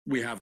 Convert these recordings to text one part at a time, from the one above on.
we have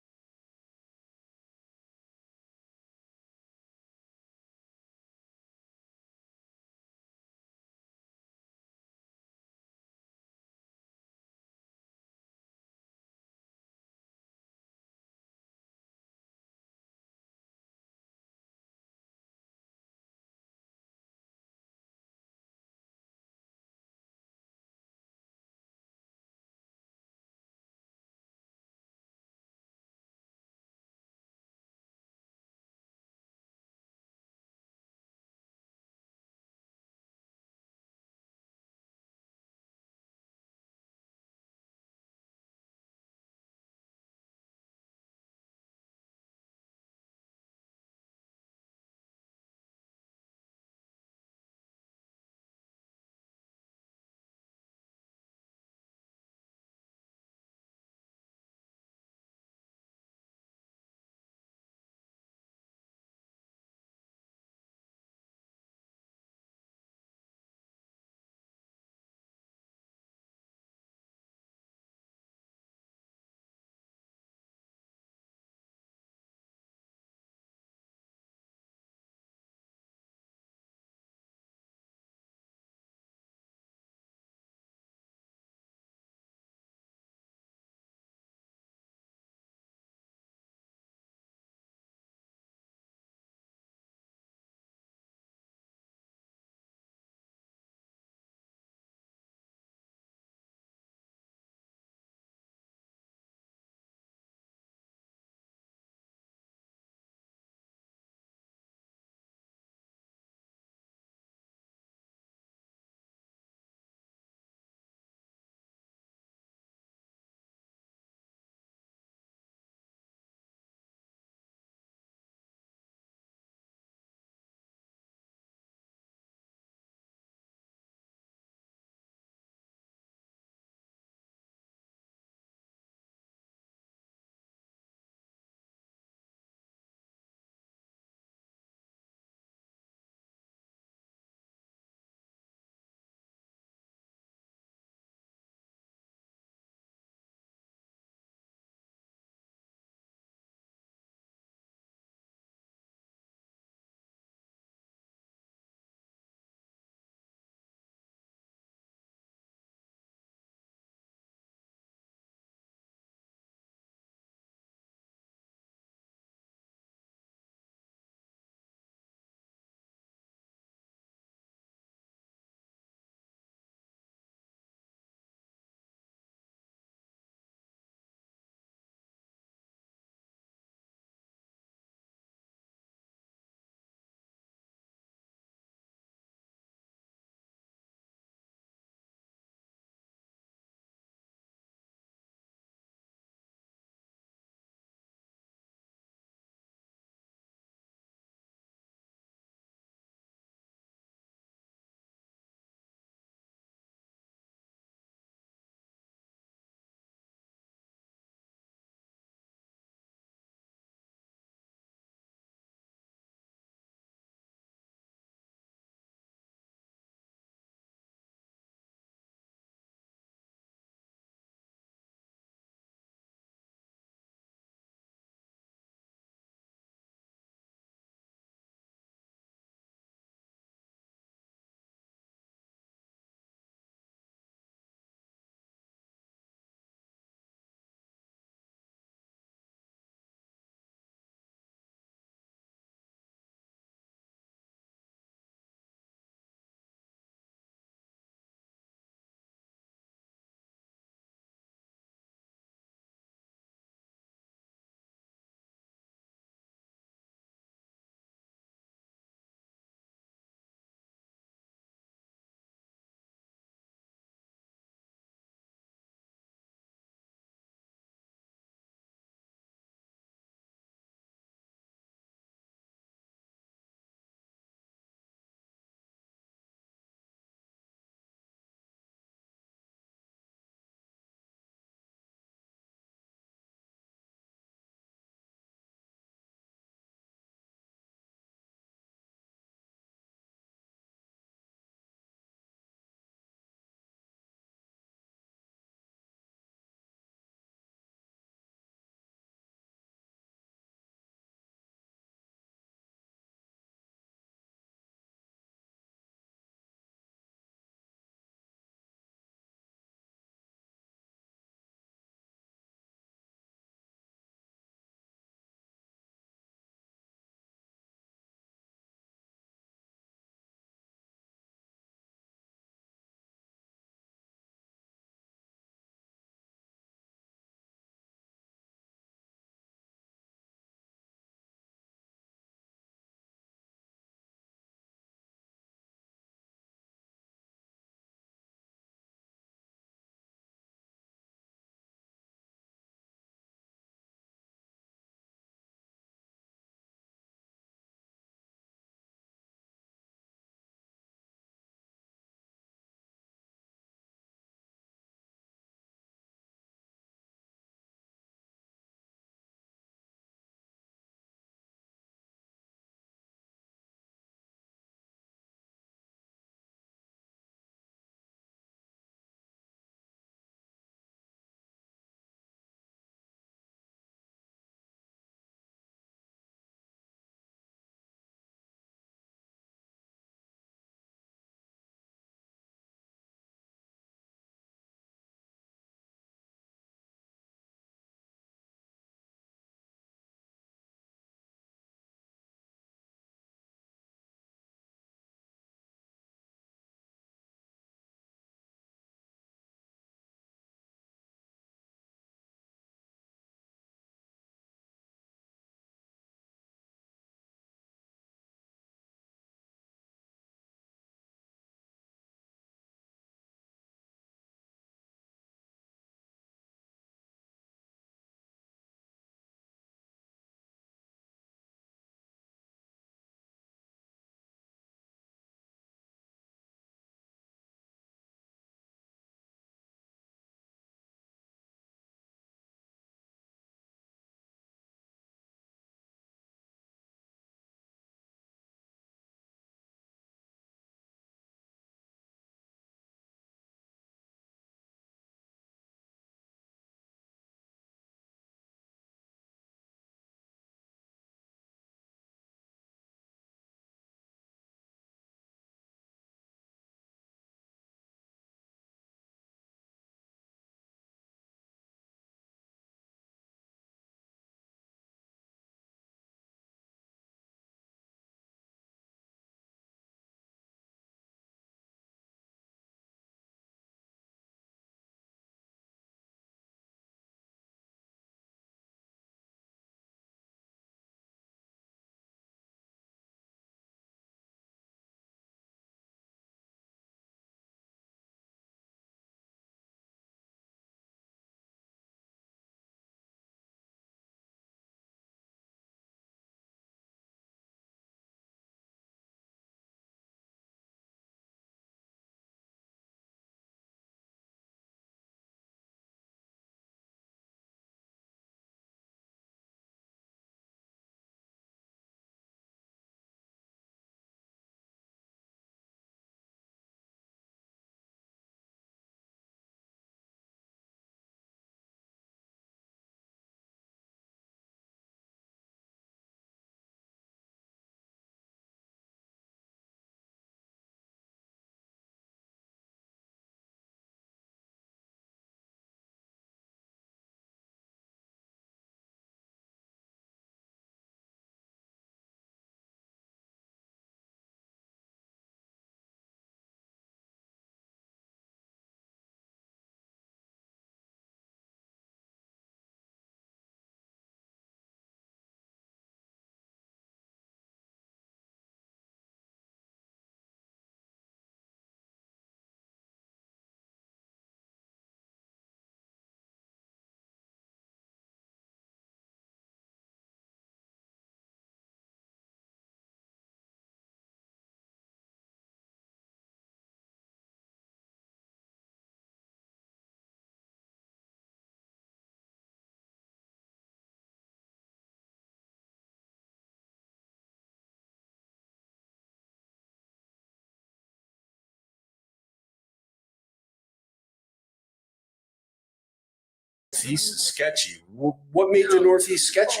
Northeast is sketchy. What made the Northeast sketchy?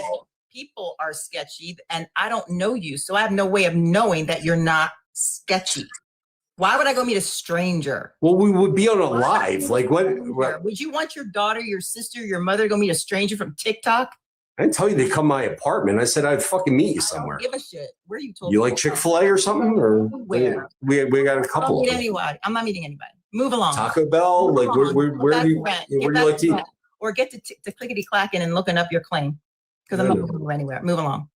People are sketchy, and I don't know you, so I have no way of knowing that you're not sketchy. Why would I go meet a stranger? Well, we would be on a live. Like what? Would you want your daughter, your sister, your mother to go meet a stranger from TikTok? I didn't tell you they come to my apartment. I said I'd fucking meet you somewhere. I don't give a shit. Where you told you me? like Chick-fil-A or something? Or where? We got a couple. Meet anybody. I'm not meeting anybody. Move along. Taco Bell. Like where do you like to eat? Or get to clickety clacking and looking up your claim, because I'm not going to move anywhere. Move along.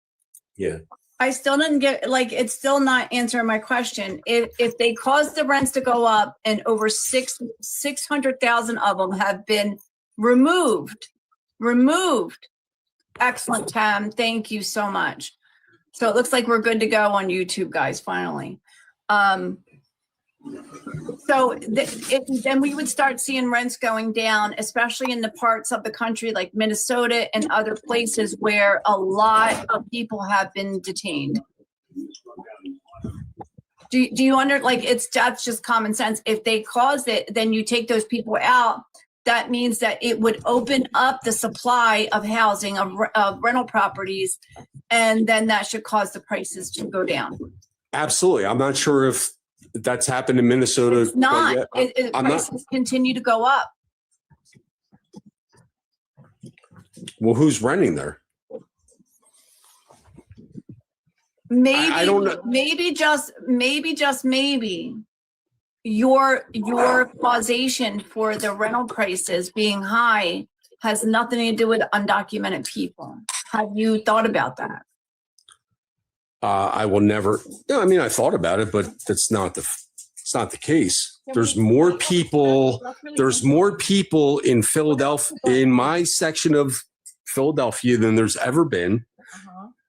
Yeah. I still didn't get, like, it's still not answering my question. If they cause the rents to go up and over 600,000 of them have been removed. Excellent, Tam. Thank you so much. So it looks like we're good to go on YouTube, guys, finally. So then we would start seeing rents going down, especially in the parts of the country like Minnesota and other places where a lot of people have been detained. Do you that's just common sense. If they cause it, then you take those people out. That means that it would open up the supply of housing, of rental properties, and then that should cause the prices to go down. Absolutely. I'm not sure if that's happened in Minnesota. It's not. Prices continue to go up. Well, who's renting there? Maybe, I don't know. maybe just maybe your causation for the rental prices being high has nothing to do with undocumented people. Have you thought about that? I will never. No, I mean, I thought about it, but it's not the case. There's more people. There's more people in Philadelphia, in my section of Philadelphia, than there's ever been.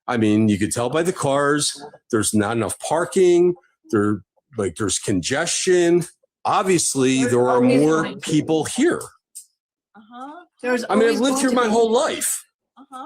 I mean, you could tell by the cars. There's not enough parking. There's congestion. Obviously, there are more people here. I've lived here my whole life.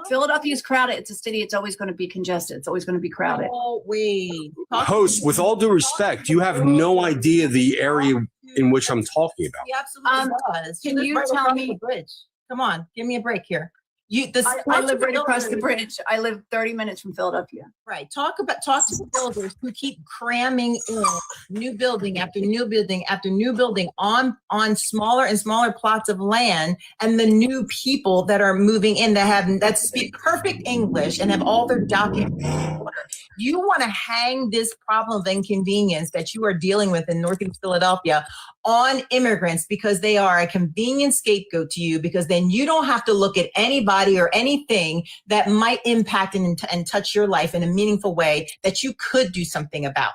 Philadelphia is crowded. It's a city. It's always going to be congested. It's always going to be crowded. Oh, wait. Host, with all due respect, you have no idea the area in which I'm talking about. He absolutely does. Can you tell me? The bridge. Come on, give me a break here. I live right across the bridge. I live 30 minutes from Philadelphia. Right. Talk to the builders who keep cramming in new building after new building after new building on smaller and smaller plots of land, and the new people that are moving in that speak perfect English and have all their documents in order. You want to hang this problem of inconvenience that you are dealing with in Northeast Philadelphia on immigrants because they are a convenient scapegoat to you, because then you don't have to look at anybody or anything that might impact and touch your life in a meaningful way that you could do something about.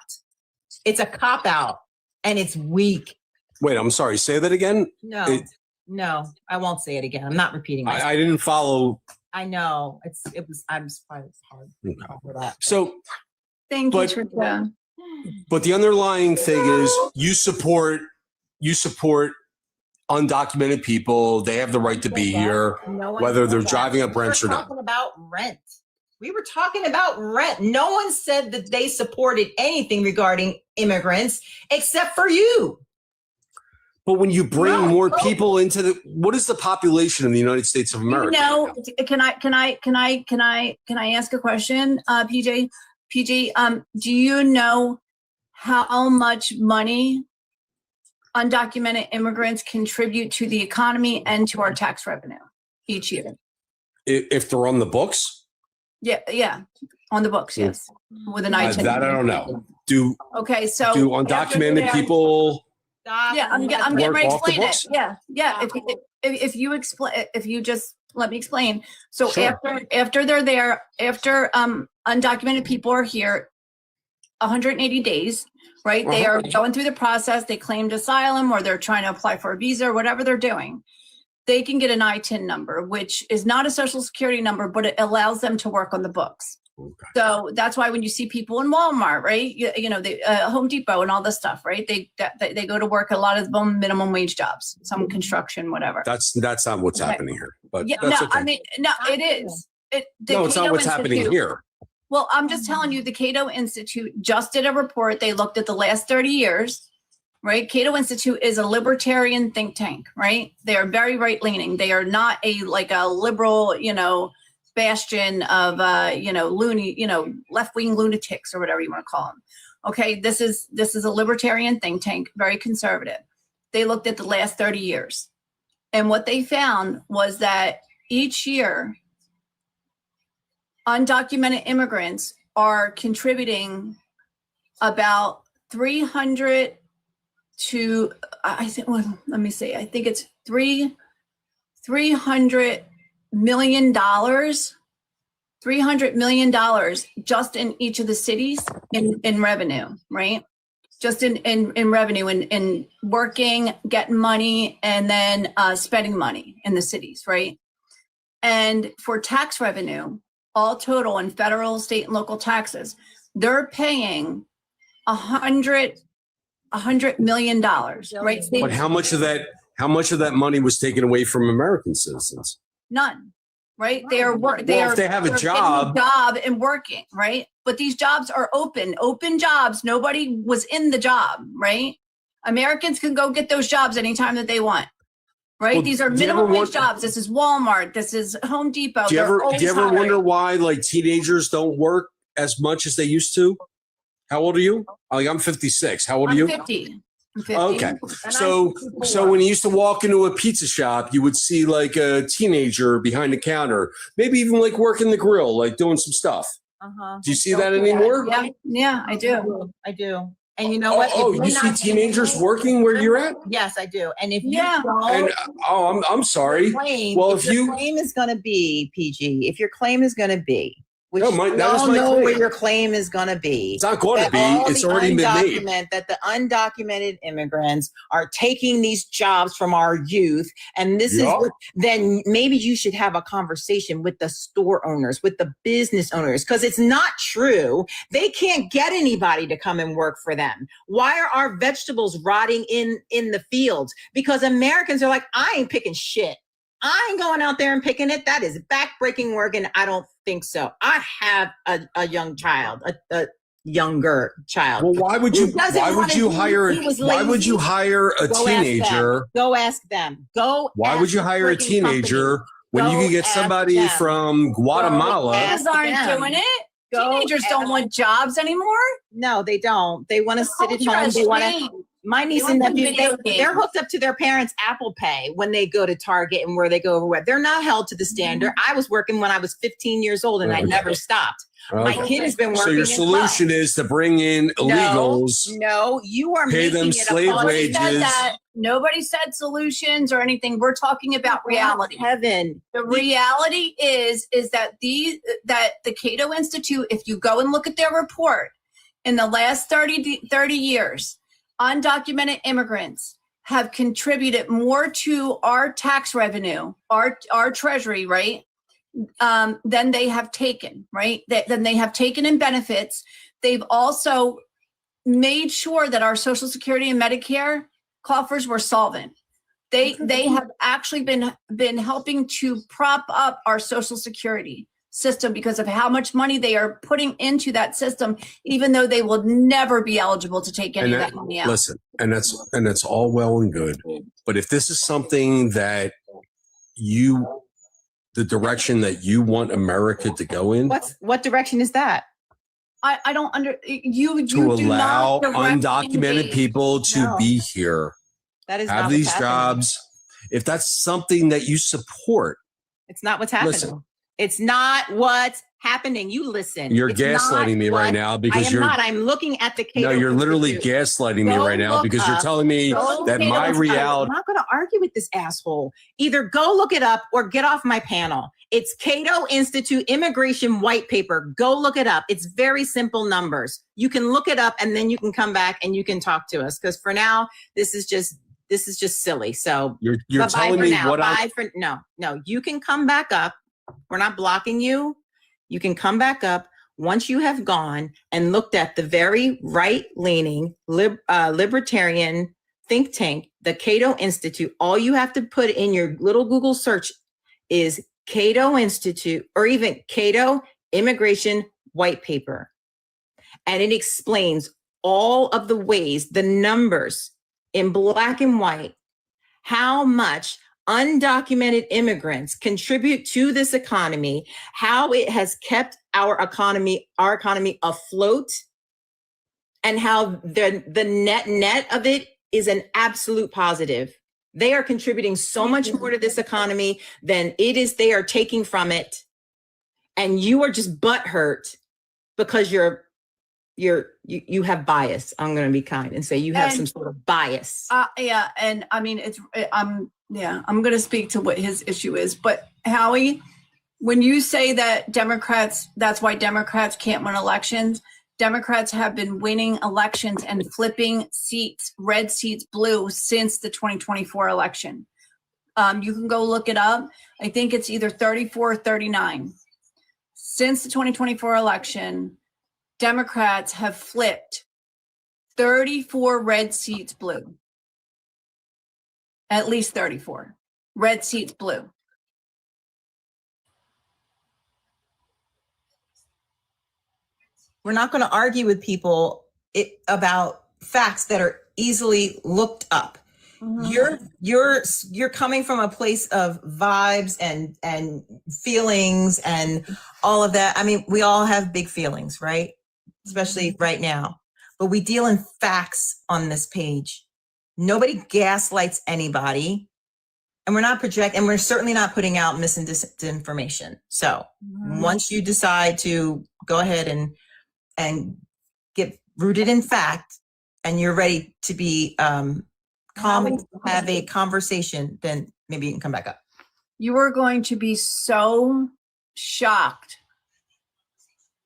It's a cop-out and it's weak. Wait, I'm sorry. Say that again? No, I won't say it again. I'm not repeating myself. I didn't follow. I know. I'm surprised it's hard for that. So thank you, Trisha. But the underlying thing is you support undocumented people. They have the right to be here, whether they're driving up rents or not. We were talking about rent. No one said that they supported anything regarding immigrants except for you. But when you bring more people into what is the population in the United States of America? Can I ask a question, PJ? PJ, do you know how much money undocumented immigrants contribute to the economy and to our tax revenue each year? If they're on the books? Yeah, on the books, yes. With an I-10. That I don't know. Do undocumented people? Yeah, I'm getting ready to explain it. Yeah. If you just let me explain. So sure. after they're there, after undocumented people are here, 180 days, right? They are going through the process. They claimed asylum, or they're trying to apply for a visa, or whatever they're doing. They can get an I-10 number, which is not a social security number, but it allows them to work on the books. Okay. So that's why when you see people in Walmart, right? You know, Home Depot and all this stuff, right? They go to work a lot of them minimum wage jobs, some construction, whatever. That's not what's happening here. But yeah, that's no, okay. I mean, no, it is. It's not what's happening here. Well, I'm just telling you, the Cato Institute just did a report. They looked at the last 30 years, right? Cato Institute is a libertarian think tank, right? They are very right leaning. They are not a liberal, bastion of left wing lunatics or whatever you want to call them. Okay, this is a libertarian think tank, very conservative. They looked at the last 30 years, and what they found was that each year, undocumented immigrants are contributing about 300 to, I think, well, let me see, I think it's $300 million, $300 million just in each of the cities in revenue, right? Just in revenue and working, getting money, and then spending money in the cities, right? And for tax revenue, all total in federal, state, and local taxes, they're paying $100 million, right? But how much of that money was taken away from American citizens? None, right? They If they have a job and working, right? But these jobs are open jobs. Nobody was in the job, right? Americans can go get those jobs anytime that they want, right? Well, these are minimum wage jobs. This is Walmart. This is Home Depot. Do you ever wonder why teenagers don't work as much as they used to? How old are you? I'm 56. How old are you? 50. I'm 50. Okay. So when you used to walk into a pizza shop, you would see a teenager behind the counter, maybe even working the grill, doing some stuff. Do you see that anymore? Yeah, I do. I do. And you know what? You see teenagers working where you're at? Yes, I do. And if you I'm sorry. Well, if your claim is going to be, PG, if your claim is going to be, which that we is all my know claim. where your claim is going to be. It's not going to be. It's already been made. That the undocumented immigrants are taking these jobs from our youth. And this is then maybe you should have a conversation with the store owners, with the business owners, because it's not true. They can't get anybody to come and work for them. Why are our vegetables rotting in the fields? Because Americans are like, I ain't picking shit. I ain't going out there and picking it. That is backbreaking work, and I don't think so. I have a young child, a younger child. Well, why would you hire a teenager? Go ask them. Why would you hire a teenager when you can get somebody from Guatemala? Teenagers aren't doing it. Teenagers don't want jobs anymore. No, they don't. They want to sit at home. They want to. My niece and nephew, they're hooked up to their parents' Apple Pay when they go to Target and where they go over. They're not held to the standard. I was working when I was 15 years old and I never stopped. My kid has been working. So your solution is to bring in illegals. No, you are pay them slave wages. Nobody said solutions or anything. We're talking about reality. Heaven. The reality is that the Cato Institute, if you go and look at their report, in the last 30 years, undocumented immigrants have contributed more to our tax revenue, our treasury, right? Than they have taken, right? Than they have taken in benefits. They've also made sure that our Social Security and Medicare coffers were solvent. They have actually been helping to prop up our Social Security system because of how much money they are putting into that system, even though they will never be eligible to take any of that money out. Listen, and that's all well and good. But if this is something that the direction that you want America to go in, what direction is that? I don't you to allow undocumented people to be here, that is have these jobs. If that's something that you support, it's not what's happening. Listen, it's not what's happening. You listen. You're gaslighting me right now because I'm looking at the Cato. No, you're literally gaslighting me right now because you're telling me that my reality. I'm not going to argue with this asshole. Either go look it up or get off my panel. It's Cato Institute Immigration White Paper. Go look it up. It's very simple numbers. You can look it up and then you can come back and you can talk to us. Because for now, this is just silly. So you're telling me what no, you can come back up. We're not blocking you. You can come back up once you have gone and looked at the very right-leaning libertarian think tank, the Cato Institute. All you have to put in your little Google search is Cato Institute or even Cato Immigration White Paper. And it explains all of the ways, the numbers in black and white how much undocumented immigrants contribute to this economy, how it has kept our economy afloat, and how the net of it is an absolute positive. They are contributing so much more to this economy than it is they are taking from it. And you are just butthurt because you have bias. I'm going to be kind and say you have some sort of bias. Yeah. And I mean, I'm going to speak to what his issue is, but Howie, when you say that Democrats, that's why Democrats can't win elections, Democrats have been winning elections and flipping seats, red seats blue, since the 2024 election. You can go look it up. I think it's either 34 or 39. Since the 2024 election, Democrats have flipped 34 red seats blue. At least 34 red seats blue. We're not going to argue with people about facts that are easily looked up. Mm-hmm. You're coming from a place of vibes and feelings and all of that. I mean, we all have big feelings, right? Especially right now. But we deal in facts on this page. Nobody gaslights anybody. And we're not projecting, and we're certainly not putting out mis and disinformation. So once you decide to go ahead and get rooted in fact, and you're ready to be calm and have a conversation, then maybe you can come back up. You are going to be so shocked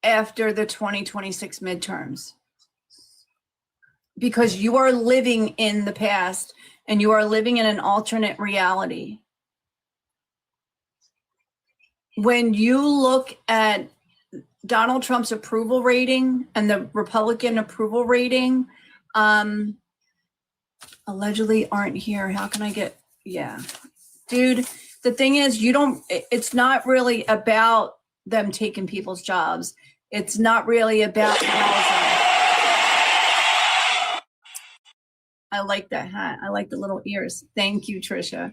after the 2026 midterms, because you are living in the past and you are living in an alternate reality. When you look at Donald Trump's approval rating and the Republican approval rating, allegedly aren't here. How can I get, yeah. Dude, the thing is, it's not really about them taking people's jobs. It's not really about housing. I like that hat. I like the little ears. Thank you, Trisha.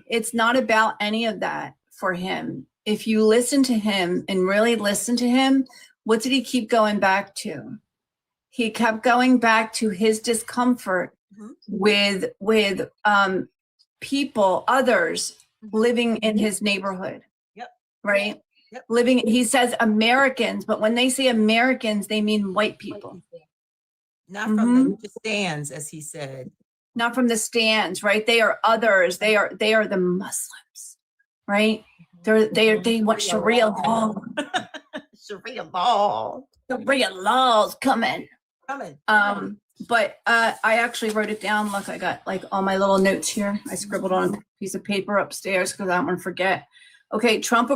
It's not about any of that for him. If you listen to him and really listen to him, what did he keep going back to? He kept going back to his discomfort with people, others living in his neighborhood. Yep. Right? Yep. Living, he says Americans, but when they say Americans, they mean white people. Not from the stands, as he said. Not from the stands, right? They are others. They are the Muslims, right? They want Sharia law. Sharia law. Sharia law's coming. But I actually wrote it down. Look, I got like all my little notes here. I scribbled on a piece of paper upstairs because I don't want to forget. Okay, Trump's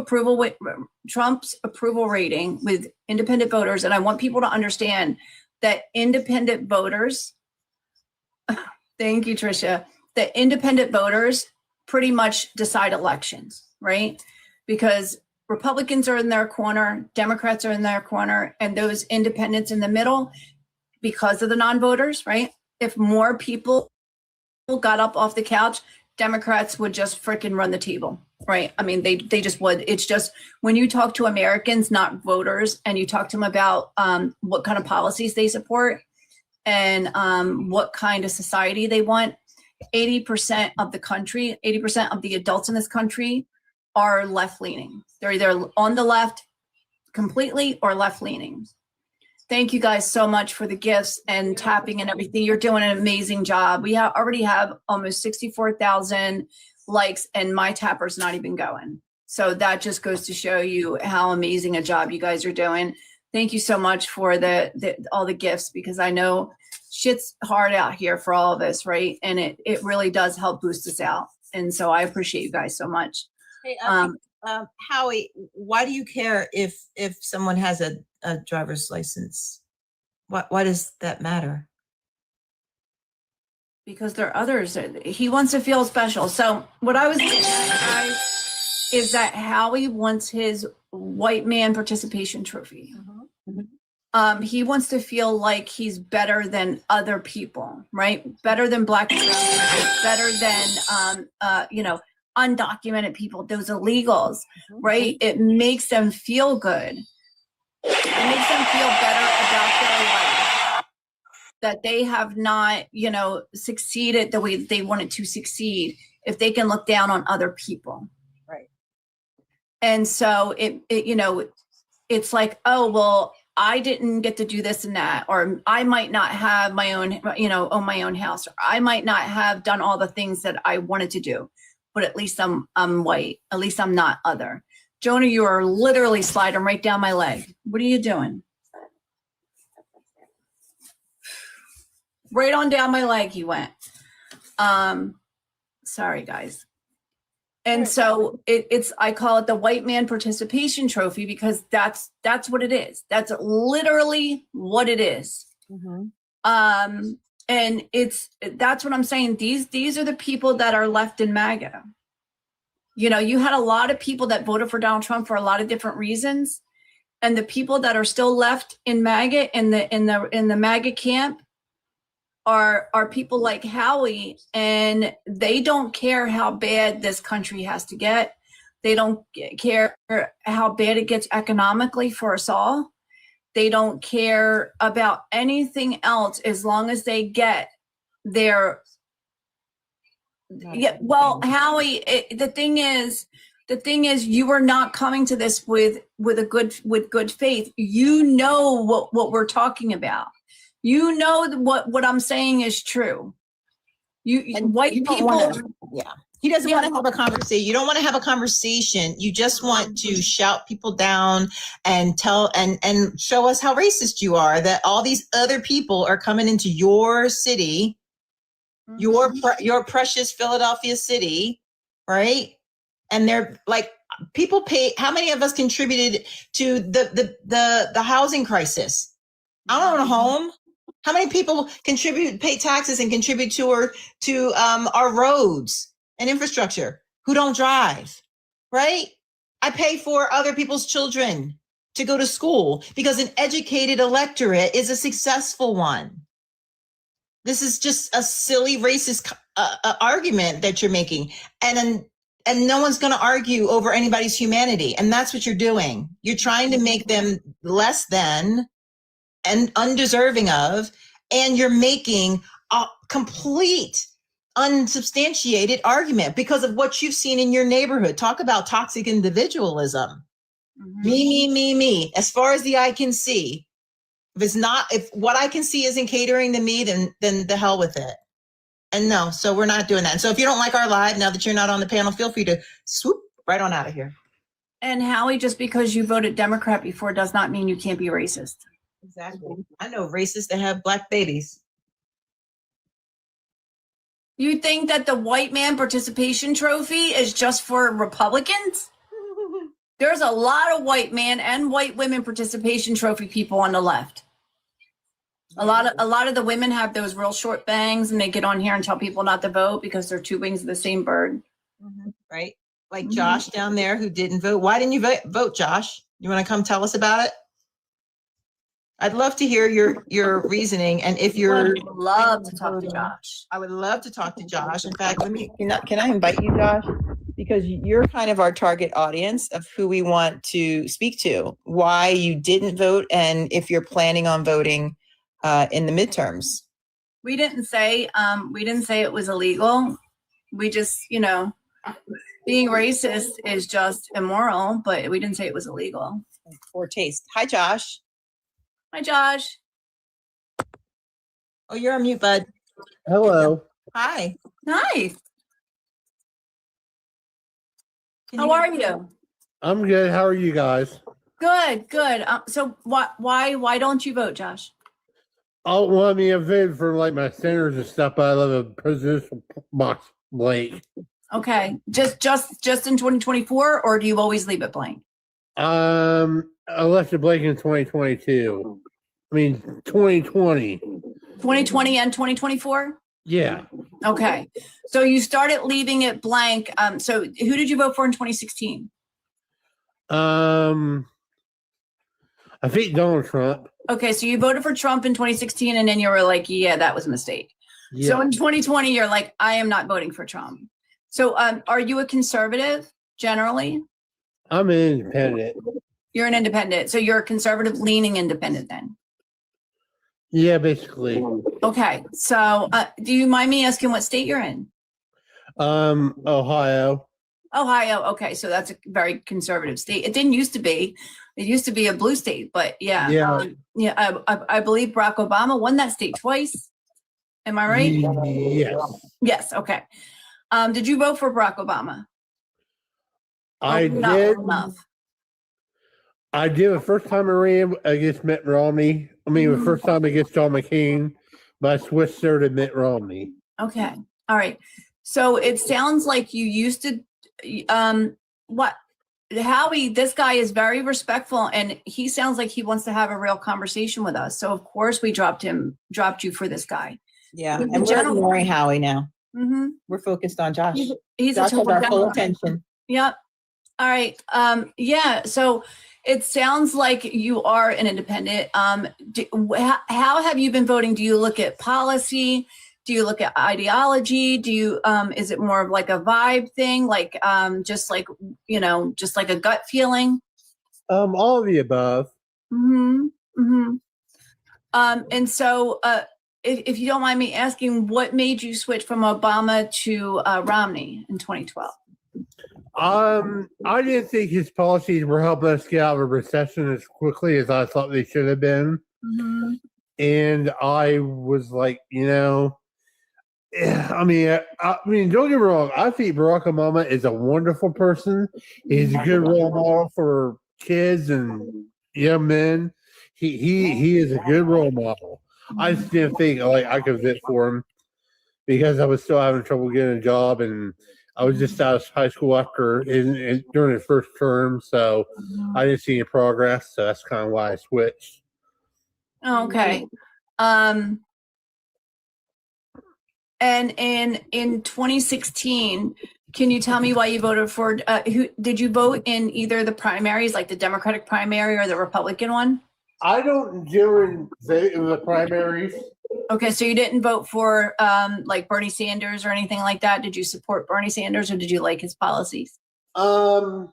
approval rating with independent voters, and I want people to understand that independent voters, thank you, Trisha, that independent voters pretty much decide elections, right? Because Republicans are in their corner, Democrats are in their corner, and those independents in the middle, because of the non-voters, right? If more people got up off the couch, Democrats would just freaking run the table, right? I mean, they just would. It's just when you talk to Americans, not voters, and you talk to them about what kind of policies they support and what kind of society they want, 80% of the country, 80% of the adults in this country are left-leaning. They're either on the left completely or left-leaning. Thank you guys so much for the gifts and tapping and everything. You're doing an amazing job. We already have almost 64,000 likes and my tapper's not even going. So that just goes to show you how amazing a job you guys are doing. Thank you so much for all the gifts, because I know shit's hard out here for all of us, right? And it really does help boost us out. And so I appreciate you guys so much. Hey, Howie, why do you care if someone has a driver's license? Why does that matter? Because there are others. He wants to feel special. So what I was saying, guys, is that Howie wants his white man participation trophy. He wants to feel like he's better than other people, right? Better than Black and brown people, better than, undocumented people, those illegals, right? It makes them feel good. It makes them feel better about their life, that they have not, succeeded the way that they wanted to succeed if they can look down on other people. Right. And so it's like, oh, well, I didn't get to do this and that, or I might not have my own, own my own house, or I might not have done all the things that I wanted to do, but at least I'm white. At least I'm not other. Jonah, you are literally sliding right down my leg. What are you doing? Right on down my leg he went. Sorry, guys. And so I call it the white man participation trophy, because that's what it is. That's literally what it is. And that's what I'm saying. These are the people that are left in MAGA. You had a lot of people that voted for Donald Trump for a lot of different reasons. And the people that are still left in MAGA, in the MAGA camp, are people like Howie, and they don't care how bad this country has to get. They don't care how bad it gets economically for us all. They don't care about anything else as long as they get their. Yeah, well, Howie, the thing is, you are not coming to this with good faith. You know what we're talking about. You know what I'm saying is true. White people. He doesn't want to have a conversation. You don't want to have a conversation. You just want to shout people down and tell and show us how racist you are, that all these other people are coming into your city, your precious Philadelphia city, right? And they're like, people pay. How many of us contributed to the housing crisis? I don't own a home. How many people pay taxes and contribute to our roads and infrastructure who don't drive, right? I pay for other people's children to go to school because an educated electorate is a successful one. This is just a silly racist argument that you're making. And no one's going to argue over anybody's humanity. And that's what you're doing. You're trying to make them less than and undeserving of, and you're making a complete unsubstantiated argument because of what you've seen in your neighborhood. Talk about toxic individualism. Me. As far as the eye can see. If what I can see isn't catering to me, then the hell with it. And no, so we're not doing that. And so if you don't like our live, now that you're not on the panel, feel free to swoop right on out of here. And Howie, just because you voted Democrat before does not mean you can't be racist. Exactly. I know racists that have black babies. You think that the white man participation trophy is just for Republicans? There's a lot of white man and white women participation trophy people on the left. A lot of the women have those real short bangs, and they get on here and tell people not to vote because they're two wings of the same bird. Right? Like Josh down there who didn't vote. Why didn't you vote, Josh? You want to come tell us about it? I'd love to hear your reasoning, and if you're love to talk to Josh. I would love to talk to Josh. In fact, can I invite you, Josh? Because you're kind of our target audience of who we want to speak to, why you didn't vote, and if you're planning on voting in the midterms. We didn't say it was illegal. We just, being racist is just immoral, but we didn't say it was illegal. Poor taste. Hi, Josh. Hi, Josh. Oh, you're on mute, bud. Hello. Hi. Nice. How are you? I'm good. How are you guys? Good. So why don't you vote, Josh? Well, I mean, I voted for like my senators and stuff, but I love a presidential box blank. Okay. Just in 2024, or do you always leave it blank? I left it blank in 2022. I mean, 2020. 2020 and 2024? Yeah. Okay. So you started leaving it blank. So who did you vote for in 2016? I think Donald Trump. Okay, so you voted for Trump in 2016 and then you were like, yeah, that was a mistake. Yeah. So in 2020, you're like, I am not voting for Trump. So are you a conservative generally? I'm an independent. You're an independent. So you're a conservative leaning independent then. Yeah, basically. Okay. So do you mind me asking what state you're in? Ohio. Ohio. Okay. So that's a very conservative state. It didn't used to be. It used to be a blue state, but yeah. Yeah. I believe Barack Obama won that state twice. Am I right? Yes. Yes. Okay. Did you vote for Barack Obama? I Not did. enough. I did the first time I ran against Mitt Romney. I mean, the first time against John McCain, but I switched there to Mitt Romney. Okay. All right. So it sounds like you used to, Howie, this guy is very respectful and he sounds like he wants to have a real conversation with us. So of course we dropped you for this guy. Yeah. In And we're general- ignoring Howie now. Mm-hmm. We're focused on Josh. He's Josh a has total our full general. attention. Yep. All right. Yeah. So it sounds like you are an independent. How have you been voting? Do you look at policy? Do you look at ideology? Do you, is it more of like a vibe thing? Like, just like a gut feeling? All of the above. Mm-hmm. Mm-hmm. And so, if you don't mind me asking, what made you switch from Obama to Romney in 2012? I didn't think his policies were helping us get out of a recession as quickly as I thought they should have been. Mm-hmm. And I was like, I mean, don't get me wrong. I think Barack Obama is a wonderful person. He's a good role model for kids and young men. He is a good role model. I just didn't think like I could vote for him because I was still having trouble getting a job, and I was just out of high school after during the first term, so I didn't see any progress. So that's kind of why I switched. Okay. And in 2016, can you tell me why you voted for, who did you vote in either the primaries, like the Democratic primary or the Republican one? I don't do in the primaries. Okay, so you didn't vote for like Bernie Sanders or anything like that. Did you support Bernie Sanders or did you like his policies? No,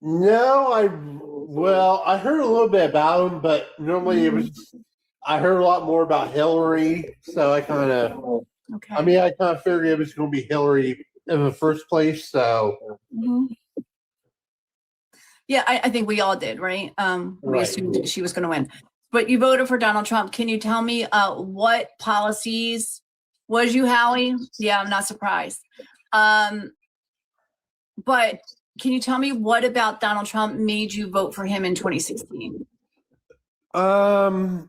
I heard a little bit about him, but normally I heard a lot more about Hillary, so I kind of, Okay. I mean, I kind of figured it was going to be Hillary in the first place, so. Mm-hmm. Yeah, I think we all did, right? We Right. assumed she was going to win. But you voted for Donald Trump. Can you tell me what policies was you, Howie? Yeah, I'm not surprised. But can you tell me what about Donald Trump made you vote for him in 2016? I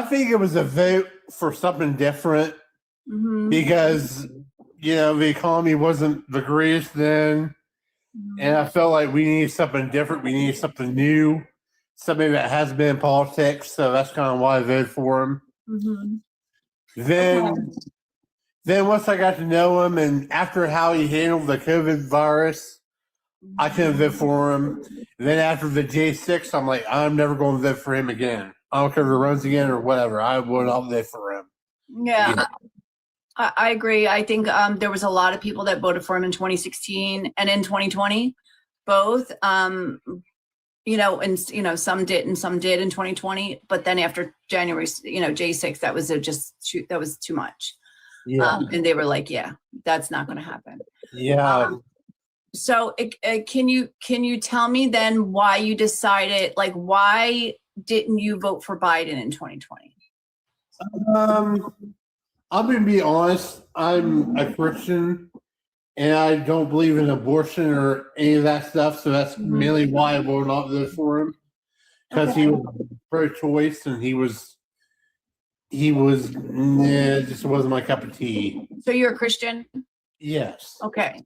think it was a vote for something different Mm-hmm. because, the economy wasn't the greatest then. And I felt like we need something different. We need something new, something that hasn't been in politics. So that's kind of why I voted for him. Mm-hmm. Then once I got to know him and after how he handled the COVID virus, I couldn't vote for him. And then after the J6, I'm like, I'm never going to vote for him again. I don't care if he runs again or whatever. I will not vote for him. Yeah. I agree. I think there was a lot of people that voted for him in 2016 and in 2020, both. And some did and some did in 2020. But then after January, J6, that was too much. Yeah. And they were like, yeah, that's not going to happen. Yeah. So can you tell me then why you decided, like, why didn't you vote for Biden in 2020? I'm going to be honest. I'm a Christian and I don't believe in abortion or any of that stuff. So that's mainly why I will not vote for him, because he was pro-choice and he was, it just wasn't my cup of tea. So you're a Christian? Yes. Okay.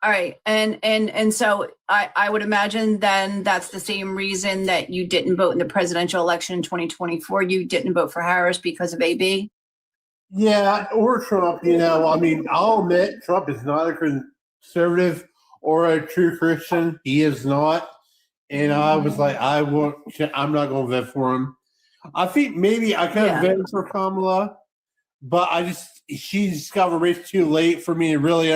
All right. And so I would imagine then that's the same reason that you didn't vote in the presidential election in 2024. You didn't vote for Harris because of AB? Yeah, or Trump, I mean, I'll admit Trump is not a conservative or a true Christian. He is not. and I was like, I'm not going to vote for him. I think maybe I could have voted for Kamala, but she discovered race too late for me to really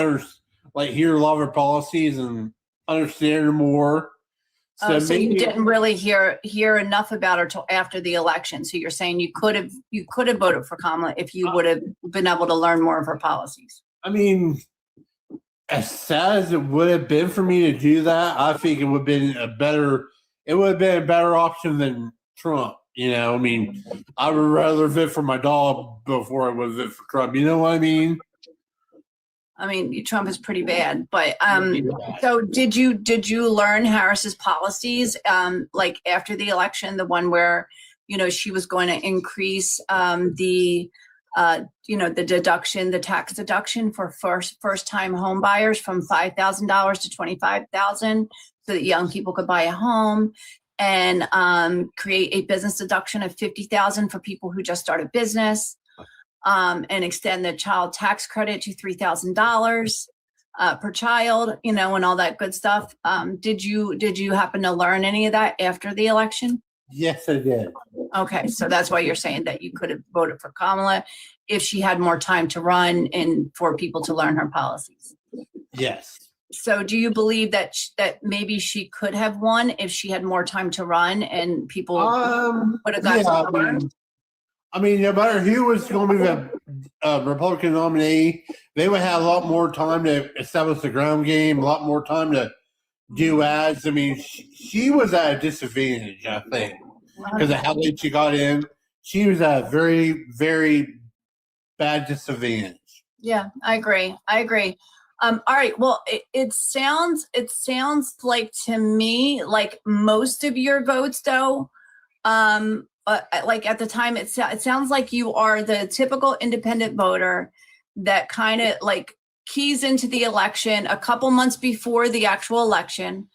hear a lot of her policies and understand her more. So you didn't really hear enough about her till after the election. So you're saying you could have voted for Kamala if you would have been able to learn more of her policies. I mean, as sad as it would have been for me to do that, I think it would have been a better option than Trump. I mean, I would rather vote for my dog before I would vote for Trump. You know what I mean? I mean, Trump is pretty bad, but so did you learn Harris's policies like after the election, the one where she was going to increase the tax deduction for first time home buyers from $5,000 to $25,000 so that young people could buy a home, and create a business deduction of $50,000 for people who just start a business. And extend the child tax credit to $3,000 per child, and all that good stuff. Did you happen to learn any of that after the election? Yes, I did. Okay, so that's why you're saying that you could have voted for Kamala if she had more time to run and for people to learn her policies. Yes. So do you believe that maybe she could have won if she had more time to run and people would have got to learn? I mean, no matter who was going to be the Republican nominee, they would have a lot more time to establish the ground game, a lot more time to do ads. I mean, she was at a disadvantage, I think, because of how late she got in. She was at a very, very bad disadvantage. Yeah, I agree. All right. Well, it sounds like to me like most of your votes, though. Like at the time, it sounds like you are the typical independent voter that kind of like keys into the election a couple months before the actual election.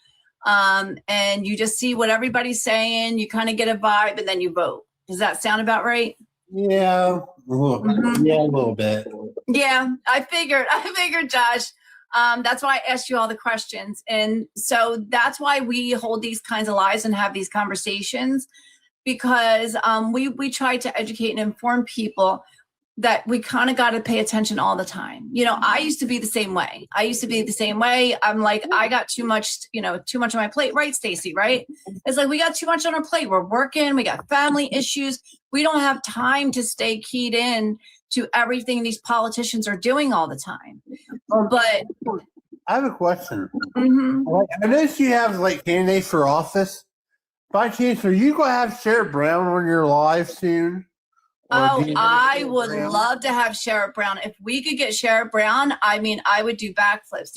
And you just see what everybody's saying, you kind of get a vibe, and then you vote. Does that sound about right? Yeah, a little bit. Yeah, I figured, Josh. That's why I asked you all the questions. And so that's why we hold these kinds of lives and have these conversations, because we try to educate and inform people that we kind of got to pay attention all the time. I used to be the same way. I'm like, I got too much on my plate. Right, Stacey, right? It's like, we got too much on our plate. We're working, we got family issues. We don't have time to stay keyed in to everything these politicians are doing all the time. But I have a question. Mm-hmm. I noticed you have candidates for office. By chance, are you going to have Sherrod Brown on your live soon? Oh, I would love to have Sherrod Brown. If we could get Sherrod Brown, I mean, I would do backflips.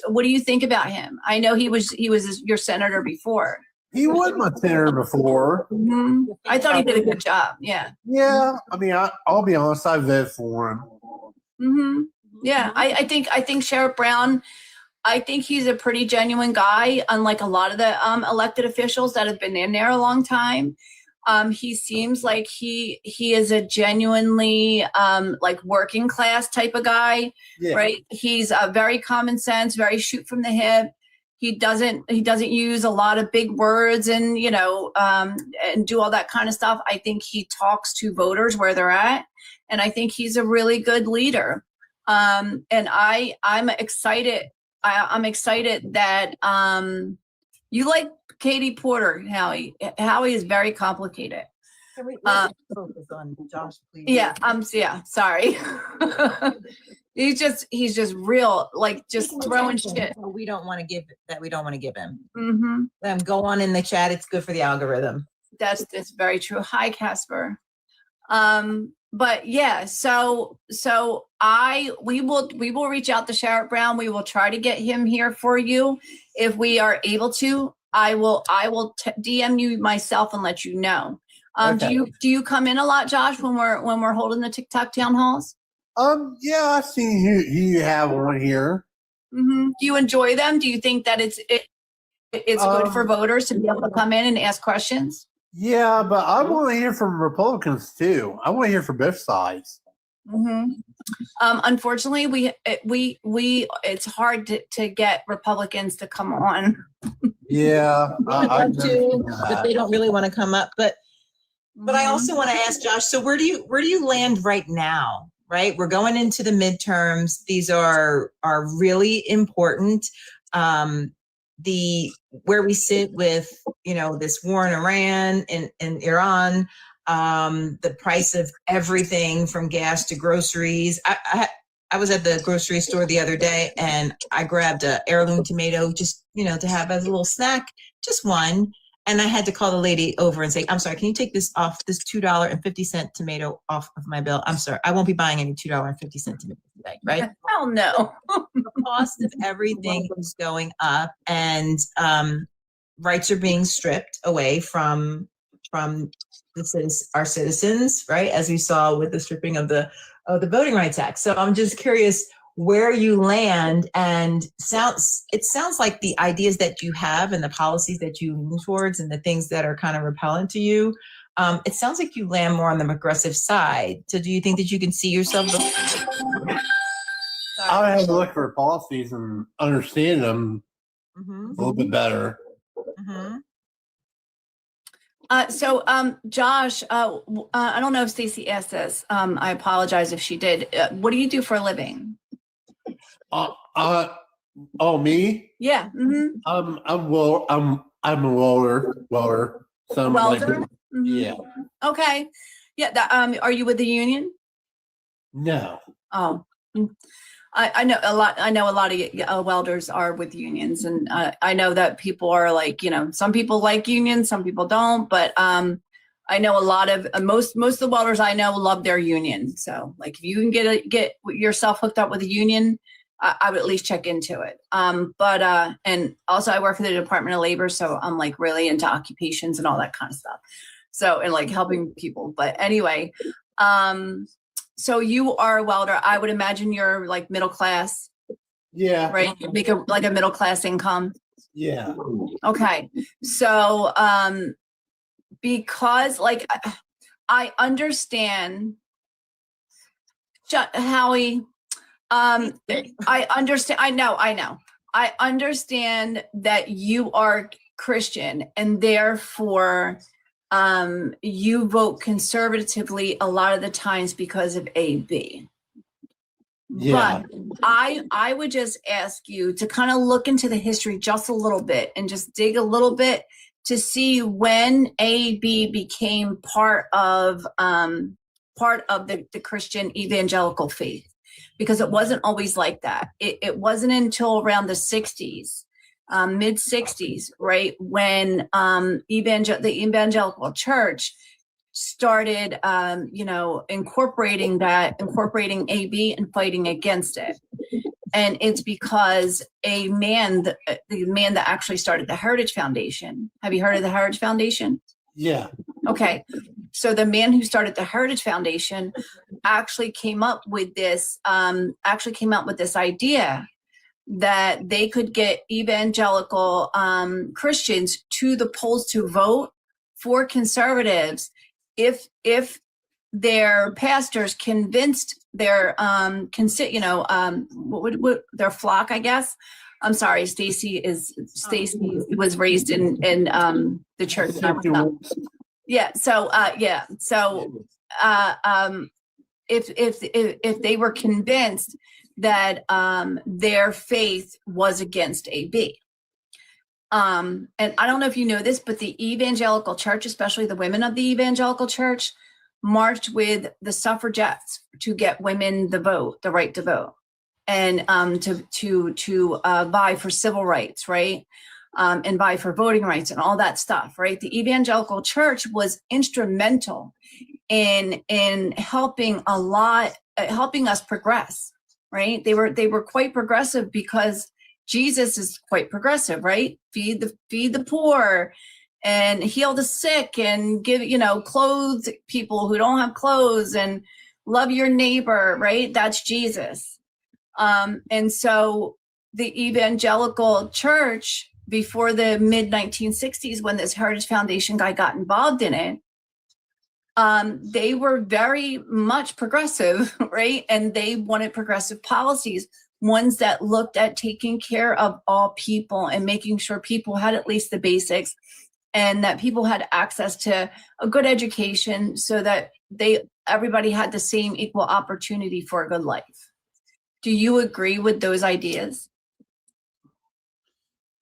What do you think about him? I know he was your senator before. He was my senator before. Mm-hmm. I thought he did a good job. Yeah. Yeah. I mean, I'll be honest. I voted for him. Mm-hmm. Yeah. I think Sherrod Brown, I think he's a pretty genuine guy, unlike a lot of the elected officials that have been in there a long time. He seems like he is a genuinely working class type of guy, right? He's very common sense, very shoot from the hip. He doesn't use a lot of big words and and do all that kind of stuff. I think he talks to voters where they're at, and I think he's a really good leader. And I'm excited. I'm excited that you like Katie Porter, Howie. Howie is very complicated. Can we focus on Josh, please? Yeah, sorry. he's just real, just throwing shit. We don't want to give him. Mm-hmm. Go on in the chat. It's good for the algorithm. That's very true. Hi, Casper. But yeah, so we will reach out to Sherrod Brown. We will try to get him here for you if we are able to. I will DM you myself and let you know. Okay. Do you come in a lot, Josh, when we're holding the TikTok town halls? Yeah, I've seen who you have on here. Mm-hmm. Do you enjoy them? Do you think that it's good for voters to be able to come in and ask questions? Yeah, but I want to hear from Republicans too. I want to hear from both sides. Mm-hmm. Unfortunately, we it's hard to get Republicans to come on. Yeah, I'd love to, but that. they don't really want to come up. But I also want to ask Josh, so where do you land right now? Right? We're going into the midterms. These are really important. Where we sit with, this war in Iran and Iran, the price of everything from gas to groceries. I was at the grocery store the other day and I grabbed a heirloom tomato just, to have as a little snack, just one. And I had to call the lady over and say, I'm sorry, can you take this $2.50 tomato off of my bill? I'm sorry, I won't be buying any $2.50 tomatoes today, right? Hell no. The cost of everything is going up, and rights are being stripped away from our citizens, right? As we saw with the stripping of the Voting Rights Act. So I'm just curious where you land, and it sounds like the ideas that you have and the policies that you move towards and the things that are kind of repellent to you, it sounds like you land more on the progressive side. So do you think that you can see yourself? I have to look for policies and understand them Mm-hmm. a little bit better. Mm-hmm. Josh, I don't know if Stacy asked this. I apologize if she did. What do you do for a living? Me? Yeah. Mm-hmm. I'm a welder. So Welder? Mhm. Yeah. Okay. Yeah. Are you with the union? No. Oh, I know a lot. I know a lot of welders are with unions, and I know that people are like, some people like unions, some people don't. But I know a lot of most of the welders I know love their union. So, like, if you can get yourself hooked up with a union, I would at least check into it. And also I work for the Department of Labor, so I'm like really into occupations and all that kind of stuff. So, and like helping people. But anyway, so you are a welder. I would imagine you're like middle class. Yeah. Right? You make a middle class income. Yeah. Okay. So, because like I understand, Howie, I understand. I know. I understand that you are Christian and therefore you vote conservatively a lot of the times because of AB. Yeah. But I would just ask you to kind of look into the history just a little bit and just dig a little bit to see when AB became part of the Christian evangelical faith, because it wasn't always like that. It wasn't until around the 60s, mid 60s, right, when the evangelical church started, incorporating AB and fighting against it. And it's because the man that actually started the Heritage Foundation. Have you heard of the Heritage Foundation? Yeah. Okay. So the man who started the Heritage Foundation actually came up with this idea that they could get evangelical Christians to the polls to vote for conservatives if their pastors convinced their their flock, I guess. I'm sorry, Stacy was raised in the church. Yeah. So if they were convinced that their faith was against AB. And I don't know if you know this, but the evangelical church, especially the women of the evangelical church, marched with the suffragettes to get women the right to vote, and to vie for civil rights, right? And vie for voting rights and all that stuff, right? The evangelical church was instrumental in helping us progress, right? They were quite progressive because Jesus is quite progressive, right? Feed the poor and heal the sick and give, clothe people who don't have clothes and love your neighbor, right? That's Jesus. And so the evangelical church, before the mid 1960s, when this Heritage Foundation guy got involved in it, they were very much progressive, right? And they wanted progressive policies, ones that looked at taking care of all people and making sure people had at least the basics, and that people had access to a good education so that everybody had the same equal opportunity for a good life. Do you agree with those ideas?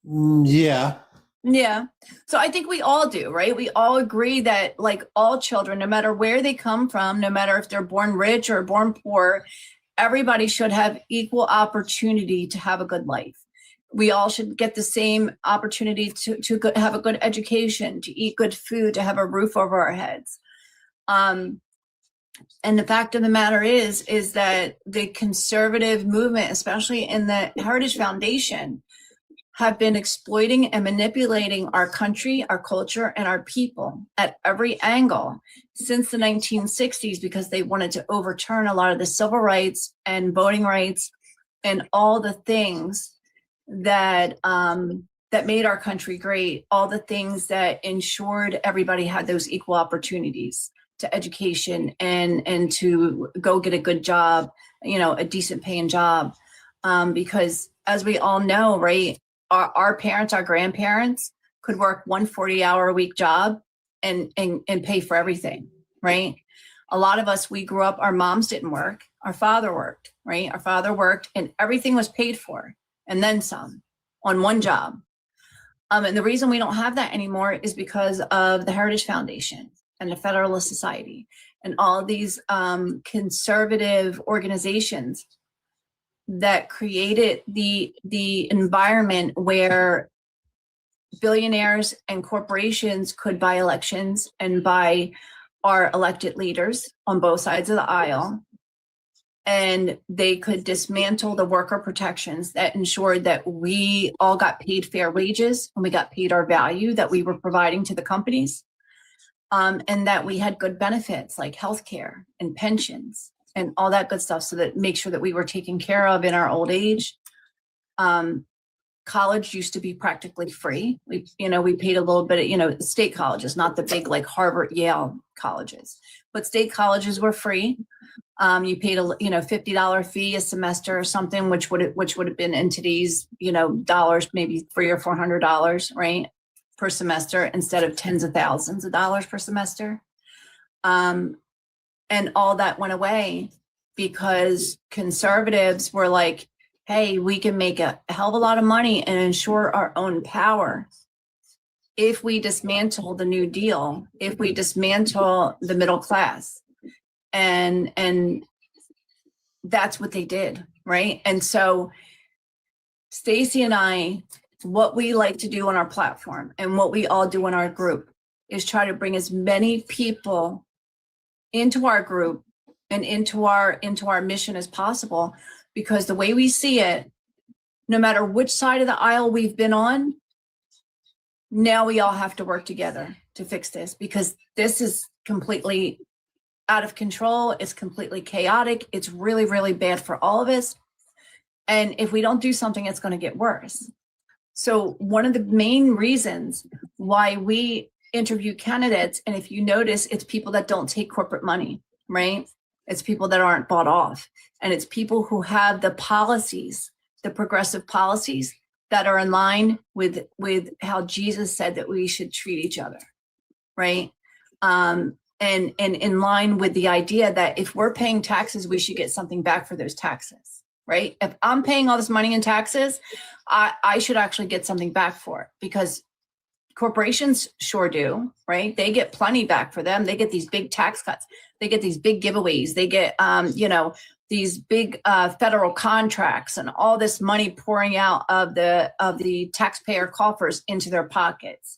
Yeah. Yeah. So I think we all do, right? We all agree that like all children, no matter where they come from, no matter if they're born rich or born poor, everybody should have equal opportunity to have a good life. We all should get the same opportunity to have a good education, to eat good food, to have a roof over our heads. And the fact of the matter is that the conservative movement, especially in the Heritage Foundation, have been exploiting and manipulating our country, our culture, and our people at every angle since the 1960s, because they wanted to overturn a lot of the civil rights and voting rights and all the things that that made our country great, all the things that ensured everybody had those equal opportunities to education and to go get a good job, you know, a decent paying job. Because as we all know, right, our parents, our grandparents could work 1 40-hour-a-week job and pay for everything, right? A lot of us, we grew up, our moms didn't work, our father worked, right? Our father worked and everything was paid for and then some on one job. And the reason we don't have that anymore is because of the Heritage Foundation and the Federalist Society and all of these conservative organizations that created the environment where billionaires and corporations could buy elections and buy our elected leaders on both sides of the aisle. And they could dismantle the worker protections that ensured that we all got paid fair wages and we got paid our value that we were providing to the companies. And that we had good benefits like healthcare and pensions and all that good stuff, so that make sure that we were taken care of in our old age. College used to be practically free. We paid a little bit of, state colleges, not the big like Harvard, Yale colleges, but state colleges were free. You paid a $50 fee a semester or something, which would have been in today's dollars, maybe $300 or $400, right, per semester, instead of tens of thousands of dollars per semester. And all that went away because conservatives were like, hey, we can make a hell of a lot of money and ensure our own power if we dismantle the New Deal, if we dismantle the middle class. And that's what they did, right? And so Stacy and I, what we like to do on our platform and what we all do in our group is try to bring as many people into our group and into our mission as possible, because the way we see it, no matter which side of the aisle we've been on, now we all have to work together to fix this, because this is completely out of control. It's completely chaotic. It's really, really bad for all of us. And if we don't do something, it's going to get worse. So one of the main reasons why we interview candidates, and if you notice, it's people that don't take corporate money, right? It's people that aren't bought off. And it's people who have the policies, the progressive policies that are in line with how Jesus said that we should treat each other, right? And in line with the idea that if we're paying taxes, we should get something back for those taxes, right? If I'm paying all this money in taxes, I should actually get something back for it, because corporations sure do, right? They get plenty back for them. They get these big tax cuts. They get these big giveaways. They get, these big federal contracts and all this money pouring out of the taxpayer coffers into their pockets.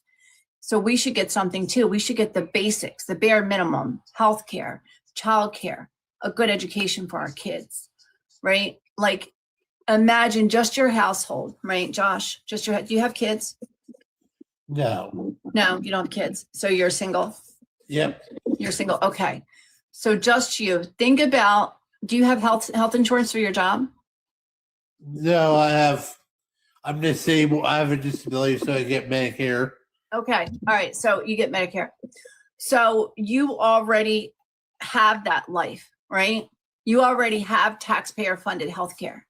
So we should get something too. We should get the basics, the bare minimum: healthcare, childcare, a good education for our kids, right? Like, imagine just your household, right, Josh? Do you have kids? No. No, you don't have kids. So you're single? Yep. You're single. Okay. So just you. Think about, do you have health insurance for your job? No, I'm disabled. I have a disability, so I get Medicare. Okay. All right. So you get Medicare. So you already have that life, right? You already have taxpayer funded healthcare.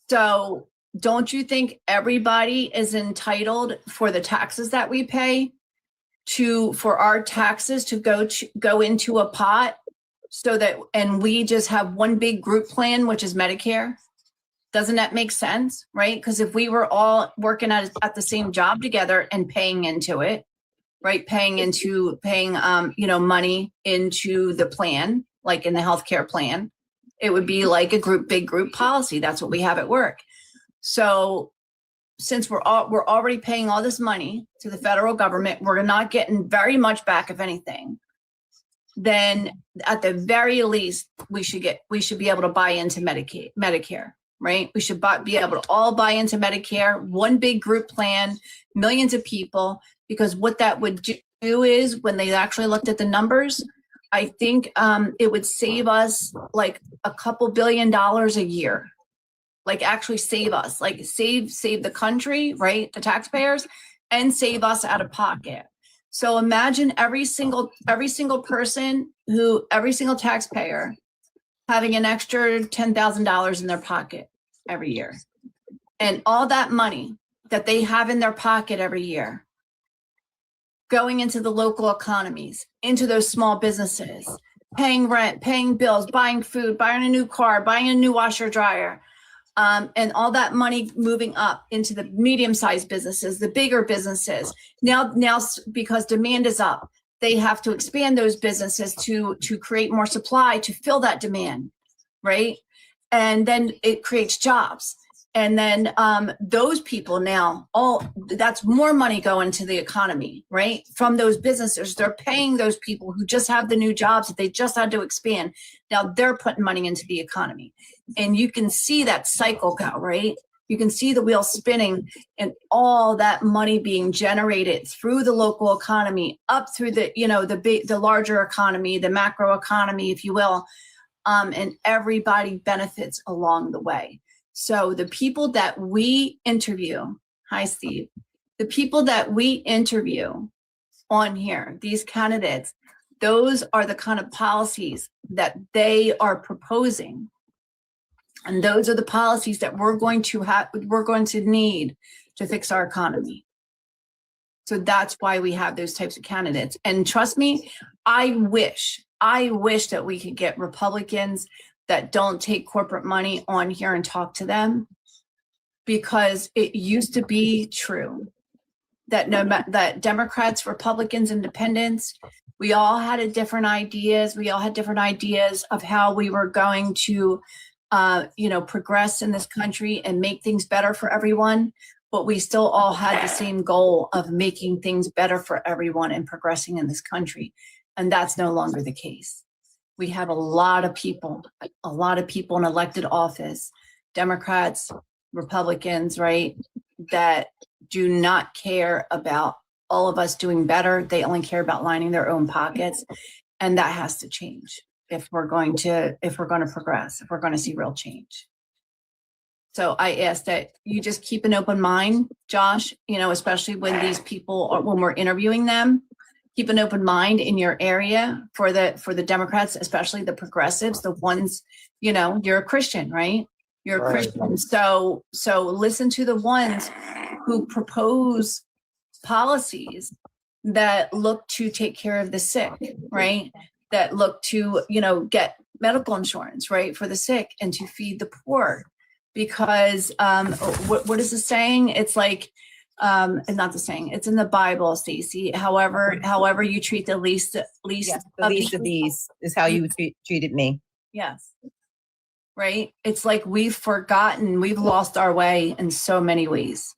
So don't you think everybody is entitled for the taxes that we pay for our taxes to go into a pot so that, and we just have one big group plan, which is Medicare? Doesn't that make sense, right? Because if we were all working at the same job together and paying into it, right? Paying money into the plan, like in the healthcare plan, it would be like a big group policy. That's what we have at work. So since we're already paying all this money to the federal government, we're not getting very much back, if anything. Then at the very least, we should be able to buy into Medicare, right? We should be able to all buy into Medicare, one big group plan, millions of people, because what that would do is when they actually looked at the numbers, I think it would save us like a couple $2 billion a year. Like actually save us, like save the country, right? The taxpayers, and save us out of pocket. So imagine every single person every single taxpayer having an extra $10,000 in their pocket every year. And all that money that they have in their pocket every year going into the local economies, into those small businesses, paying rent, paying bills, buying food, buying a new car, buying a new washer dryer. And all that money moving up into the medium-sized businesses, the bigger businesses. Now, because demand is up, they have to expand those businesses to create more supply to fill that demand, right? And then it creates jobs. And then those people now, that's more money going to the economy, right? From those businesses, they're paying those people who just have the new jobs that they just had to expand. Now they're putting money into the economy. And you can see that cycle go, right? You can see the wheel spinning and all that money being generated through the local economy, up through the larger economy, the macro economy, if you will. And everybody benefits along the way. So the people that we interview, hi, Steve, the people that we interview on here, these candidates, those are the kind of policies that they are proposing. And those are the policies that we're going to need to fix our economy. So that's why we have those types of candidates. And trust me, I wish that we could get Republicans that don't take corporate money on here and talk to them, because it used to be true that that Democrats, Republicans, Independents, we all had different ideas. We all had different ideas of how we were going to, progress in this country and make things better for everyone. But we still all had the same goal of making things better for everyone and progressing in this country. And that's no longer the case. We have a lot of people in elected office, Democrats, Republicans, right, that do not care about all of us doing better. They only care about lining their own pockets. And that has to change if we're going to progress, if we're going to see real change. So I ask that you just keep an open mind, Josh, especially when these people when we're interviewing them. Keep an open mind in your area for the Democrats, especially the progressives, the ones, you're a Christian, right? You're a Christian. So listen to the ones who propose policies that look to take care of the sick, right? That look to, get medical insurance, right, for the sick and to feed the poor. Because what is the saying? It's like, it's not the saying, it's in the Bible, Stacey. However you treat the least Yes, the least of these is how you treated me. Yes. Right. It's like we've lost our way in so many ways.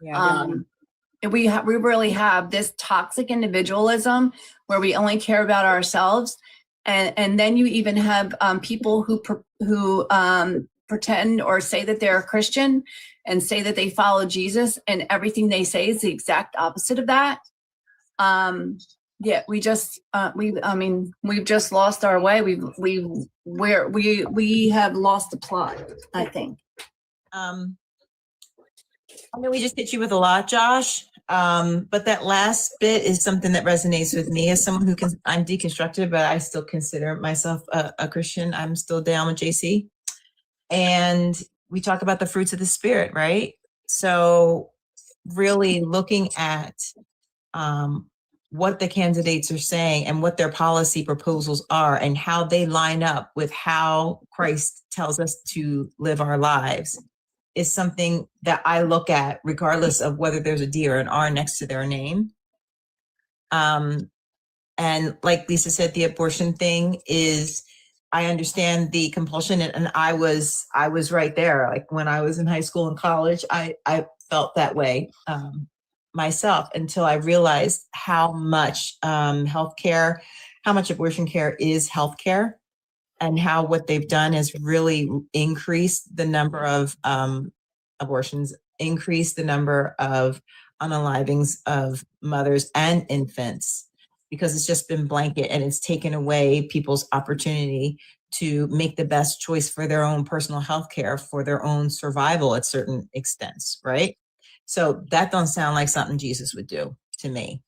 Yeah. And we really have this toxic individualism where we only care about ourselves. And then you even have people who pretend or say that they're a Christian and say that they follow Jesus, and everything they say is the exact opposite of that. We've just lost our way. We have lost the plot, I think. I know we just hit you with a lot, Josh. But that last bit is something that resonates with me as someone who I'm deconstructed, but I still consider myself a Christian. I'm still down with JC. And we talk about the fruits of the spirit, right? So really looking at what the candidates are saying and what their policy proposals are and how they line up with how Christ tells us to live our lives is something that I look at regardless of whether there's a D or an R next to their name. And like Lisa said, the abortion thing is, I understand the compulsion, and I was right there. Like when I was in high school and college, I felt that way myself until I realized how much healthcare, how much abortion care is healthcare, and how what they've done is really increased the number of abortions, increased the number of unalivings of mothers and infants, because it's just been blanket and it's taken away people's opportunity to make the best choice for their own personal health care, for their own survival at certain extents, right? So that don't sound like something Jesus would do to me,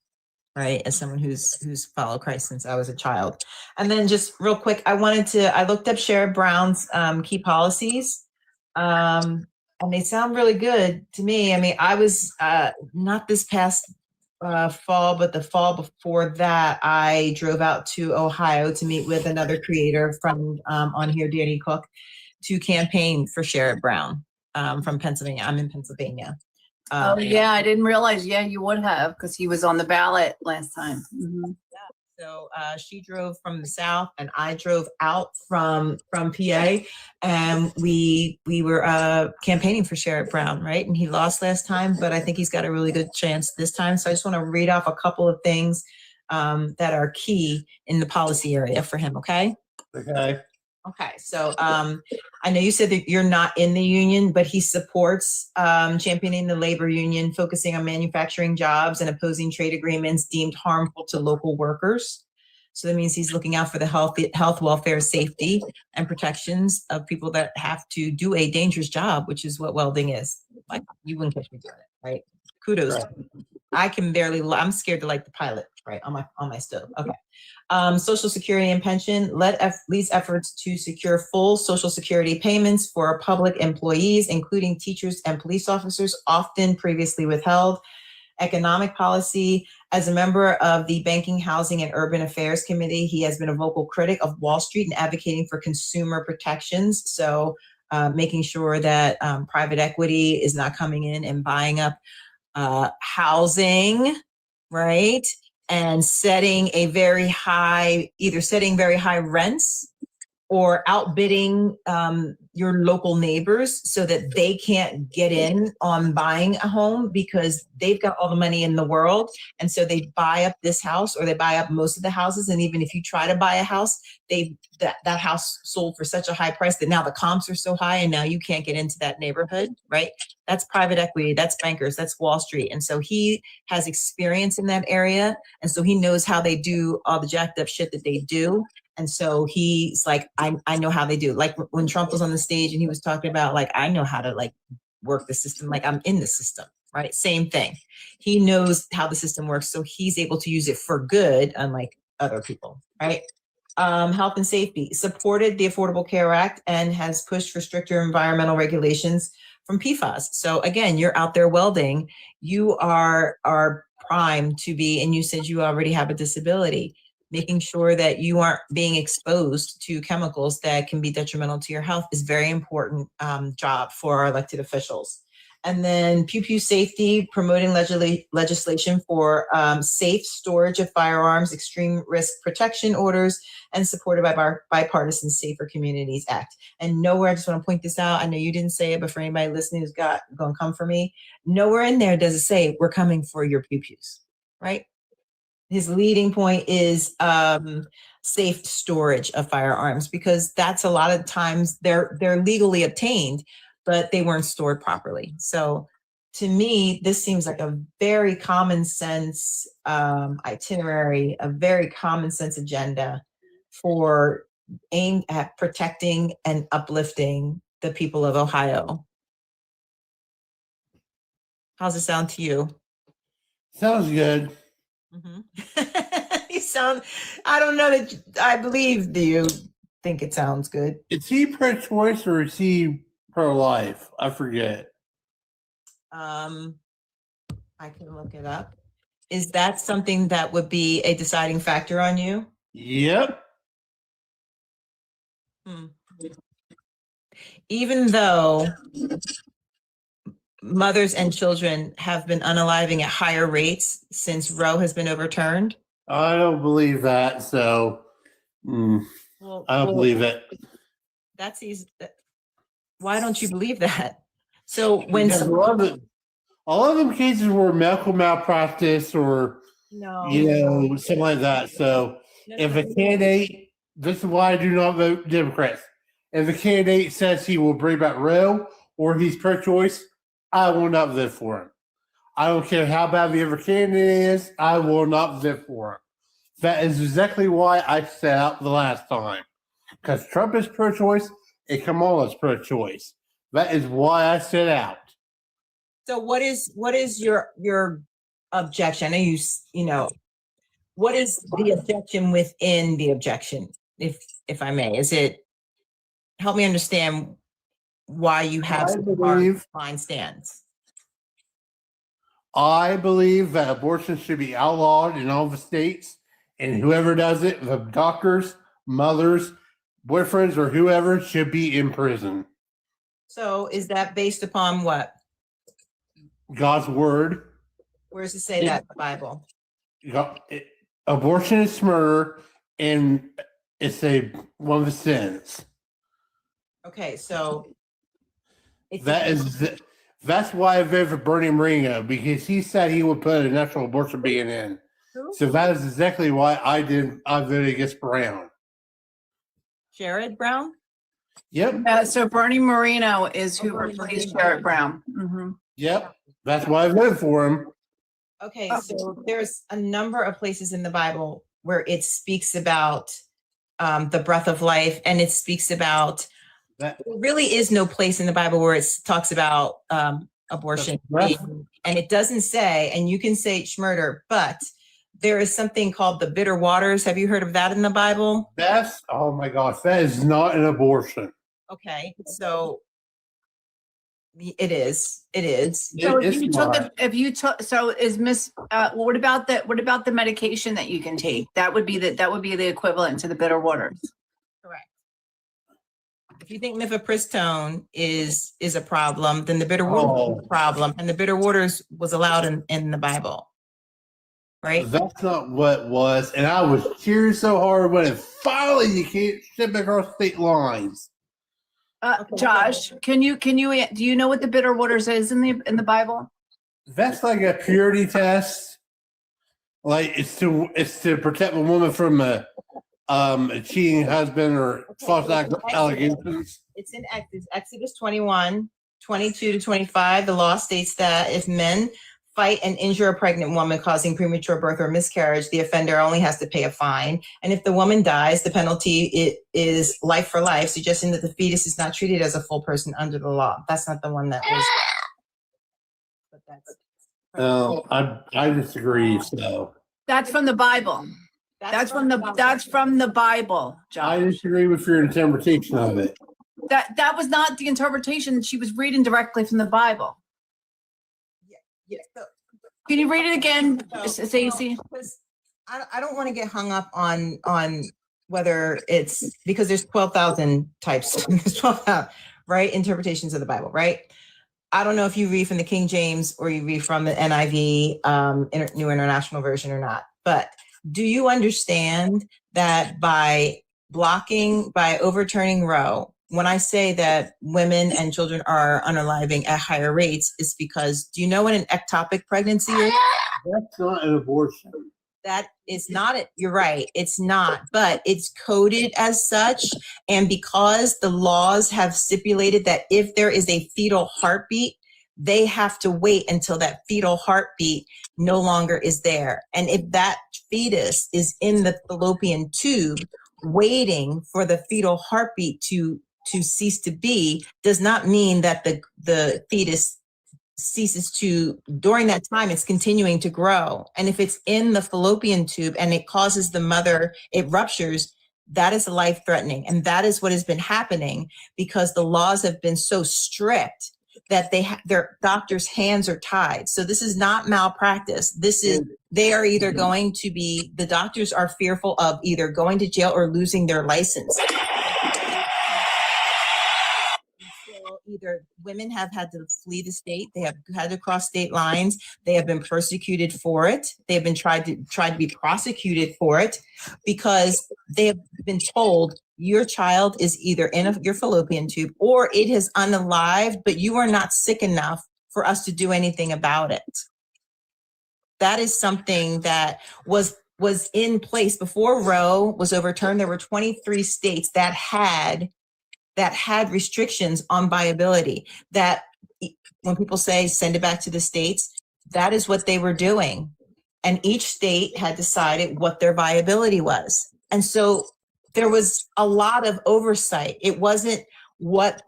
right? As someone who's followed Christ since I was a child. And then just real quick, I looked up Sherrod Brown's key policies. And they sound really good to me. I mean, I was not this past fall, but the fall before that, I drove out to Ohio to meet with another creator from on here, Danny Cook, to campaign for Sherrod Brown from Pennsylvania. I'm in Pennsylvania. Oh yeah, I didn't realize. Yeah, you would have, because he was on the ballot last time. Mm-hmm. So she drove from the south, and I drove out from PA, and we were campaigning for Sherrod Brown, right? And he lost last time, but I think he's got a really good chance this time. So I just want to read off a couple of things that are key in the policy area for him. Okay. Okay. Okay, so I know you said that you're not in the union, but he supports championing the labor union, focusing on manufacturing jobs and opposing trade agreements deemed harmful to local workers. So that means he's looking out for the health, welfare, safety, and protections of people that have to do a dangerous job, which is what welding is. Like, you wouldn't catch me doing it, right? Kudos. Right. I can barely, I'm scared to light the pilot, right, on my stove. Okay. Social Security and pension leads efforts to secure full Social Security payments for public employees, including teachers and police officers, often previously withheld. Economic policy. As a member of the Banking, Housing, and Urban Affairs Committee, he has been a vocal critic of Wall Street and advocating for consumer protections. So making sure that private equity is not coming in and buying up housing, right? And setting very high rents or outbidding your local neighbors so that they can't get in on buying a home because they've got all the money in the world. And so they buy up this house, or they buy up most of the houses. And even if you try to buy a house, that house sold for such a high price that now the comps are so high and now you can't get into that neighborhood, right? That's private equity, that's bankers, that's Wall Street. And so he has experience in that area. And so he knows how they do all the jacked up shit that they do. And so he's like, I know how they do. Like when Trump was on the stage and he was talking about, like, I know how to like work the system. Like, I'm in the system, right? Same thing. He knows how the system works. So he's able to use it for good, unlike other people, right? Health and safety, supported the Affordable Care Act and has pushed for stricter environmental regulations from PFAS. So again, you're out there welding. You are primed to be, and you said you already have a disability. Making sure that you aren't being exposed to chemicals that can be detrimental to your health is very important job for our elected officials. And then pew safety, promoting legislation for safe storage of firearms, extreme risk protection orders, and supported by our bipartisan Safer Communities Act. And nowhere, I just want to point this out, I know you didn't say it, but for anybody listening who's going to come for me, nowhere in there does it say we're coming for your pews, right? His leading point is safe storage of firearms, because that's a lot of times they're legally obtained, but they weren't stored properly. So to me, this seems like a very common sense itinerary, a very common sense agenda for aimed at protecting and uplifting the people of Ohio. How's it sound to you? Sounds good. Mm-hmm. You sound, I don't know that I believe, do you think it sounds good? Is he pro-choice or is he pro-life. I forget. I can look it up. Is that something that would be a deciding factor on you? Yep. Even though mothers and children have been unaliving at higher rates since Roe has been overturned? I don't believe that. So I don't believe it. That's easy. Why don't you believe that? So when Because a lot of them cases were medical malpractice or something like that. So if a candidate, this is why I do not vote Democrats. If a candidate says he will bring back Roe or he's pro-choice, I will not vote for him. I don't care how bad the other candidate is. I will not vote for him. That is exactly why I set out the last time. Because Trump is pro-choice and Kamala is pro-choice. That is why I set out. So what is your objection? I know what is the objection within the objection, if I may? Is it, help me understand why you have fine stands. I believe that abortion should be outlawed in all the states, and whoever does it, the doctors, mothers, boyfriends, or whoever, should be in prison. So is that based upon what? God's word. Where does it say that in the Bible? Abortion is murder, and it's one of the sins. Okay, so that's why I voted for Bernie Moreno, because he said he would put a natural abortion ban in. So that is exactly why I voted against Brown. Sherrod Brown? Yep. So Bernie Moreno is who replaced Sherrod Brown. Mm-hmm. Yep. That's why I voted for him. Okay, so there's a number of places in the Bible where it speaks about the breath of life, and it speaks about there really is no place in the Bible where it talks about abortion. And it doesn't say, and you can say schmurder, but there is something called the bitter waters. Have you heard of that in the Bible? Oh my gosh, that is not an abortion. Okay, so it is. So what about the medication that you can take? That would be the equivalent to the bitter waters. Correct. If you think mifepristone is a problem, then the bitter waters is a problem, and the bitter waters was allowed in the Bible, right? That's not what it was, and I was cheering so hard when it finally you can't ship across state lines. Josh, do you know what the bitter waters is in the Bible? That's like a purity test. Like it's to protect a woman from a cheating husband or false allegations. It's in Exodus 21, 22 to 25. The law states that if men fight and injure a pregnant woman causing premature birth or miscarriage, the offender only has to pay a fine. And if the woman dies, the penalty is life for life, suggesting that the fetus is not treated as a full person under the law. That's not the one that was. But that's. I disagree. So that's from the Bible. That's from the Bible, Josh. I disagree with your interpretation of it. That was not the interpretation. She was reading directly from the Bible. Yeah. So, can you read it again, Stacey? I don't want to get hung up on whether it's because there's 12,000 types, there's 12,000, right? Interpretations of the Bible, right? I don't know if you read from the King James or you read from the NIV, New International Version or not, but do you understand that by overturning Roe, when I say that women and children are unaliving at higher rates, it's because, do you know what an ectopic pregnancy is? That's not an abortion. That is not it. You're right. It's not, but it's coded as such. And because the laws have stipulated that if there is a fetal heartbeat, they have to wait until that fetal heartbeat no longer is there. And if that fetus is in the fallopian tube, waiting for the fetal heartbeat to cease to be, does not mean that the fetus ceases to, during that time, it's continuing to grow. And if it's in the fallopian tube and it causes the mother, it ruptures, that is life threatening. And that is what has been happening because the laws have been so strict that their doctors' hands are tied. So this is not malpractice. This is, they are either going to be, the doctors are fearful of either going to jail or losing their license. Either women have had to flee the state, they have had to cross state lines, they have been persecuted for it, they have been tried to be prosecuted for it because they have been told your child is either in your fallopian tube or it has unalived, but you are not sick enough for us to do anything about it. That is something that was in place before Roe was overturned. There were 23 states that had restrictions on viability, that when people say send it back to the states, that is what they were doing. And each state had decided what their viability was. And so there was a lot of oversight. It wasn't what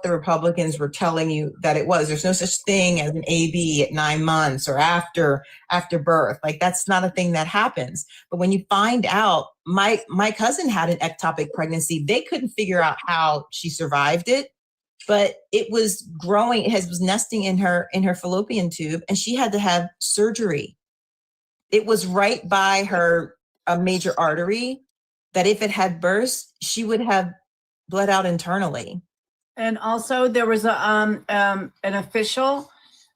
the Republicans were telling you that it was. There's no such thing as an AB at 9 months or after birth. Like, that's not a thing that happens. But when you find out, my cousin had an ectopic pregnancy. They couldn't figure out how she survived it, but it was growing. It was nesting in her fallopian tube, and she had to have surgery. It was right by a major artery that if it had burst, she would have bled out internally. And also there was a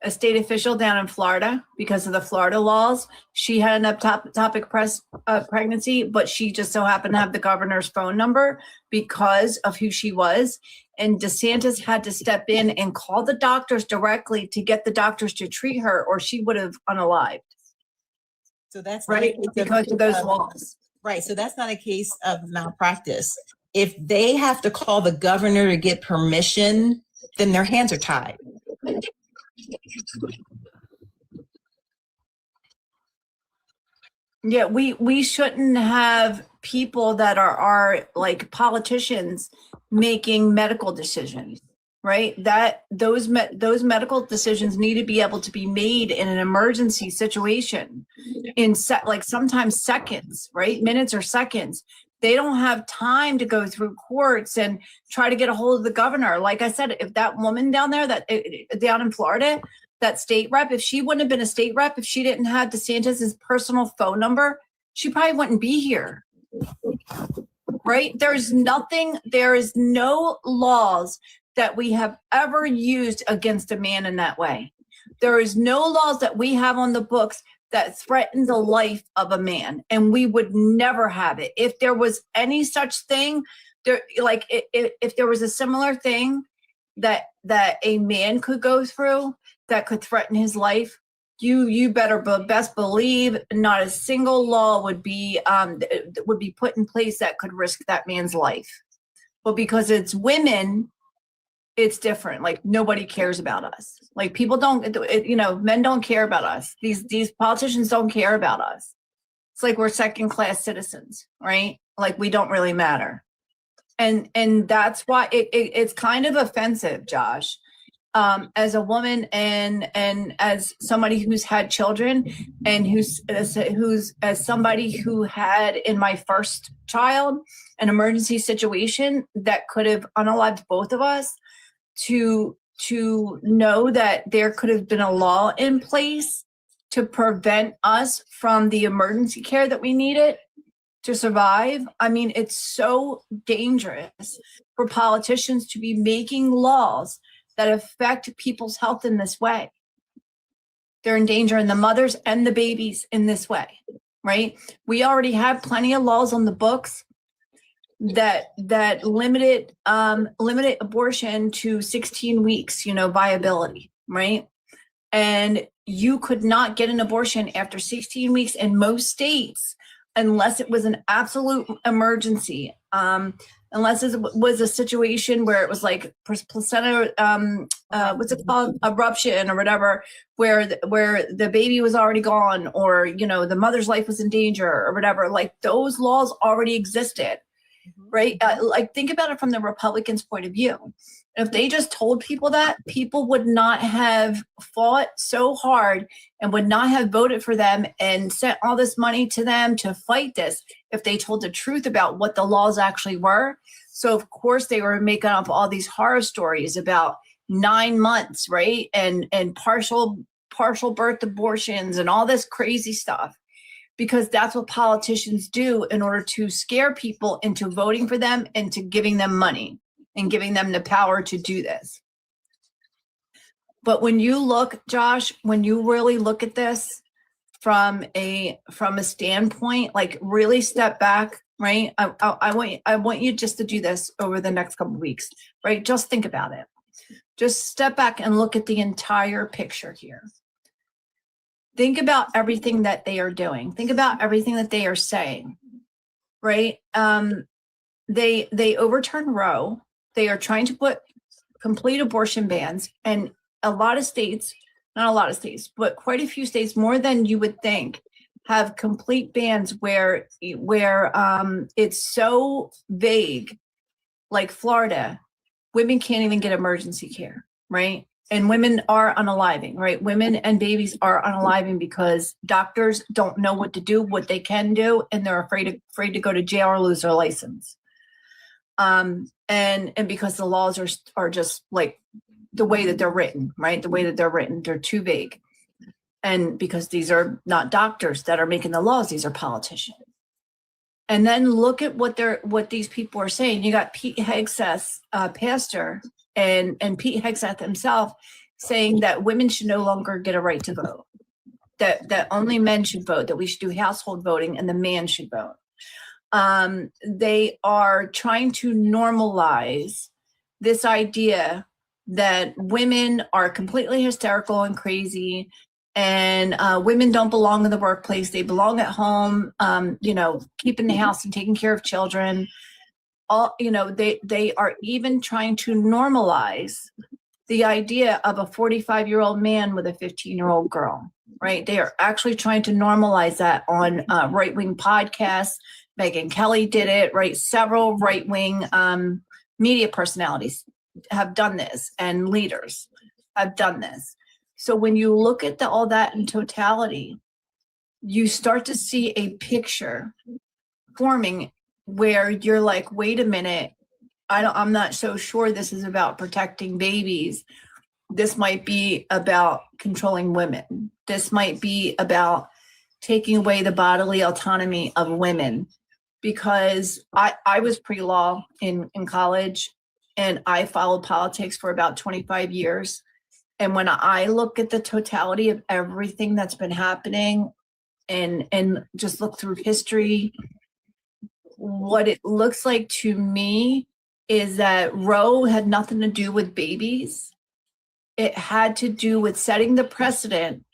state official down in Florida, because of the Florida laws. She had an ectopic pregnancy, but she just so happened to have the governor's phone number because of who she was. And DeSantis had to step in and call the doctors directly to get the doctors to treat her, or she would have unalived. So that's right, because of those laws. Right. So that's not a case of malpractice. If they have to call the governor to get permission, then their hands are tied. Yeah, we shouldn't have people that are like politicians making medical decisions, right? That those medical decisions need to be able to be made in an emergency situation in like sometimes seconds, right? Minutes or seconds. They don't have time to go through courts and try to get a hold of the governor. Like I said, if that woman down there down in Florida, that state rep, if she wouldn't have been a state rep, if she didn't have DeSantis's personal phone number, she probably wouldn't be here. Right? There is no laws that we have ever used against a man in that way. There is no laws that we have on the books that threaten the life of a man, and we would never have it. If there was any such thing, if there was a similar thing that a man could go through that could threaten his life, you better best believe not a single law would be put in place that could risk that man's life. But because it's women, it's different. Like, nobody cares about us. Like, people don't, men don't care about us. These politicians don't care about us. It's like we're second-class citizens, right? Like, we don't really matter. And that's why it's kind of offensive, Josh, as a woman and as somebody who's had children, and who's as somebody who had in my first child an emergency situation that could have unalived both of us, to know that there could have been a law in place to prevent us from the emergency care that we needed to survive. I mean, it's so dangerous for politicians to be making laws that affect people's health in this way. They're endangering the mothers and the babies in this way, right? We already have plenty of laws on the books that limited abortion to 16 weeks, viability, right? And you could not get an abortion after 16 weeks in most states unless it was an absolute emergency, unless it was a situation where it was like placenta, what's it called, abruption or whatever, where the baby was already gone, or the mother's life was in danger or whatever. Like, those laws already existed. right? Like, think about it from the Republicans' point of view. If they just told people that, people would not have fought so hard and would not have voted for them and sent all this money to them to fight this if they told the truth about what the laws actually were. So of course they were making up all these horror stories about 9 months, right? And partial birth abortions and all this crazy stuff, because that's what politicians do in order to scare people into voting for them and to giving them money and giving them the power to do this. But when you look, Josh, when you really look at this from a standpoint, like really step back, right? I want you just to do this over the next couple of weeks, right? Just think about it. Just step back and look at the entire picture here. Think about everything that they are doing. Think about everything that they are saying, right? They overturned Roe. They are trying to put complete abortion bans, and a lot of states, not a lot of states, but quite a few states, more than you would think, have complete bans where it's so vague, like Florida, women can't even get emergency care, right? And women are unaliving, right? Women and babies are unaliving because doctors don't know what to do, what they can do, and they're afraid to go to jail or lose their license. And because the laws are just like the way that they're written, right? The way that they're written, they're too vague. And because these are not doctors that are making the laws, these are politicians. And then look at what these people are saying. You got Pete Hegseth, pastor, and Pete Hegseth himself saying that women should no longer get a right to vote, that only men should vote, that we should do household voting and the man should vote. They are trying to normalize this idea that women are completely hysterical and crazy, and women don't belong in the workplace. They belong at home, keeping the house and taking care of children. They are even trying to normalize the idea of a 45-year-old man with a 15-year-old girl, right? They are actually trying to normalize that on right-wing podcasts. Megyn Kelly did it, right? Several right-wing media personalities have done this, and leaders have done this. So when you look at all that in totality, you start to see a picture forming where you're like, wait a minute, I'm not so sure this is about protecting babies. This might be about controlling women. This might be about taking away the bodily autonomy of women. Because I was pre-law in college, and I followed politics for about 25 years. And when I look at the totality of everything that's been happening and just look through history, what it looks like to me is that Roe had nothing to do with babies. It had to do with setting the precedent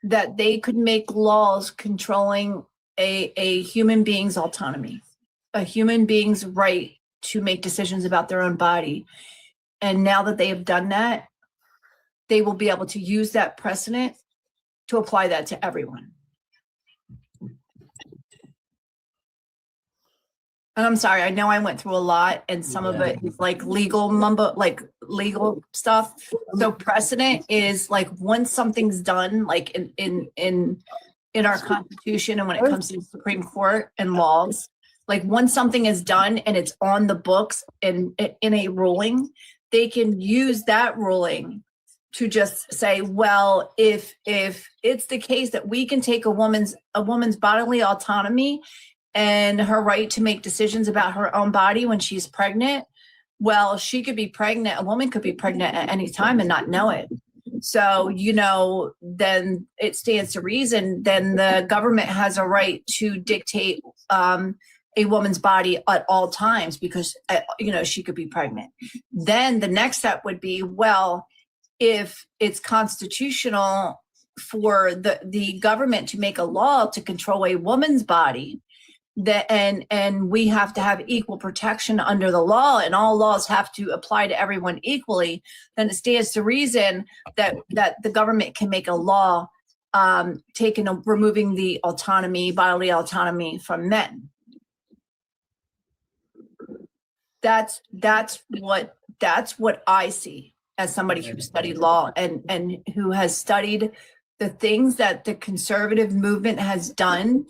that they could make laws controlling a human being's autonomy, a human being's right to make decisions about their own body. And now that they have done that, they will be able to use that precedent to apply that to everyone. And I'm sorry, I know I went through a lot, and some of it is like legal legal stuff. So precedent is like once something's done, like in our Constitution, and when it comes to the Supreme Court and laws, like once something is done and it's on the books and in a ruling, they can use that ruling to just say, well, if it's the case that we can take a woman's bodily autonomy and her right to make decisions about her own body when she's pregnant, well, she could be pregnant. A woman could be pregnant at any time and not know it. So, then it stands to reason, then the government has a right to dictate a woman's body at all times because, she could be pregnant. Then the next step would be, well, if it's constitutional for the government to make a law to control a woman's body, and we have to have equal protection under the law, and all laws have to apply to everyone equally, then it stands to reason that the government can make a law removing the bodily autonomy from men. that's what I see as somebody who studied law and who has studied the things that the conservative movement has done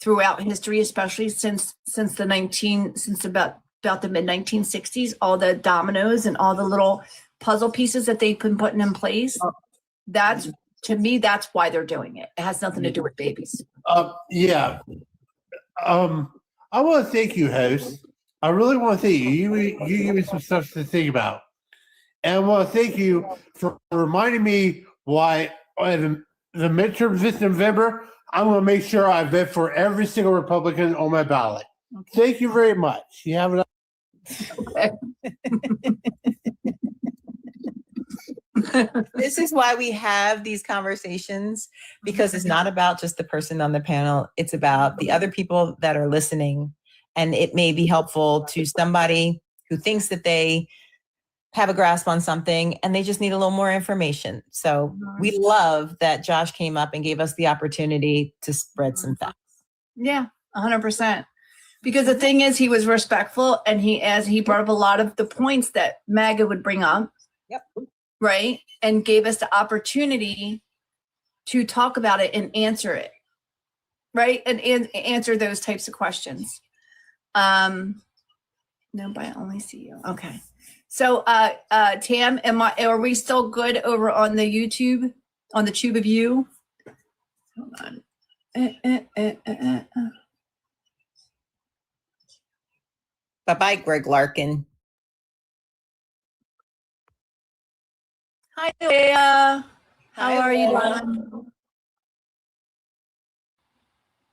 throughout history, especially since about the mid 1960s, all the dominoes and all the little puzzle pieces that they've been putting in place. That's, to me, that's why they're doing it. It has nothing to do with babies. Yeah. I want to thank you, host. I really want to thank you. You give me some stuff to think about. And I want to thank you for reminding me why the midterms this November, I'm going to make sure I vote for every single Republican on my ballot. Okay. Thank you very much. You have it. Okay. This is why we have these conversations, because it's not about just the person on the panel. It's about the other people that are listening. And it may be helpful to somebody who thinks that they have a grasp on something and they just need a little more information. So we love that Josh came up and gave us the opportunity to spread some facts. Yeah, 100%. Because the thing is, he was respectful, and he brought up a lot of the points that MAGA would bring up. Yep. Right. And gave us the opportunity to talk about it and answer it. Right. And answer those types of questions. No, but I only see you. Okay. So, Tam, are we still good over on the YouTube, on the Tube of You? Hold on. Bye-bye, Greg Larkin. Hi, Leah. How Hi, are you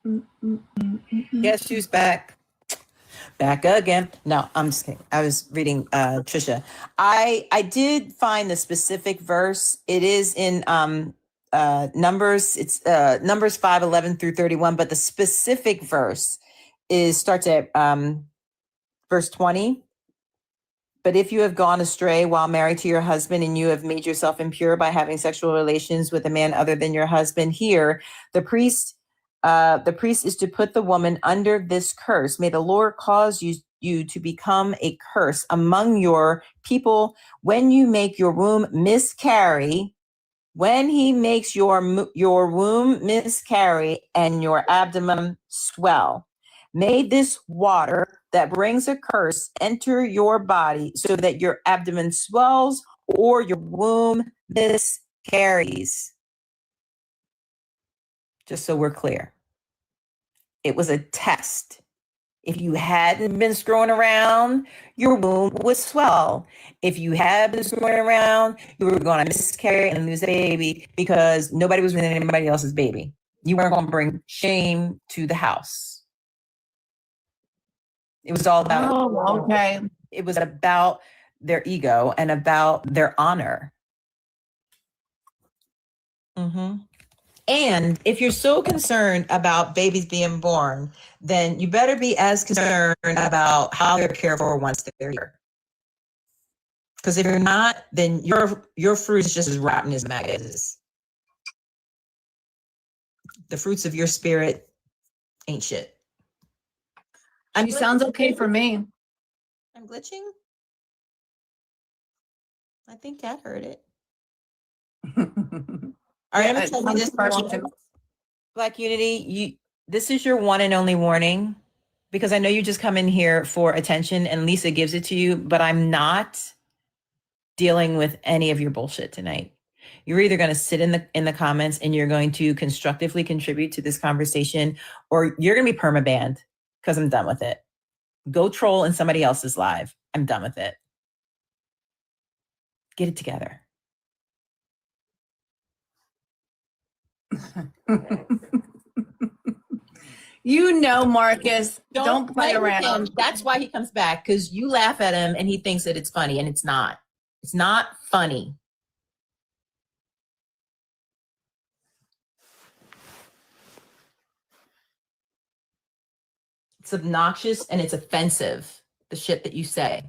Leah. Guess who's back? Back again. No, I'm just kidding. I was reading Trisha. I did find the specific verse. It is in Numbers. It's Numbers 5:11 through 31, but the specific verse starts at verse 20. But if you have gone astray while married to your husband and you have made yourself impure by having sexual relations with a man other than your husband, here the priest is to put the woman under this curse. May the Lord cause you to become a curse among your people when you make your womb miscarry. When he makes your womb miscarry and your abdomen swell. May this water that brings a curse enter your body so that your abdomen swells or your womb miscarries. Just so we're clear. It was a test. If you hadn't been screwing around, your womb would swell. If you had been screwing around, you were going to miscarry and lose a baby because nobody was with anybody else's baby. You weren't going to bring shame to the house. It was all about, It was about their ego and about their honor. Mm-hmm. And if you're so concerned about babies being born, then you better be as concerned about how they're cared for once they're here. Because if you're not, then your fruit is just as rotten as MAGA is. The fruits of your spirit ain't shit. She sounds okay for me. I'm glitching? I think Kat heard it. All right, I'm going to tell you this one. Black Unity, this is your one and only warning, because I know you just come in here for attention and Lisa gives it to you, but I'm not dealing with any of your bullshit tonight. You're either going to sit in the comments and you're going to constructively contribute to this conversation, or you're going to be permabanned because I'm done with it. Go troll in somebody else's live. I'm done with it. Get it together. You know, Marcus, don't play around. That's why he comes back, because you laugh at him and he thinks that it's funny, and it's not. It's not funny. It's obnoxious and it's offensive, the shit that you say.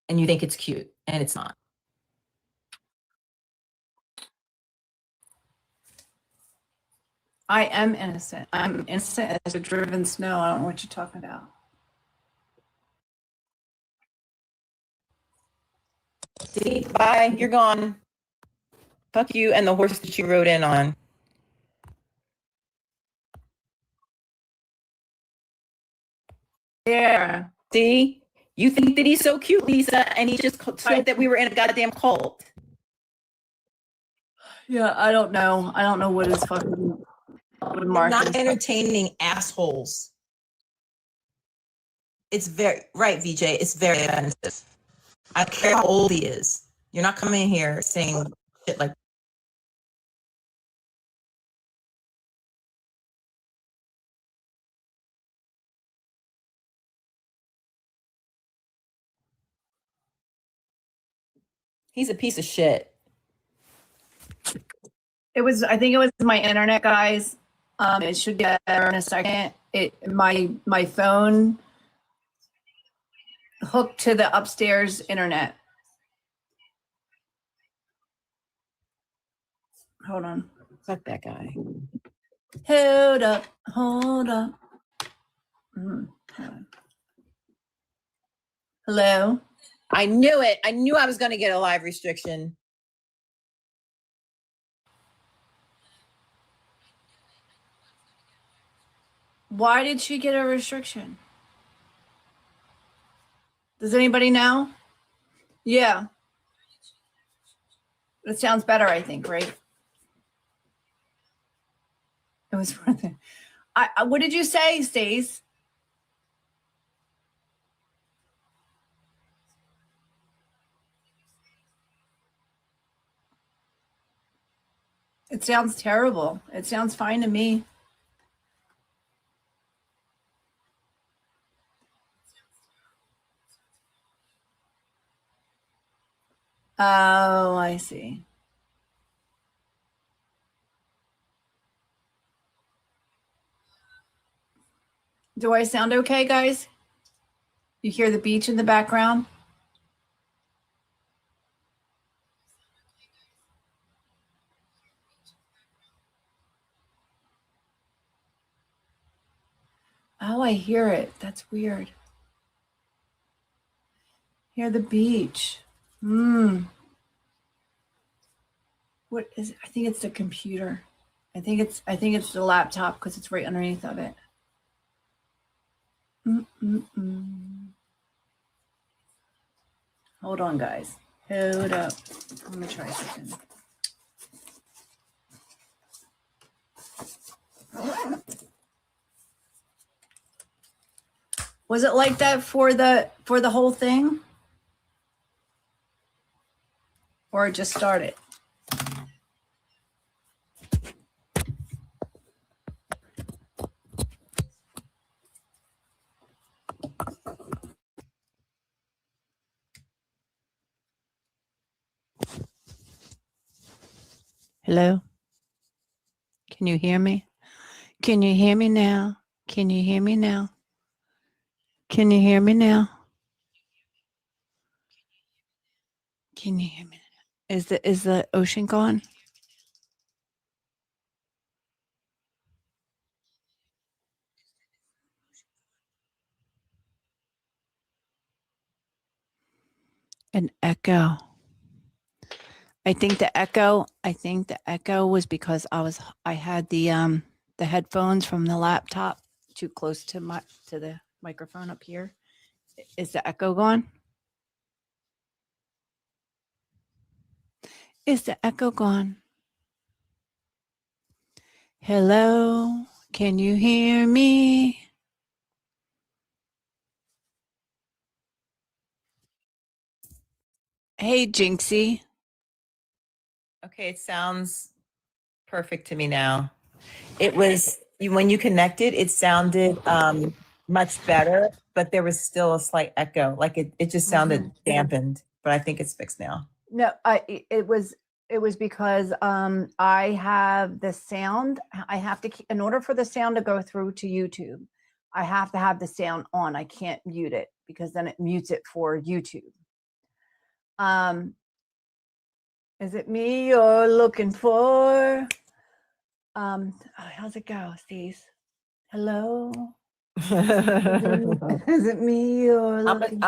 And you think it's cute, and it's not. I am innocent. I'm innocent as a driven snow. I don't know what you're talking about. See, bye, you're gone. Fuck you and the horse that you rode in on. Yeah. See, you think that he's so cute, Lisa, and he just said that we were in a goddamn cult. Yeah, I don't know. I don't know what is fucking what They're not Mark is. entertaining assholes. It's very right, VJ. It's very offensive. I don't care how old he is. You're not coming in here saying shit like. He's a piece of shit. I think it was my internet, guys. It should get better in a second. My phone hooked to the upstairs internet. Hold on. Fuck that guy. Hold up. Hold up. Hold on. Hello? I knew it. I knew I was going to get a live restriction. Why did she get a restriction? Does anybody know? Yeah. It sounds better, I think, right? It was worth it. What did you say, Stace? It sounds terrible. It sounds fine to me. Oh, I see. Do I sound okay, guys? You hear the beach in the background? Oh, I hear it. That's weird. Hear the beach. What is it? I think it's the computer. I think it's the laptop because it's right underneath of it. Hold on, guys. Hold up. I'm gonna try something. Was it like that for the whole thing? Or it just started? Hello? Can you hear me? Can you hear me now? Can you hear me now? Can you hear me now? Can you hear me? Is the ocean gone? An echo. I think the echo was because I had the headphones from the laptop too close to the microphone up here. Is the echo gone? Is the echo gone? Hello? Can you hear me? Hey, Jinxie. Okay, it sounds perfect to me now. It was when you connected, it sounded much better, but there was still a slight echo. Like it just sounded dampened, but I think it's fixed now. No, it was because I have the sound. I have to, in order for the sound to go through to YouTube, I have to have the sound on. I can't mute it because then it mutes it for YouTube. Is it me you're looking for? How's it go, Steve? Hello? Is it me you're looking for?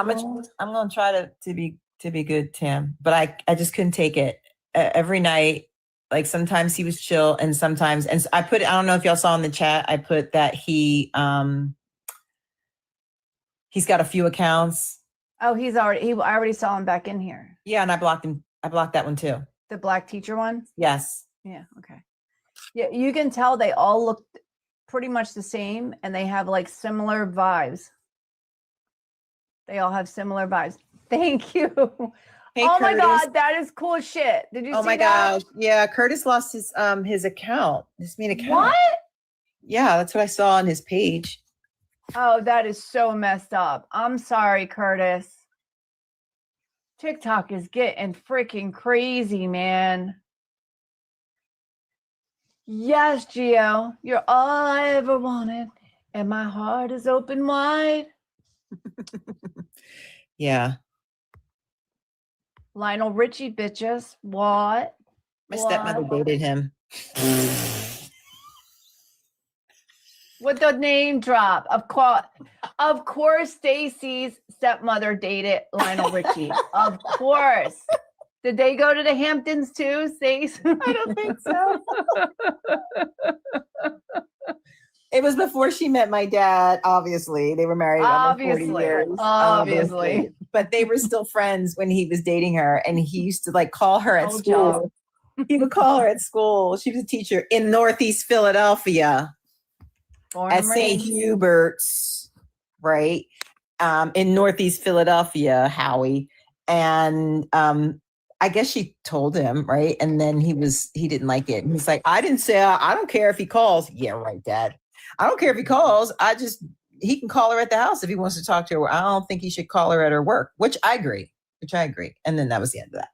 I'm gonna try to be to be good, Tam, but I just couldn't take it. Every night, like sometimes he was chill and sometimes, and I don't know if y'all saw in the chat, I put that he's got a few accounts. Oh, I already saw him back in here. Yeah, and I blocked him. I blocked that one too. The black teacher one? Yes. Yeah, okay. Yeah, you can tell they all look pretty much the same and they have like similar vibes. They all have similar vibes. Thank you. Hey, oh my Curtis. God, that is cool as shit. Did you see that? Oh my gosh. Yeah, Curtis lost his account, his main account. What? Yeah, that's what I saw on his page. Oh, that is so messed up. I'm sorry, Curtis. TikTok is getting freaking crazy, man. Yes, Gio, you're all I ever wanted, and my heart is open wide. Yeah. Lionel Richie, bitches. What? My stepmother dated him. With the name drop. Of course, Stacy's stepmother dated Lionel Richie. Of course. Did they go to the Hamptons too, Stace? I don't think so. It was before she met my dad, obviously. They were married over 40 years. Obviously. But they were still friends when he was dating her, and he used to like call her at school. He would call her at school. She was a teacher in Northeast Philadelphia at St. Hubert's, right? In Northeast Philadelphia, Howie. And I guess she told him, right? And then he didn't like it. And he's like, I didn't say, I don't care if he calls. Yeah, right, Dad. I don't care if he calls. He can call her at the house if he wants to talk to her. I don't think he should call her at her work, which I agree. And then that was the end of that.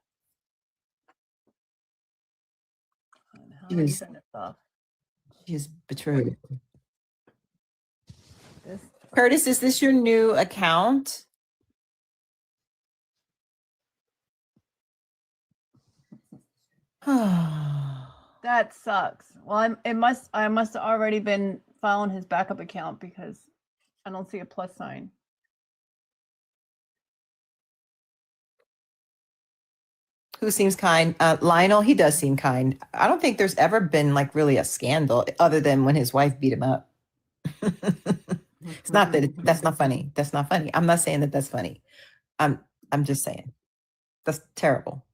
She was betrothed. Curtis, is this your new account? That sucks. Well, I must have already been following his backup account because I don't see a plus sign. Who seems kind? Lionel, he does seem kind. I don't think there's ever been like really a scandal other than when his wife beat him up. It's not that's not funny. That's not funny. I'm not saying that that's funny. I'm just saying that's terrible.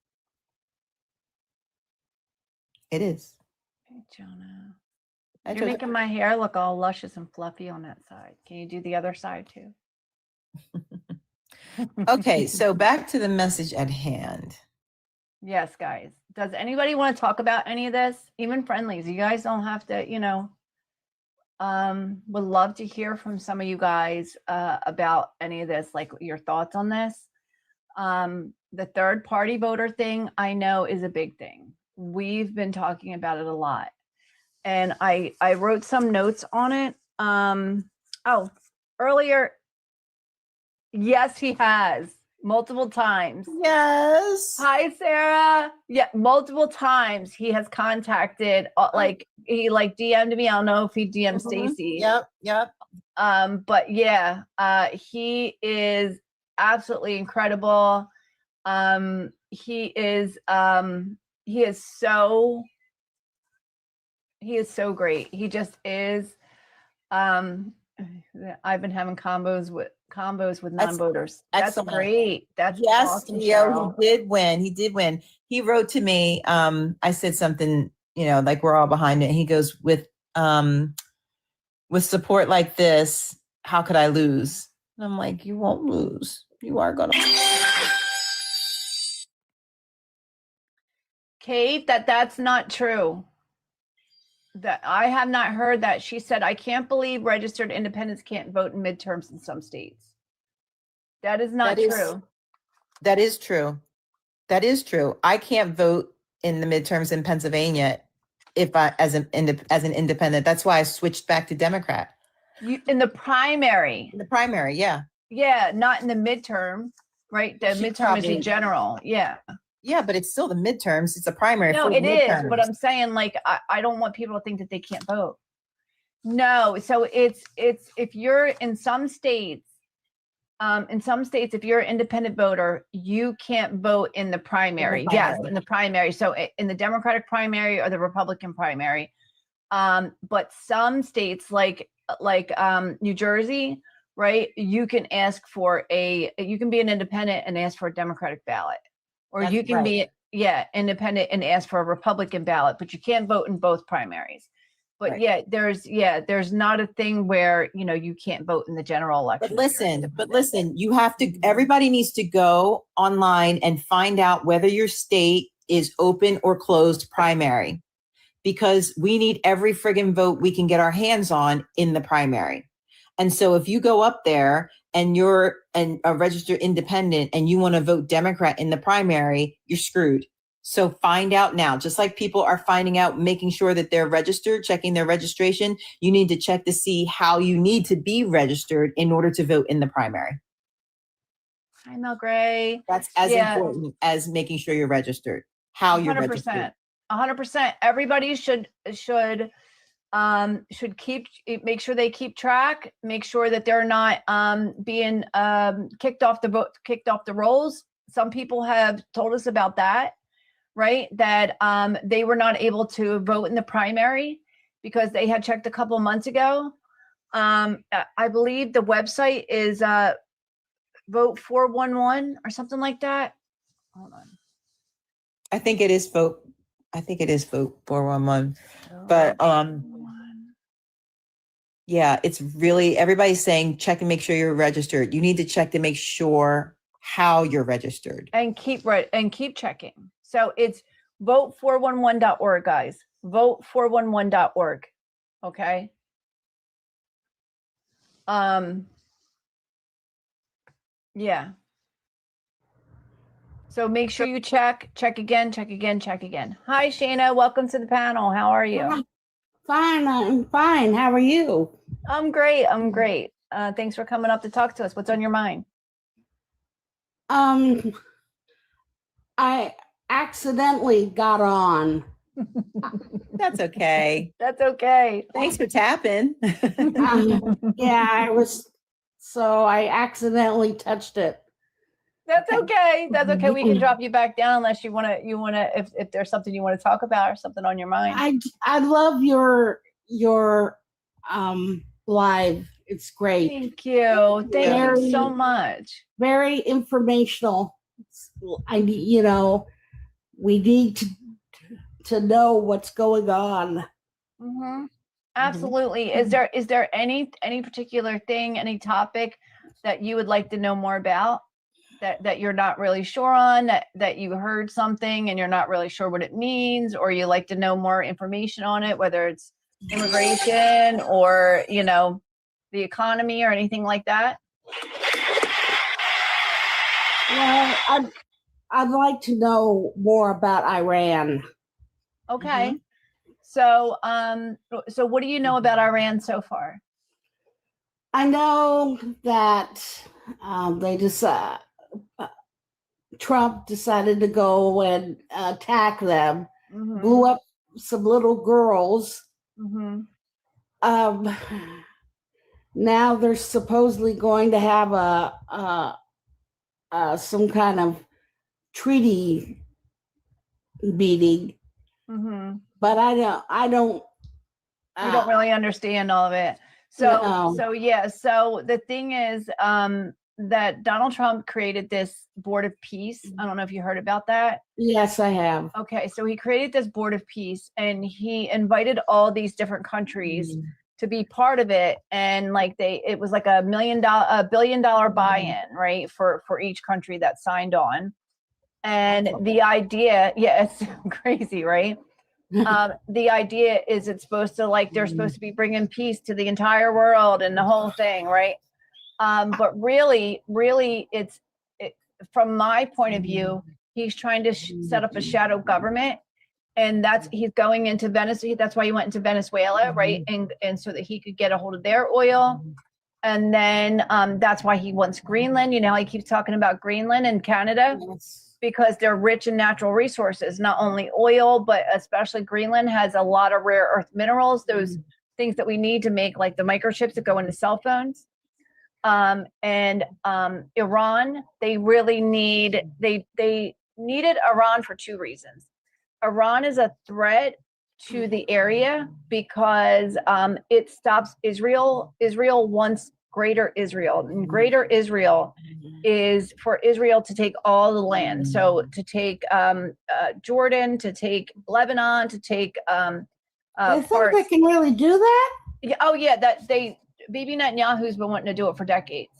It is. Hey, Jonah. You're making my hair look all luscious and fluffy on that side. Can you do the other side too? Okay, so back to the message at hand. Yes, guys. Does anybody want to talk about any of this? Even friendlies. You guys don't have to, would love to hear from some of you guys about any of this, like your thoughts on this. The third party voter thing, I know, is a big thing. We've been talking about it a lot. And I wrote some notes on it. Earlier, yes, he has. Multiple times. Yes. Hi, Sarah. Yeah, multiple times he has contacted, he DM'd me. I don't know if he DM'd Stacy. Yep. But yeah, he is absolutely incredible. He is so great. He just is. I've been having combos with non-voters. That's great. That's awesome, Leo, he did win. He wrote to me. I said something, like we're all behind it. He goes, with support like this, how could I lose? And I'm like, you won't lose. You are gonna. Kate, that's not true. That I have not heard that. She said, I can't believe registered independents can't vote in midterms in some states. That is not true. That is true. That is true. I can't vote in the midterms in Pennsylvania as an independent. That's why I switched back to Democrat. In the primary. Yeah. Yeah, not in the midterm, right? The midterm is in general. Yeah. Yeah, but it's still the midterms. It's a primary. No, it is. But I'm saying, I don't want people to think that they can't vote. No. So it's if you're in some states, in some states, if you're an independent voter, you can't vote in the primary. Yes, in the primary. So in the Democratic primary or the Republican primary. But some states like New Jersey, right? You can ask for you can be an independent and ask for a Democratic ballot, or you can be independent and ask for a Republican ballot, but you can't vote in both primaries. But there's not a thing where, you can't vote in the general election. But listen, you have to, everybody needs to go online and find out whether your state is open or closed primary, because we need every friggin' vote we can get our hands on in the primary. And so if you go up there and you're a registered independent and you want to vote Democrat in the primary, you're screwed. So find out now, just like people are finding out, making sure that they're registered, checking their registration, you need to check to see how you need to be registered in order to vote in the primary. Hi, Mel Gray. That's as important as making sure you're registered, how you're registered. 100%. Everybody should make sure they keep track, make sure that they're not being kicked off the rolls. Some people have told us about that. Right, that they were not able to vote in the primary because they had checked a couple of months ago. I believe the website is Vote 411 or something like that. Hold on. I think it is Vote 411. But yeah, it's really, everybody's saying check and make sure you're registered. You need to check to make sure how you're registered. And keep checking. So it's vote411.org, guys. Vote411.org. Okay. Yeah. So make sure you check again. Hi, Shayna. Welcome to the panel. How are you? Fine. I'm fine. How are you? I'm great. Thanks for coming up to talk to us. What's on your mind? I accidentally got on. That's okay. Thanks for tapping. Yeah, I accidentally touched it. That's okay. We can drop you back down unless you want to, if there's something you want to talk about or something on your mind. I love your live. It's great. Thank you. Thank you so much. Very informational. We need to know what's going on. Mm-hmm. Absolutely. Mm-hmm. Is there any particular thing, any topic that you would like to know more about that you're not really sure on, that you heard something and you're not really sure what it means, or you like to know more information on it, whether it's immigration or, the economy or anything like that? Well, I'd like to know more about Iran. Okay. Mm-hmm. So what do you know about Iran so far? I know that Trump decided to go and attack them, mm-hmm. blew up some little girls. Mm-hmm. Now they're supposedly going to have some kind of treaty meeting, mm-hmm. but I don't. You don't really understand all of it. So the thing is that Donald Trump created this board of peace. I don't know if you heard about that. Yes, I have. Okay, so he created this board of peace and he invited all these different countries to be part of it, and it was like $1 billion buy-in, right, for each country that signed on. And the idea, it's crazy, right? The idea is it's supposed to they're supposed to be bringing peace to the entire world and the whole thing, right? But really it's from my point of view, he's trying to set up a shadow government, and he's going into Venezuela. That's why he went into Venezuela, right? And so that he could get a hold of their oil. And then that's why he wants Greenland. He keeps talking about Greenland and Canada. Because they're rich in natural resources, not only oil, but especially Greenland has a lot of rare earth minerals, those things that we need to make like the microchips that go into cell phones. Iran, they really they needed Iran for two reasons. Iran is a threat to the area because it stops Israel. Israel wants greater Israel, and greater Israel is for Israel to take all the land. So to take Jordan, to take Lebanon, to take They think they can really do that? Yeah, oh yeah, Bibi Netanyahu's been wanting to do it for decades.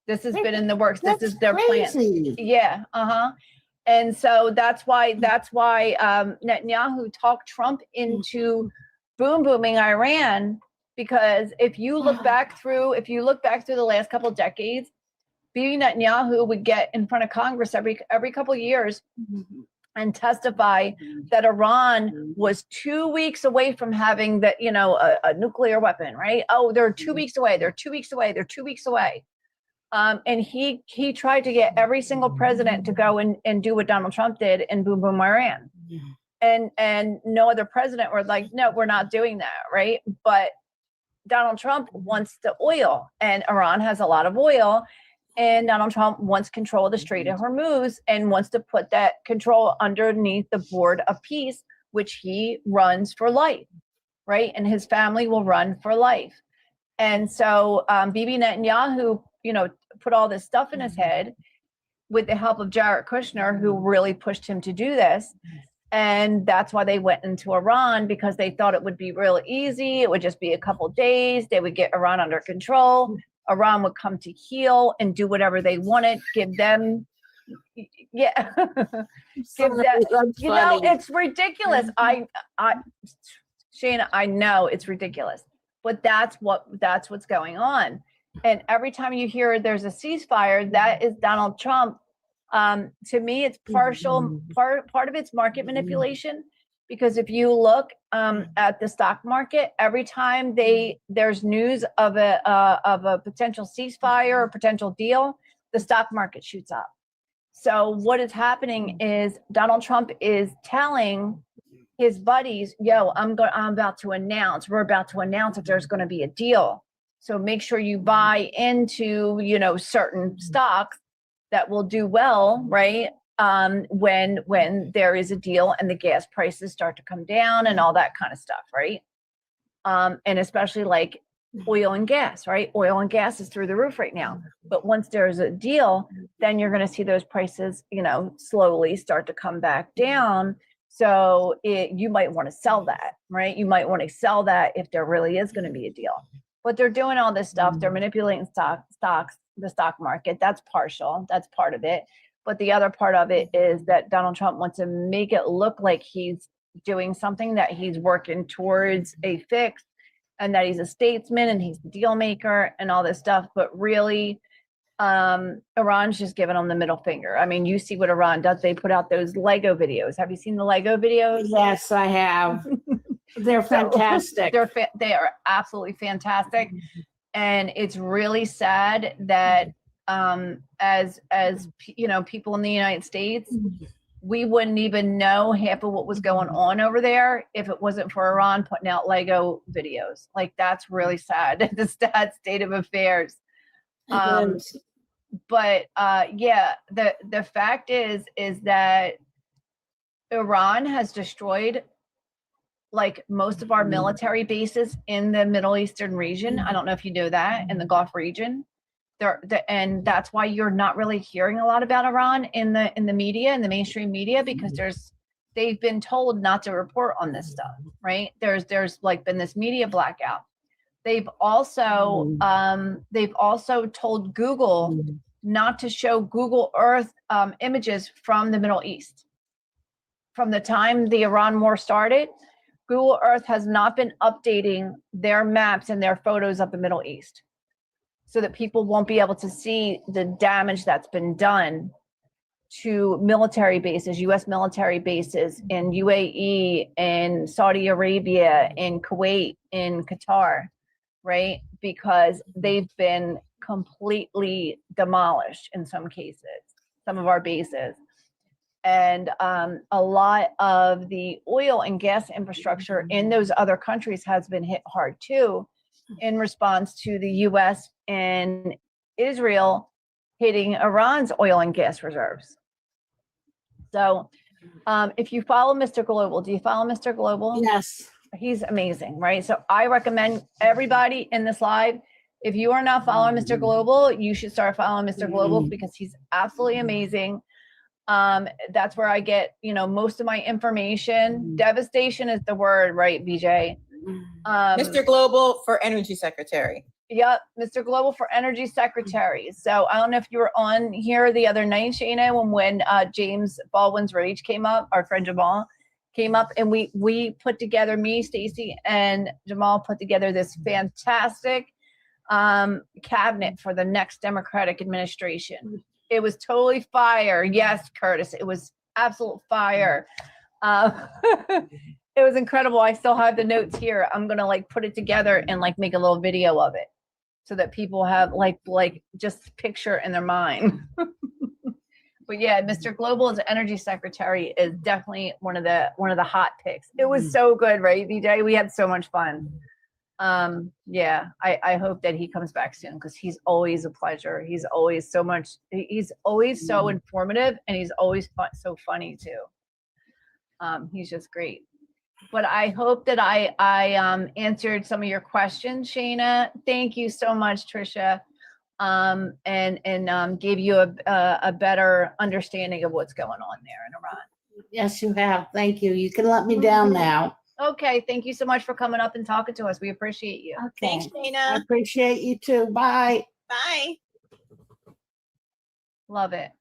This has been in the works. This is their plan. Yeah, and so that's why Netanyahu talked Trump into booming Iran, because if you look back through the last couple of decades, Bibi Netanyahu would get in front of Congress every couple of years and testify that Iran was 2 weeks away from having a nuclear weapon, right? Oh, they're 2 weeks away. They're 2 weeks away. They're 2 weeks away. And he tried to get every single president to go and do what Donald Trump did and boom Iran. And no other president were like, no, we're not doing that, right? But Donald Trump wants the oil, and Iran has a lot of oil. And Donald Trump wants control of the Strait of Hormuz and wants to put that control underneath the Board of Peace, which he runs for life, right? And his family will run for life. And so Bibi Netanyahu, put all this stuff in his head with the help of Jared Kushner, who really pushed him to do this. And that's why they went into Iran, because they thought it would be real easy. It would just be a couple days. They would get Iran under control. Iran would come to heel and do whatever they wanted, give them, give them, it's ridiculous. Shana, I know it's ridiculous, but that's what's going on. And every time you hear there's a ceasefire, that is Donald Trump. To me, it's partial, part of it's market manipulation. Because if you look at the stock market, every time there's news of a potential ceasefire or potential deal, the stock market shoots up. So what is happening is Donald Trump is telling his buddies, we're about to announce if there's going to be a deal. So make sure you buy into, certain stocks that will do well, right? When there is a deal and the gas prices start to come down and all that kind of stuff, right? And especially like oil and gas, right? Oil and gas is through the roof right now. But once there's a deal, then you're going to see those prices, slowly start to come back down. So you might want to sell that, right? You might want to sell that if there really is going to be a deal. But they're doing all this stuff. They're manipulating the stock market. That's partial. That's part of it. But the other part of it is that Donald Trump wants to make it look like he's doing something, that he's working towards a fix, and that he's a statesman and he's the deal maker and all this stuff. But really, Iran's just giving them the middle finger. I mean, you see what Iran does. They put out those Lego videos. Have you seen the Lego videos? Yes, I have. They're fantastic. They are absolutely fantastic. And it's really sad that as people in the United States, we wouldn't even know half of what was going on over there if it wasn't for Iran putting out Lego videos. Like, that's really sad. The state of affairs. The fact is that Iran has destroyed like most of our military bases in the Middle Eastern region. I don't know if you know that, in the Gulf region. And that's why you're not really hearing a lot about Iran in the media, in the mainstream media, because they've been told not to report on this stuff, right? There's like been this media blackout. They've also told Google not to show Google Earth images from the Middle East. From the time the Iran war started, Google Earth has not been updating their maps and their photos of the Middle East, so that people won't be able to see the damage that's been done to military bases, U.S. military bases in UAE, in Saudi Arabia, in Kuwait, in Qatar, right? Because they've been completely demolished in some cases, some of our bases. And a lot of the oil and gas infrastructure in those other countries has been hit hard too, in response to the U.S. and Israel hitting Iran's oil and gas reserves. So if you follow Mr. Global, do you follow Mr. Global? Yes. He's amazing, right? So I recommend everybody in this live, if you are not following Mr. Global, you should start following Mr. Global because he's absolutely amazing. That's where I get, most of my information. Devastation is the word, right, BJ? Mr. Global for Energy Secretary. Yep, Mr. Global for Energy Secretary. So I don't know if you were on here the other night, Shayna, when James Baldwin's Rage came up, our friend Jamal came up, and we put together, me, Stacy, and Jamal put together this fantastic cabinet for the next Democratic administration. It was totally fire. Yes, Curtis, it was absolute fire. It was incredible. I still have the notes here. I'm gonna put it together and make a little video of it so that people have just picture in their mind. But yeah, Mr. Global as Energy Secretary is definitely one of the hot picks. It was so good, right, VJ? We had so much fun. Yeah, I hope that he comes back soon because he's always a pleasure. He's always so informative, and he's always so funny too. He's just great. But I hope that I answered some of your questions, Shayna. Thank you so much, Trisha. And gave you a better understanding of what's going on there in Iran. Yes, you have. Thank you. You can let me down now. Okay, thank you so much for coming up and talking to us. We appreciate you. Okay. Thanks, I Dana. appreciate you too. Bye. Bye. Love it.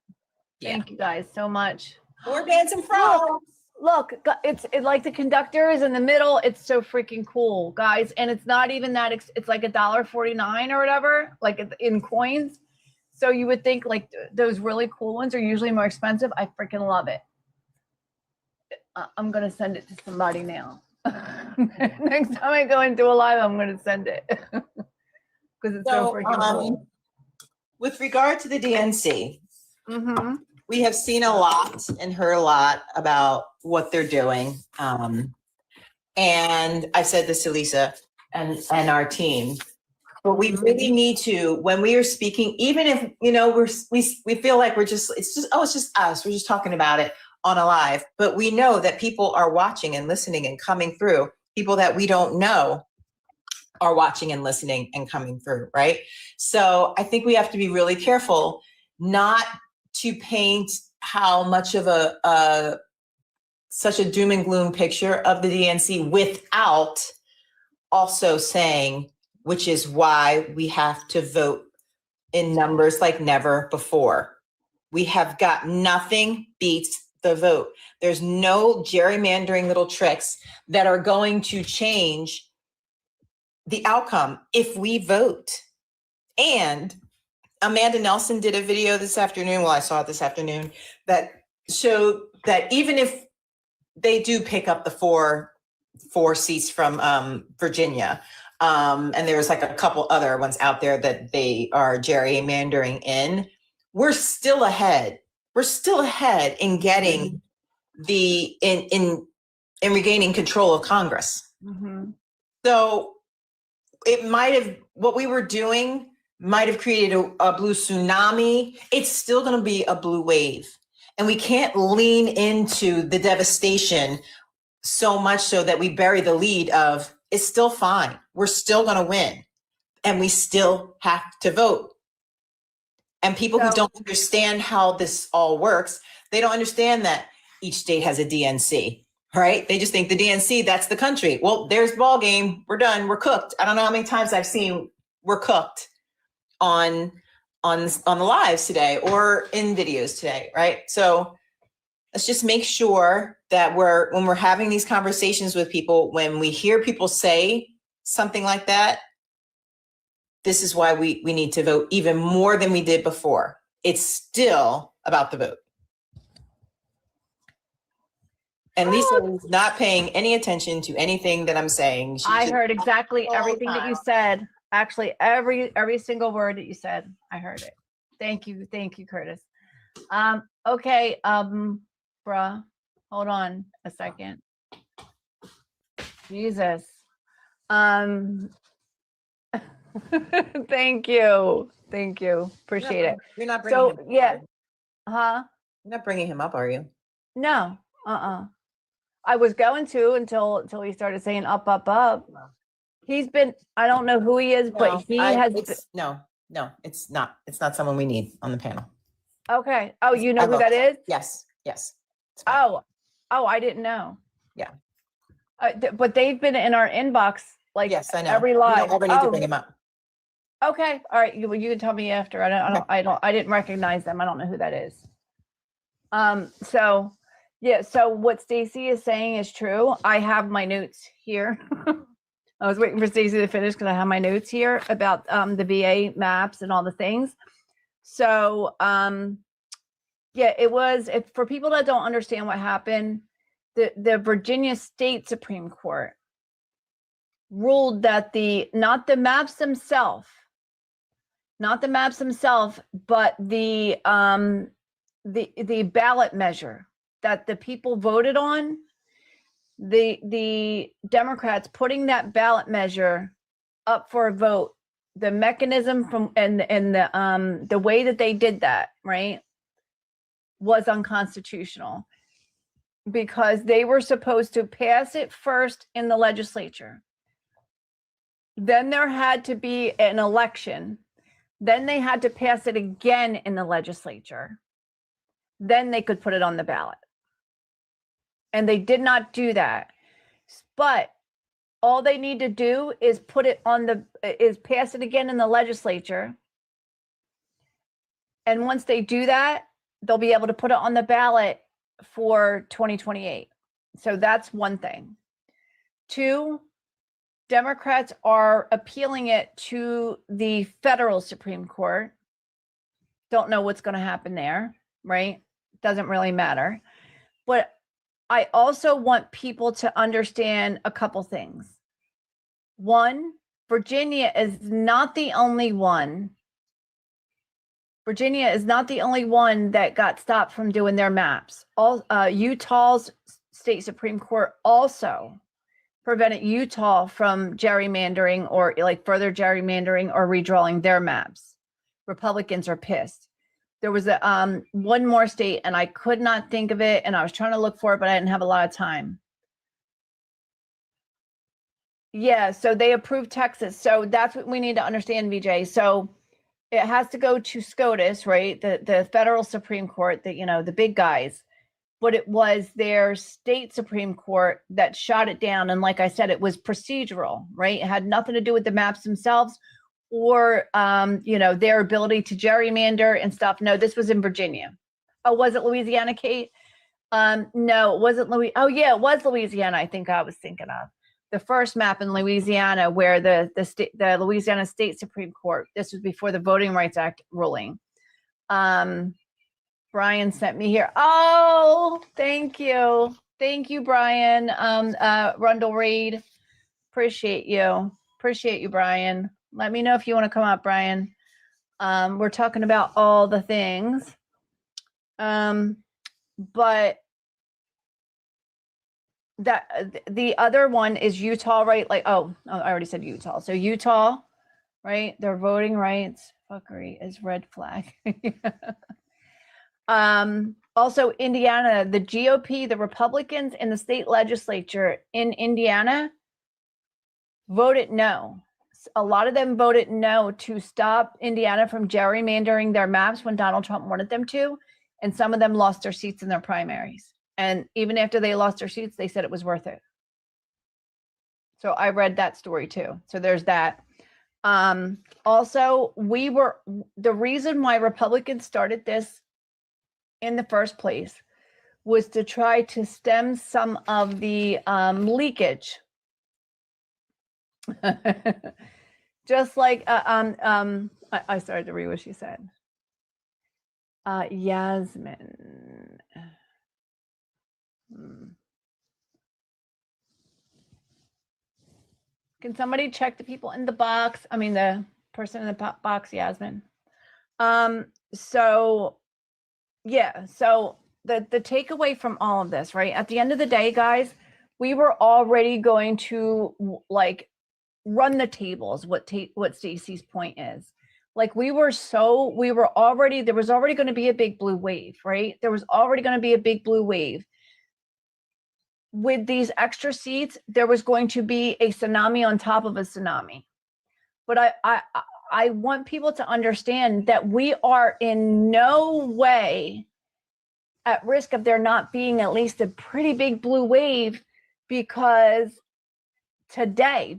Thank you guys so much. More bands and frogs. Look, it's like the conductor is in the middle. It's so freaking cool, guys. And it's not even that, it's like $1.49 or whatever, in coins. So you would think those really cool ones are usually more expensive. I freaking love it. I'm going to send it to somebody now. Next time I go into a live, I'm going to send it. Because it's so freaking cool. With regard to the DNC, Mm-hmm. we have seen a lot and heard a lot about what they're doing. And I've said this to Lisa and our team, but we really need to, when we are speaking, even if, we feel like it's just us, we're just talking about it on a live, but we know that people are watching and listening and coming through. People that we don't know are watching and listening and coming through, right? So I think we have to be really careful not to paint how much of such a doom and gloom picture of the DNC without also saying, which is why we have to vote in numbers like never before. We have got nothing beats the vote. There's no gerrymandering little tricks that are going to change the outcome if we vote. And Amanda Nelson did a video this afternoon. Well, I saw it this afternoon that showed that even if they do pick up the four seats from Virginia, and there's a couple other ones out there that they are gerrymandering in, we're still ahead. We're still ahead in getting in regaining control of Congress. Mm-hmm. So it what we were doing might have created a blue tsunami. It's still going to be a blue wave. And we can't lean into the devastation so much so that we bury the lead of it's still fine. We're still going to win. And we still have to vote. And people who don't understand how this all works, they don't understand that each state has a DNC, right? They just think the DNC, that's the country. Well, there's ball game. We're done. We're cooked. I don't know how many times I've seen we're cooked on the lives today or in videos today, right? So let's just make sure that when we're having these conversations with people, when we hear people say something like that, this is why we need to vote even more than we did before. It's still about the vote. And Lisa is not paying any attention to anything that I'm saying. I heard exactly everything that you said. Actually, every single word that you said, I heard it. Thank you, Curtis. Okay, bruh, hold on a second. Jesus. Thank you. Thank you. Appreciate it. You're not bringing So, him up, yeah. are you? Huh? You're not bringing him up, are you? No. I was going to until he started saying up, up, up. He's been, I don't know who he is, but he has been, No, it's not. It's not someone we need on the panel. okay. Oh, you know I who that looked. is? Yes. It's fine. Oh, I didn't know. Yeah. But they've been in our inbox like Yes, I know. every We live. don't ever need to Oh, bring him up. okay. All right. You can tell me after. I didn't recognize them. I don't know who that is. So yeah, so what Stacy is saying is true. I have my notes here. I was waiting for Stacy to finish because I have my notes here about the VA maps and all the things. So yeah, it was for people that don't understand what happened, the Virginia State Supreme Court ruled that not the maps themselves, but the ballot measure that the people voted on, the Democrats putting that ballot measure up for a vote, the mechanism from and the way that they did that, right, was unconstitutional because they were supposed to pass it first in the legislature. Then there had to be an election. Then they had to pass it again in the legislature. Then they could put it on the ballot. And they did not do that. But all they need to do is pass it again in the legislature. And once they do that, they'll be able to put it on the ballot for 2028. So that's one thing. Two, Democrats are appealing it to the federal Supreme Court. Don't know what's going to happen there, right? Doesn't really matter. But I also want people to understand a couple things. One, Virginia is not the only one. Virginia is not the only one that got stopped from doing their maps. Utah's state Supreme Court also prevented Utah from gerrymandering or like further gerrymandering or redrawing their maps. Republicans are pissed. There was one more state and I could not think of it and I was trying to look for it, but I didn't have a lot of time. Yeah, so they approved Texas. So that's what we need to understand, VJ. So it has to go to SCOTUS, right? The federal Supreme Court, the big guys. But it was their state Supreme Court that shot it down. And like I said, it was procedural, right? It had nothing to do with the maps themselves or, their ability to gerrymander and stuff. No, this was in Virginia. Oh, was it Louisiana, Kate? No, it wasn't Louisiana. Oh, yeah, it was Louisiana. I think I was thinking of the first map in Louisiana where the Louisiana State Supreme Court, this was before the Voting Rights Act ruling. Brian sent me here. Oh, thank you. Thank you, Brian. Rundle Reed. Appreciate you. Appreciate you, Brian. Let me know if you want to come up, Brian. We're talking about all the things. But that the other one is Utah, right? Like, I already said Utah. So Utah, right? Their voting rights fuckery is red flag. Also Indiana, the GOP, the Republicans in the state legislature in Indiana voted no. A lot of them voted no to stop Indiana from gerrymandering their maps when Donald Trump wanted them to. And some of them lost their seats in their primaries. And even after they lost their seats, they said it was worth it. So I read that story too. So there's that. Also, the reason why Republicans started this in the first place was to try to stem some of the leakage. Just like I started to read what she said. Yasmin. Can somebody check the people in the box? I mean, the person in the box, Yasmin. So yeah, so the takeaway from all of this, right? At the end of the day, guys, we were already going to run the tables. What Stacey's point is. Like there was already going to be a big blue wave, right? There was already going to be a big blue wave. With these extra seats, there was going to be a tsunami on top of a tsunami. But I want people to understand that we are in no way at risk of there not being at least a pretty big blue wave, because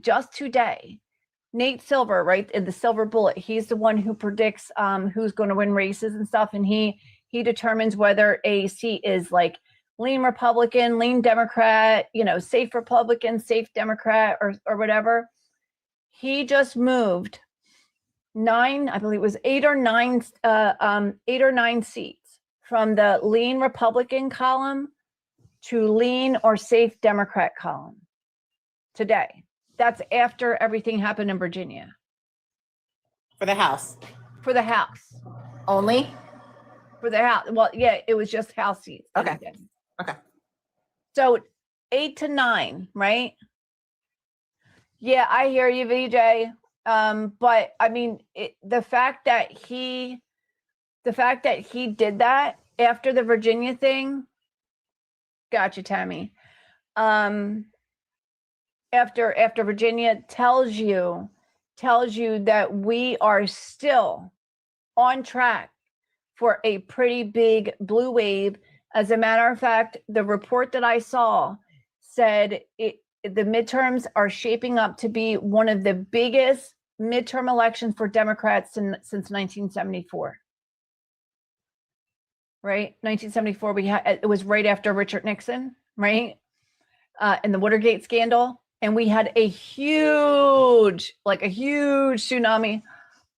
just today, Nate Silver, right, in the Silver Bullet, he's the one who predicts who's going to win races and stuff, and he determines whether a seat is like lean Republican, lean Democrat, safe Republican, safe Democrat, or whatever. He just moved 9, I believe it was 8 or 9 seats from the lean Republican column to lean or safe Democrat column today. That's after everything happened in Virginia. For the House. For the House. Only? For the House. Well, yeah, it was just House seats. Okay. Okay. So 8 to 9, right? Yeah, I hear you, VJ. But I mean, the fact that he did that after the Virginia thing, gotcha, Tammy. After Virginia tells you that we are still on track for a pretty big blue wave. As a matter of fact, the report that I saw said the midterms are shaping up to be one of the biggest midterm elections for Democrats since 1974. Right? 1974, it was right after Richard Nixon, right? And the Watergate scandal. And we had a huge tsunami.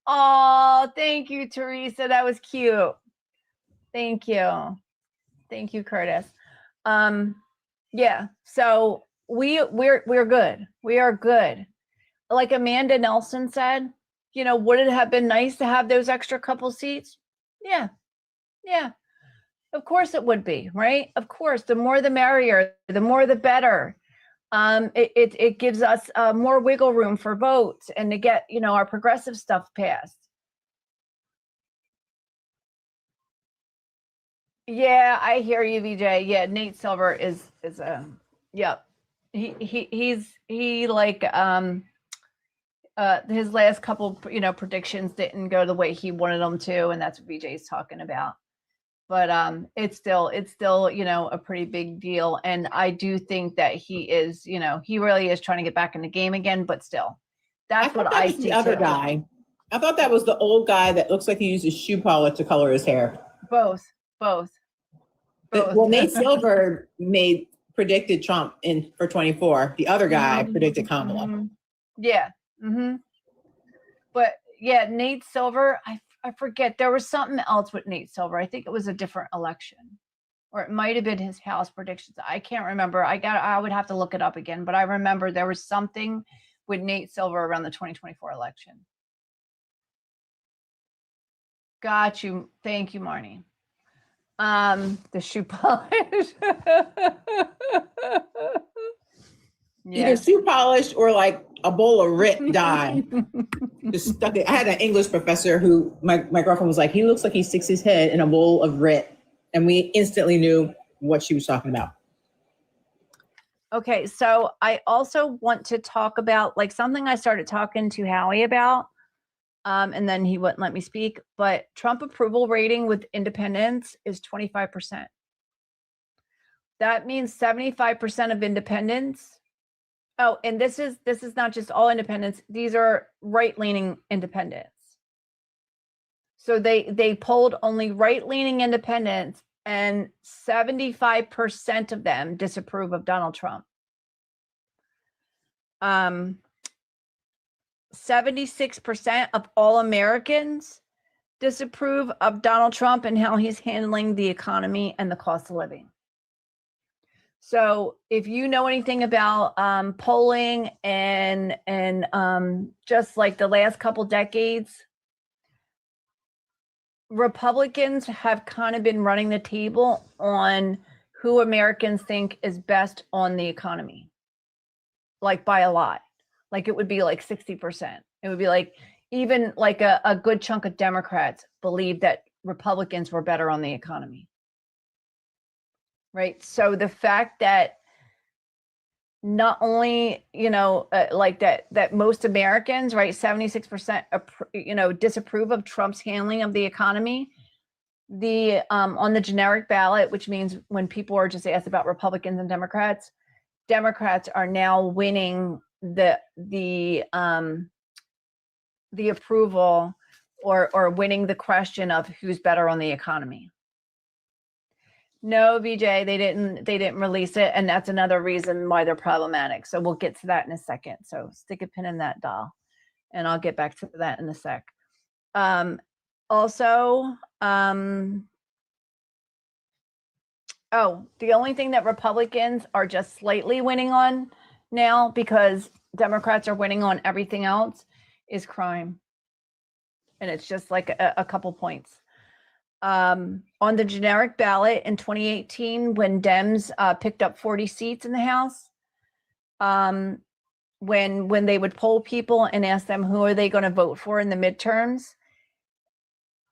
Oh, thank you, Teresa. That was cute. Thank you. Thank you, Curtis. Yeah, so we're good. We are good. Like Amanda Nelson said, would it have been nice to have those extra couple seats? Yeah. Of course it would be, right? Of course, the more the merrier, the more the better. It gives us more wiggle room for votes and to get, our progressive stuff passed. Yeah, I hear you, VJ. Yeah, Nate Silver is yep. He like his last couple predictions didn't go the way he wanted them to, and that's what VJ's talking about. But it's still a pretty big deal, and I do think that he is he really is trying to get back in the game again. But still, that's what I see. The other guy, I thought that was the old guy that looks like he uses shoe polish to color his hair. Both. Well, Nate Silver predicted Trump for 24. The other guy predicted Kamala. Mm-hmm. Yeah. Mm-hmm. But yeah, Nate Silver, I forget. There was something else with Nate Silver. I think it was a different election, or it might have been his House predictions. I can't remember. I would have to look it up again. But I remember there was something with Nate Silver around the 2024 election. Got you. Thank you, Marnie. The shoe polish. Either shoe polish or like a bowl of Rit dye. Just stuck it. I had an English professor who my girlfriend was like, he looks like he sticks his head in a bowl of Rit, and we instantly knew what she was talking about. Okay, so I also want to talk about like something I started talking to Howie about. And then he wouldn't let me speak, but Trump approval rating with independents is 25%. That means 75% of independents. Oh, and this is not just all independents. These are right-leaning independents. So they polled only right-leaning independents, and 75% of them disapprove of Donald Trump. 76% of all Americans disapprove of Donald Trump and how he's handling the economy and the cost of living. So if you know anything about polling and just like the last couple decades, Republicans have kind of been running the table on who Americans think is best on the economy, like by a lot. Like it would be like 60%. It would be like even like a good chunk of Democrats believe that Republicans were better on the economy. Right. So the fact that not only, like that most Americans, right, 76%, disapprove of Trump's handling of the economy. The on the generic ballot, which means when people are just asked about Republicans and Democrats are now winning the approval or winning the question of who's better on the economy. No, VJ, they didn't release it, and that's another reason why they're problematic. So we'll get to that in a second. So stick a pin in that, doll, and I'll get back to that in a sec. Also, the only thing that Republicans are just slightly winning on now, because Democrats are winning on everything else, is crime, and it's just like a couple points. On the generic ballot in 2018, when Dems picked up 40 seats in the House, when they would poll people and ask them who are they going to vote for in the midterms,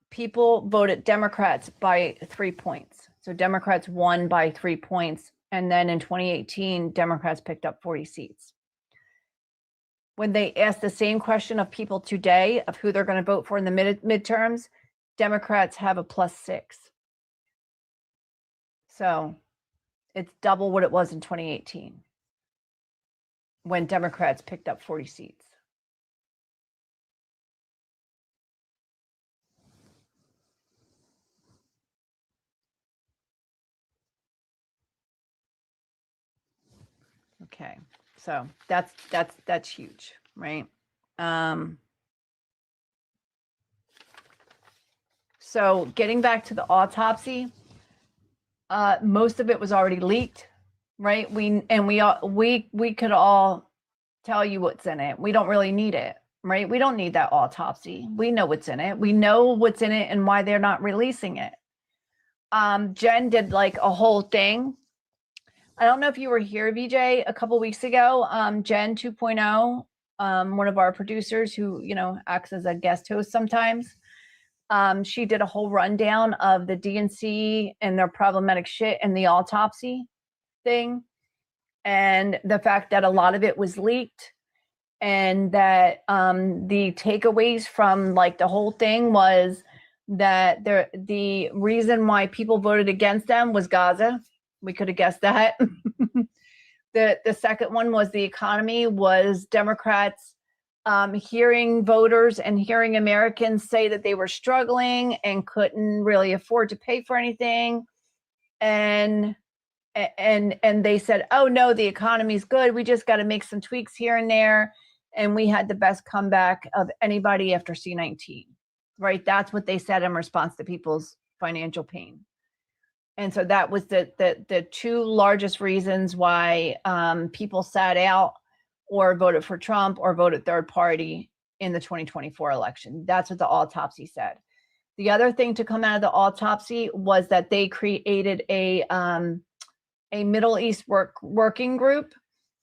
people voted Democrats by 3 points. So Democrats won by 3 points. And then in 2018, Democrats picked up 40 seats. When they ask the same question of people today of who they're going to vote for in the midterms, Democrats have a +6. So it's double what it was in 2018 when Democrats picked up 40 seats. Okay, so that's huge, right? So getting back to the autopsy, most of it was already leaked, right? We could all tell you what's in it. We don't really need it, right? We don't need that autopsy. We know what's in it. We know what's in it and why they're not releasing it. Jen did like a whole thing. I don't know if you were here, VJ, a couple weeks ago. Jen 2.0, one of our producers who, acts as a guest host sometimes. She did a whole rundown of the DNC and their problematic shit and the autopsy thing. And the fact that a lot of it was leaked, and that the takeaways from like the whole thing was that the reason why people voted against them was Gaza. We could have guessed that. The second one was the economy, was Democrats hearing voters and hearing Americans say that they were struggling and couldn't really afford to pay for anything. And they said, oh no, the economy's good. We just got to make some tweaks here and there. And we had the best comeback of anybody after C-19, right? That's what they said in response to people's financial pain. And so that was the two largest reasons why people sat out or voted for Trump or voted third party in the 2024 election. That's what the autopsy said. The other thing to come out of the autopsy was that they created a Middle East working group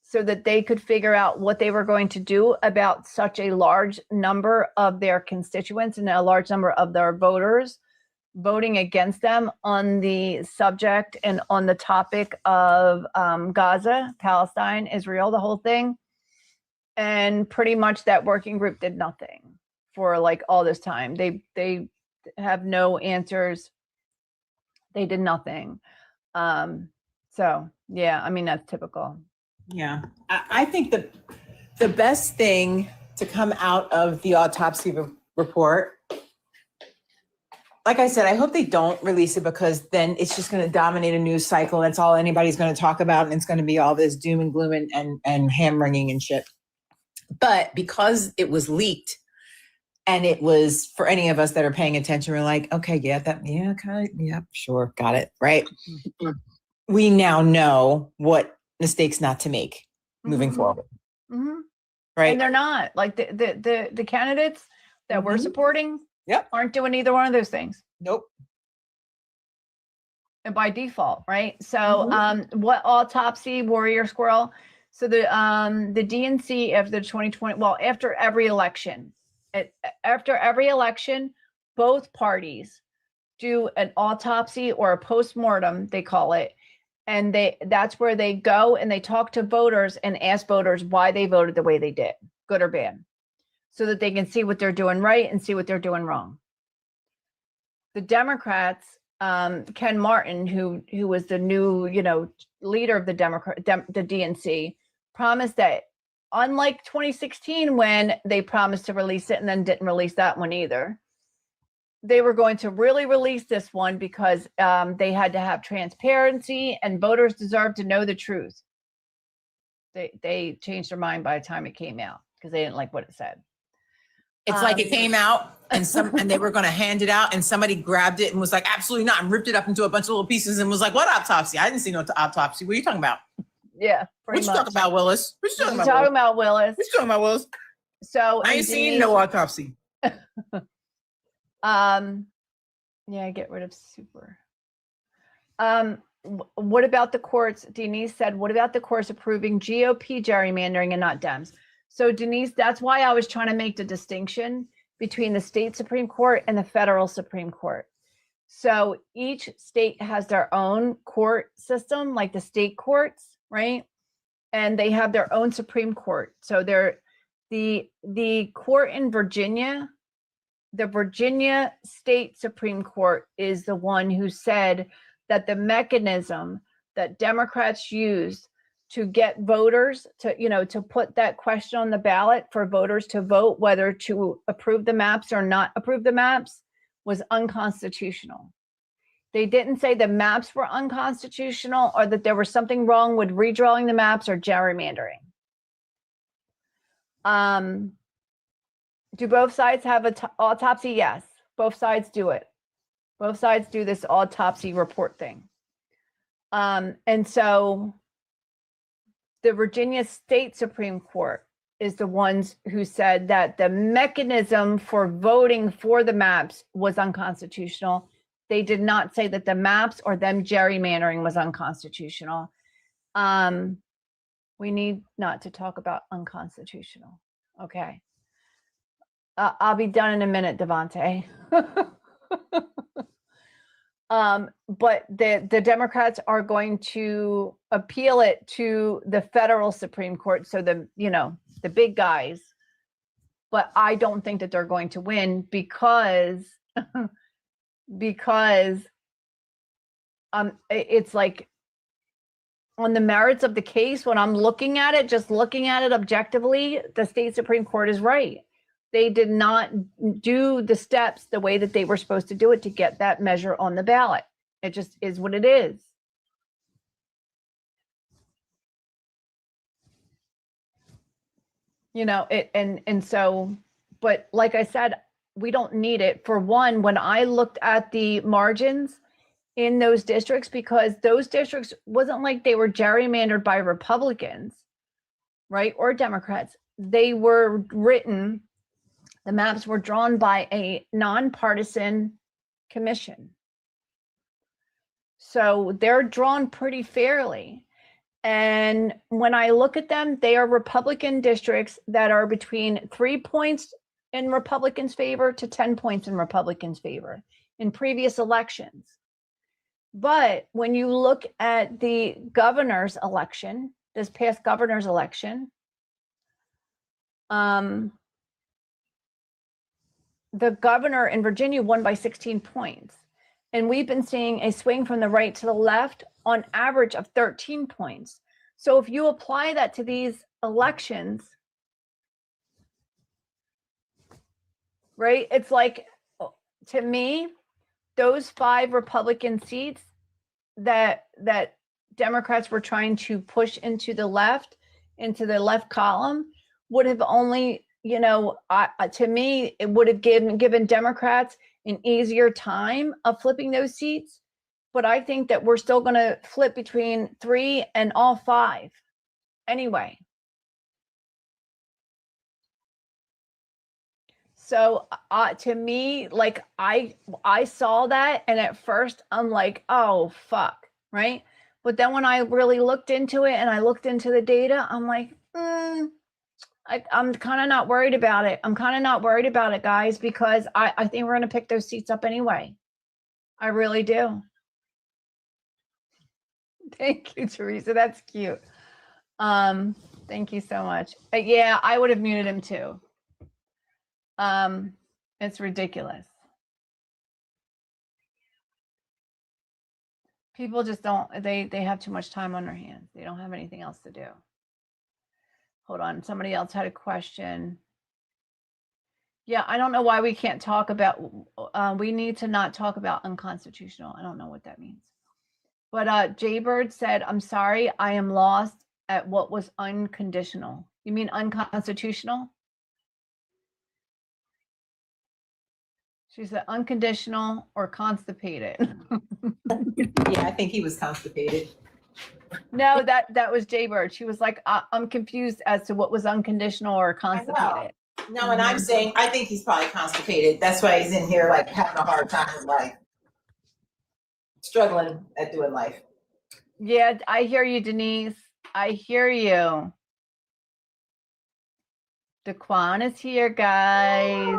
so that they could figure out what they were going to do about such a large number of their constituents and a large number of their voters voting against them on the subject and on the topic of Gaza, Palestine, Israel, the whole thing. And pretty much that working group did nothing for like all this time. They have no answers. They did nothing. So yeah, I mean, that's typical. Yeah, I think the best thing to come out of the autopsy report, like I said, I hope they don't release it, because then it's just going to dominate a news cycle. That's all anybody's going to talk about. And it's going to be all this doom and gloom and hand wringing and shit. But because it was leaked, and it was, for any of us that are paying attention, we're like, okay, sure, got it, right? We now know what mistakes not to make moving forward. Mm-hmm. Right. And they're not like the candidates that we're supporting. Yep. Aren't doing either one of those things. Nope. And by default, right? So what autopsy, Warrior Squirrel? So the DNC after the 2020, well, after every election, both parties do an autopsy or a postmortem, they call it. And that's where they go and they talk to voters and ask voters why they voted the way they did, good or bad, so that they can see what they're doing right and see what they're doing wrong. The Democrats, Ken Martin, who was the new, leader of the the DNC, promised that, unlike 2016 when they promised to release it and then didn't release that one either, they were going to really release this one because they had to have transparency and voters deserve to know the truth. They changed their mind by the time it came out because they didn't like what it said. It's like it came out and they were going to hand it out and somebody grabbed it and was like, absolutely not, and ripped it up into a bunch of little pieces and was like, what autopsy? I didn't see no autopsy. What are you talking about? Yeah. What you talking about, Willis? What you talking about? Willis? What you talking about, Willis? So I ain't seen no autopsy. Yeah, get rid of super. What about the courts? Denise said, what about the courts approving GOP gerrymandering and not Dems? So Denise, that's why I was trying to make the distinction between the state Supreme Court and the federal Supreme Court. So each state has their own court system, like the state courts, right? And they have their own Supreme Court. So the court in Virginia, the Virginia State Supreme Court is the one who said that the mechanism that Democrats use to get voters to put that question on the ballot for voters to vote whether to approve the maps or not approve the maps was unconstitutional. They didn't say the maps were unconstitutional or that there was something wrong with redrawing the maps or gerrymandering. Do both sides have an autopsy? Yes, both sides do it. Both sides do this autopsy report thing. And so the Virginia State Supreme Court is the ones who said that the mechanism for voting for the maps was unconstitutional. They did not say that the maps or them gerrymandering was unconstitutional. We need not to talk about unconstitutional. Okay. I'll be done in a minute, Devontae. But the Democrats are going to appeal it to the federal Supreme Court. So the big guys, but I don't think that they're going to win because it's like on the merits of the case, when I'm looking at it, just looking at it objectively, the state Supreme Court is right. They did not do the steps the way that they were supposed to do it to get that measure on the ballot. It just is what it is. So, but like I said, we don't need it. For one, when I looked at the margins in those districts, because those districts wasn't like they were gerrymandered by Republicans, right, or Democrats. They were written, the maps were drawn by a nonpartisan commission. So they're drawn pretty fairly. And when I look at them, they are Republican districts that are between 3 points in Republicans' favor to 10 points in Republicans' favor in previous elections. But when you look at the governor's election, this past governor's election, the governor in Virginia won by 16 points. And we've been seeing a swing from the right to the left on average of 13 points. So if you apply that to these elections, right, it's like, to me, those 5 Republican seats that Democrats were trying to push into the left column would have only, to me, it would have given Democrats an easier time of flipping those seats. But I think that we're still going to flip between 3 and all 5 anyway. So to me, like I saw that, and at first I'm like, oh, fuck, right? But then when I really looked into it and I looked into the data, I'm like, I'm kind of not worried about it. I'm kind of not worried about it, guys, because I think we're going to pick those seats up anyway. I really do. Thank you, Teresa. That's cute. Thank you so much. Yeah, I would have muted him too. It's ridiculous. People just don't, they have too much time on their hands. They don't have anything else to do. Hold on, somebody else had a question. Yeah, I don't know why we can't talk about, we need to not talk about unconstitutional. I don't know what that means. But Jaybird said, I'm sorry, I am lost at what was unconditional. You mean unconstitutional? She said unconditional or constipated. Yeah, I think he was constipated. No, that was Jaybird. She was like, I'm confused as to what was unconditional or constipated. No, and I'm saying, I think he's probably constipated. That's why he's in here like having a hard time in life. Struggling at doing life. Yeah, I hear you, Denise. I hear you. Daquan is here, guys.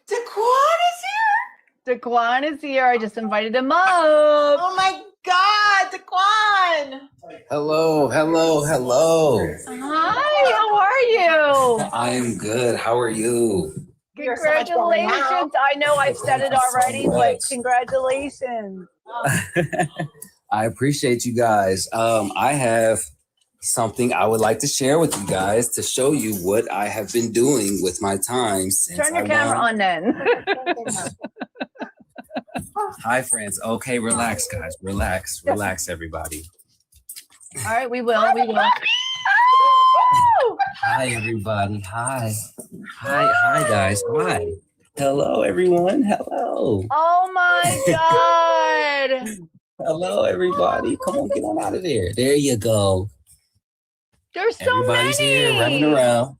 Daquan is here? Daquan is here. I just invited him up. Oh my God, Daquan. Hello. Hi, how are you? I am good. How are you? You're so much better now. Congratulations. I know I've said it Thank you so already, but much. congratulations. I appreciate you guys. I have something I would like to share with you guys to show you what I have been doing with my time since Turn your I camera won. on then. Hi, friends. Okay, relax, guys. Relax, everybody. All right, we will. Hi, everybody. Hi, guys. Hi. Hello, everyone. Hello. Oh my God. Hello, everybody. Come on, get on out of there. There you go. There's so Everybody's many. here running around.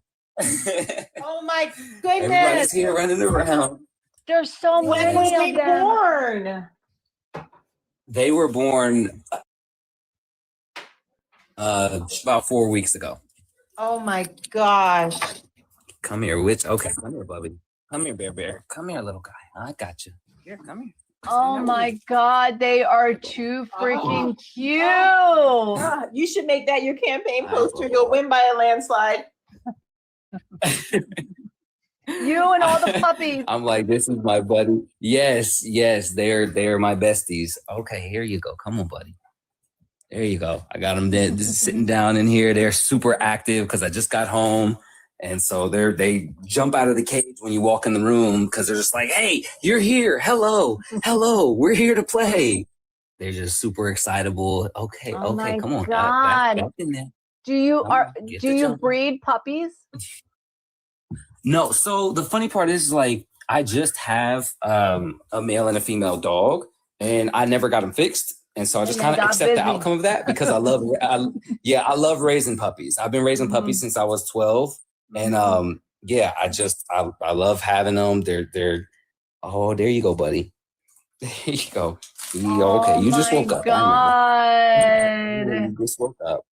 Oh my Everybody's goodness. here running around. There's so When was many they of them. born? They were born about 4 weeks ago. Oh my gosh. Come here, witch. Okay, come here, Bubby. Come here, Bear. Come here, little guy. I got you. Here, come here. Oh my God, they are too freaking cute. You should make that your campaign poster. You'll win by a landslide. You and all the puppies. I'm like, this is my buddy. Yes, they're my besties. Okay, here you go. Come on, buddy. There you go. I got them there, just sitting down in here. They're super active because I just got home. And so they jump out of the cage when you walk in the room because they're just like, hey, you're here. Hello. We're here to play. They're just super excitable. Okay, Oh my come on. God. Back in there. Do you Come on, get the jump. breed puppies? No, so the funny part is like I just have a male and a female dog, and I never got them fixed. And so I just And kind they of got accept busy. the outcome of that because I love raising puppies. I've been raising puppies since I was 12. And I love having them. They're oh, there you go, buddy. There you go. Okay, you just woke up. God. You just woke up.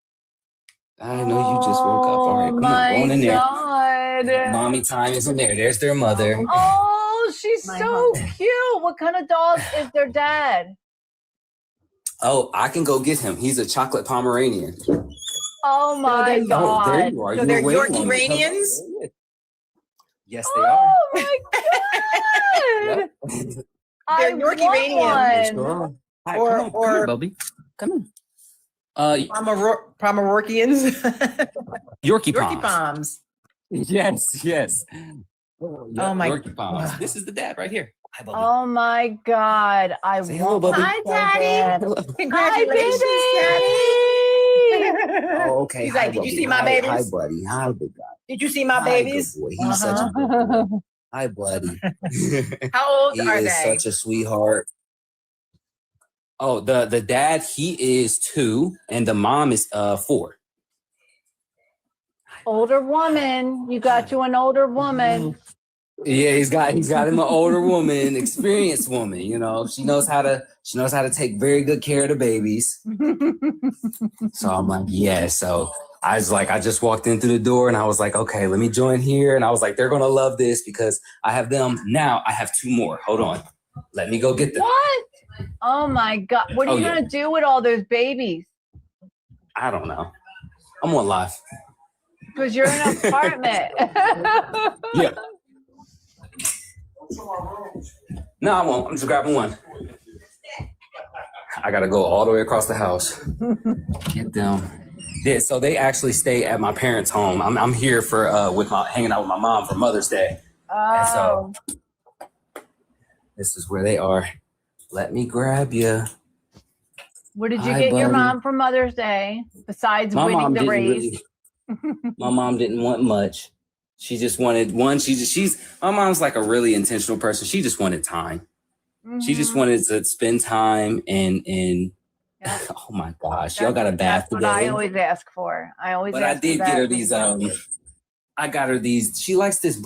I know you just woke up. All right, come on, go on in there. God. Mommy time is in there. There's their mother. Oh, she's My so husband. cute. What kind of dog is their dad? Oh, I can go get him. He's a chocolate Pomeranian. Oh my they're- God. Oh, there you are. So You they're were waiting Yorkie on me. Iranians? Yes, they are. Oh my God. Yep. I They're Yorkie want Iranians. one. Hi, Or- come on, come here, or- Bubby. Come on. Pomeranians. Yorkie Yorkie Poms. Poms. Yes. Oh my Yorkie Poms. This is the dad right here. Hi, Bubby. Oh my God. I Say hello, want Bubby. one Hi, so Daddy. bad. Congratulations, Daddy. Oh, okay. He's Hi, like, did you Bubby. see my Hi, babies? Hi, buddy. Hi, big guy. Did you see my Hi, babies? good boy. He's such a good boy. Hi, buddy. How old He are is they? such a sweetheart. Oh, the dad, he is 2, and the mom is 4. Older woman. You got you an older woman. Yeah, he's got him an older woman, experienced woman. You know, she knows how to take very good care of the babies. So I'm like, yeah. So I just walked in through the door and I was like, okay, let me join here. And I was like, they're gonna love this because I have them. Now I have 2 more. Hold on. Let me go get them. What? Oh my God. What are you yeah. gonna do with all those babies? I don't know. I'm on live. Because you're in an apartment. Yeah. No, I won't. I'm just grabbing one. I gotta go all the way across the house. Get them. Yeah, so they actually stay at my parents' home. I'm here for hanging out with my mom for Mother's Day. And so this is where they are. Let me grab you. What did you Hi, get your buddy. mom for Mother's Day besides My winning mom the didn't race? my mom didn't want much. She just wanted one. My mom's like a really intentional person. She just wanted time. She just wanted to spend time and Yeah. oh my gosh, y'all got a bath That's what today. I always ask for. But I did get her these. I got her these. She likes this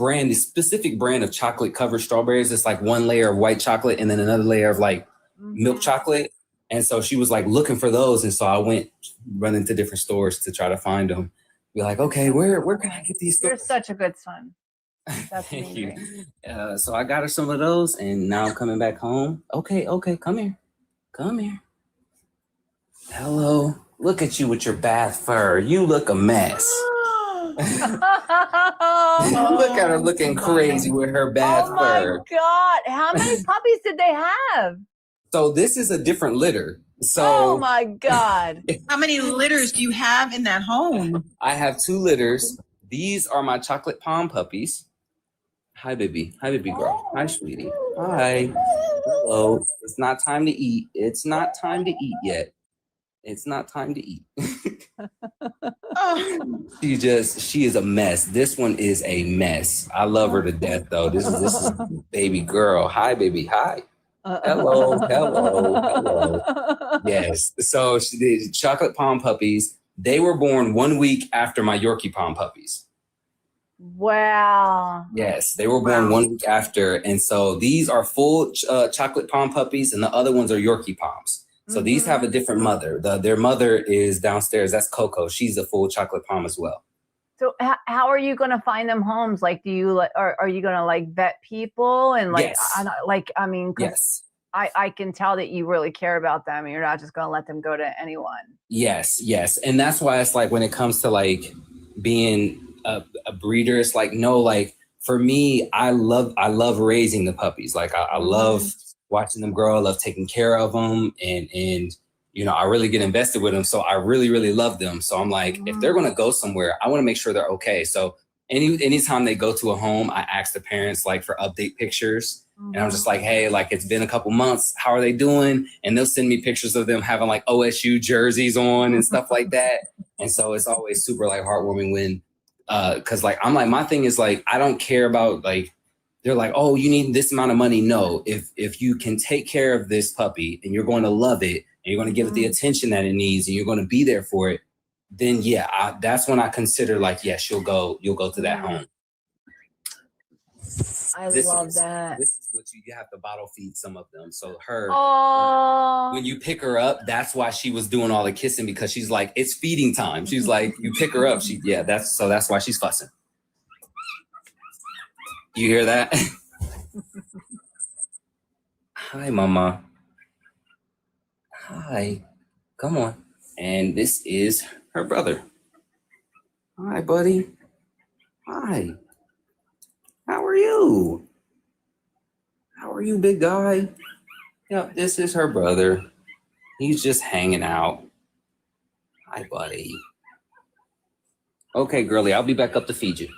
specific brand of chocolate covered strawberries. It's like one layer of white chocolate and then another layer of like milk chocolate. And so she was like looking for those. And so I went running to different stores to try to find them. Be like, okay, where can I get these? You're such a good son. That's Thank amazing. you. So I got her some of those, and now I'm coming back home. Okay, come here. Hello. Look at you with your bath fur. You look a mess. Look at her looking crazy with her bath Oh my fur. God. How many puppies did they have? So this is a different litter. So Oh my God. How many litters do you have in that home? I have 2 litters. These are my chocolate palm puppies. Hi, baby. Hi, baby girl. Hi, sweetie. Hi. Hello. It's not time to eat. It's not time to eat yet. It's not time to eat. She is a mess. This one is a mess. I love her to death though. This is baby girl. Hi, baby. Hi. Hello. Yes. So the chocolate palm puppies, they were born 1 week after my Yorkie palm puppies. Wow. Yes, they were born 1 week after. And so these are full chocolate palm puppies and the other ones are Yorkie palms. So these have a different mother. Their mother is downstairs. That's Coco. She's a full chocolate palm as well. So how are you going to find them homes? Like, do you are you going to like vet people and like, Yes. I mean, Yes. I can tell that you really care about them and you're not just going to let them go to anyone. Yes. And that's why it's like when it comes to like being a breeder, it's like, no, like for me, I love raising the puppies. Like I love watching them grow. I love taking care of them and you know, I really get invested with them. So I really, really love them. So I'm like, if they're going to go somewhere, I want to make sure they're okay. So anytime they go to a home, I ask the parents like for update pictures. And I'm just like, hey, like it's been a couple months. How are they doing? And they'll send me pictures of them having like OSU jerseys on and stuff like that. And so it's always super like heartwarming when, cause like, I'm like, my thing is like, I don't care about like, they're like, oh, you need this amount of money. No, if you can take care of this puppy and you're going to love it and you're going to give it the attention that it needs and you're going to be there for it, then yeah, that's when I consider like, yes, you'll go to that home. I love that. This is what you have to bottle feed some of them. So when you pick her up, that's why she was doing all the kissing because she's like, it's feeding time. She's like, you pick her up. That's why she's fussing. You hear that? Hi, mama. Hi. Come on. And this is her brother. Hi, buddy. Hi. How are you? How are you, big guy? Yep, this is her brother. He's just hanging out. Hi, buddy. Okay, girlie, I'll be back up to feed you.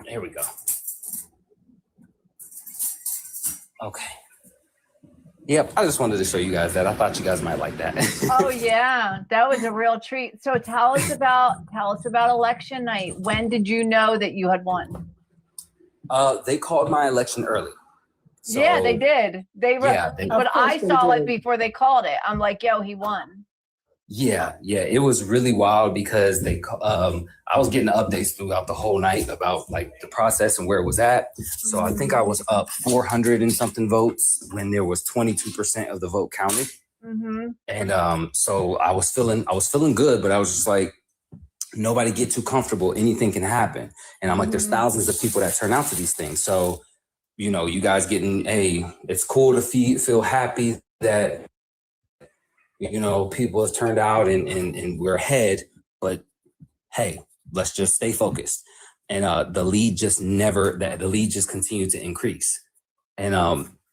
There we go. Okay. Yep, I just wanted to show you guys that. I thought you guys might like that. Oh yeah, that was a real treat. So tell us about election night. When did you know that you had won? They called my election early. So, yeah, they did. Yeah, but I saw it before they called it. I'm like, yo, he won. Yeah, it was really wild because I was getting updates throughout the whole night about like the process and where it was at. So I think I was up 400 and something votes when there was 22% of the vote counted. And so I was feeling good, but I was just like, nobody get too comfortable. Anything can happen. And I'm like, there's thousands of people that turn out to these things. So, you know, you guys getting, hey, it's cool to feel happy that, you know, people have turned out and we're ahead, but hey, let's just stay focused. And the lead just continued to increase. And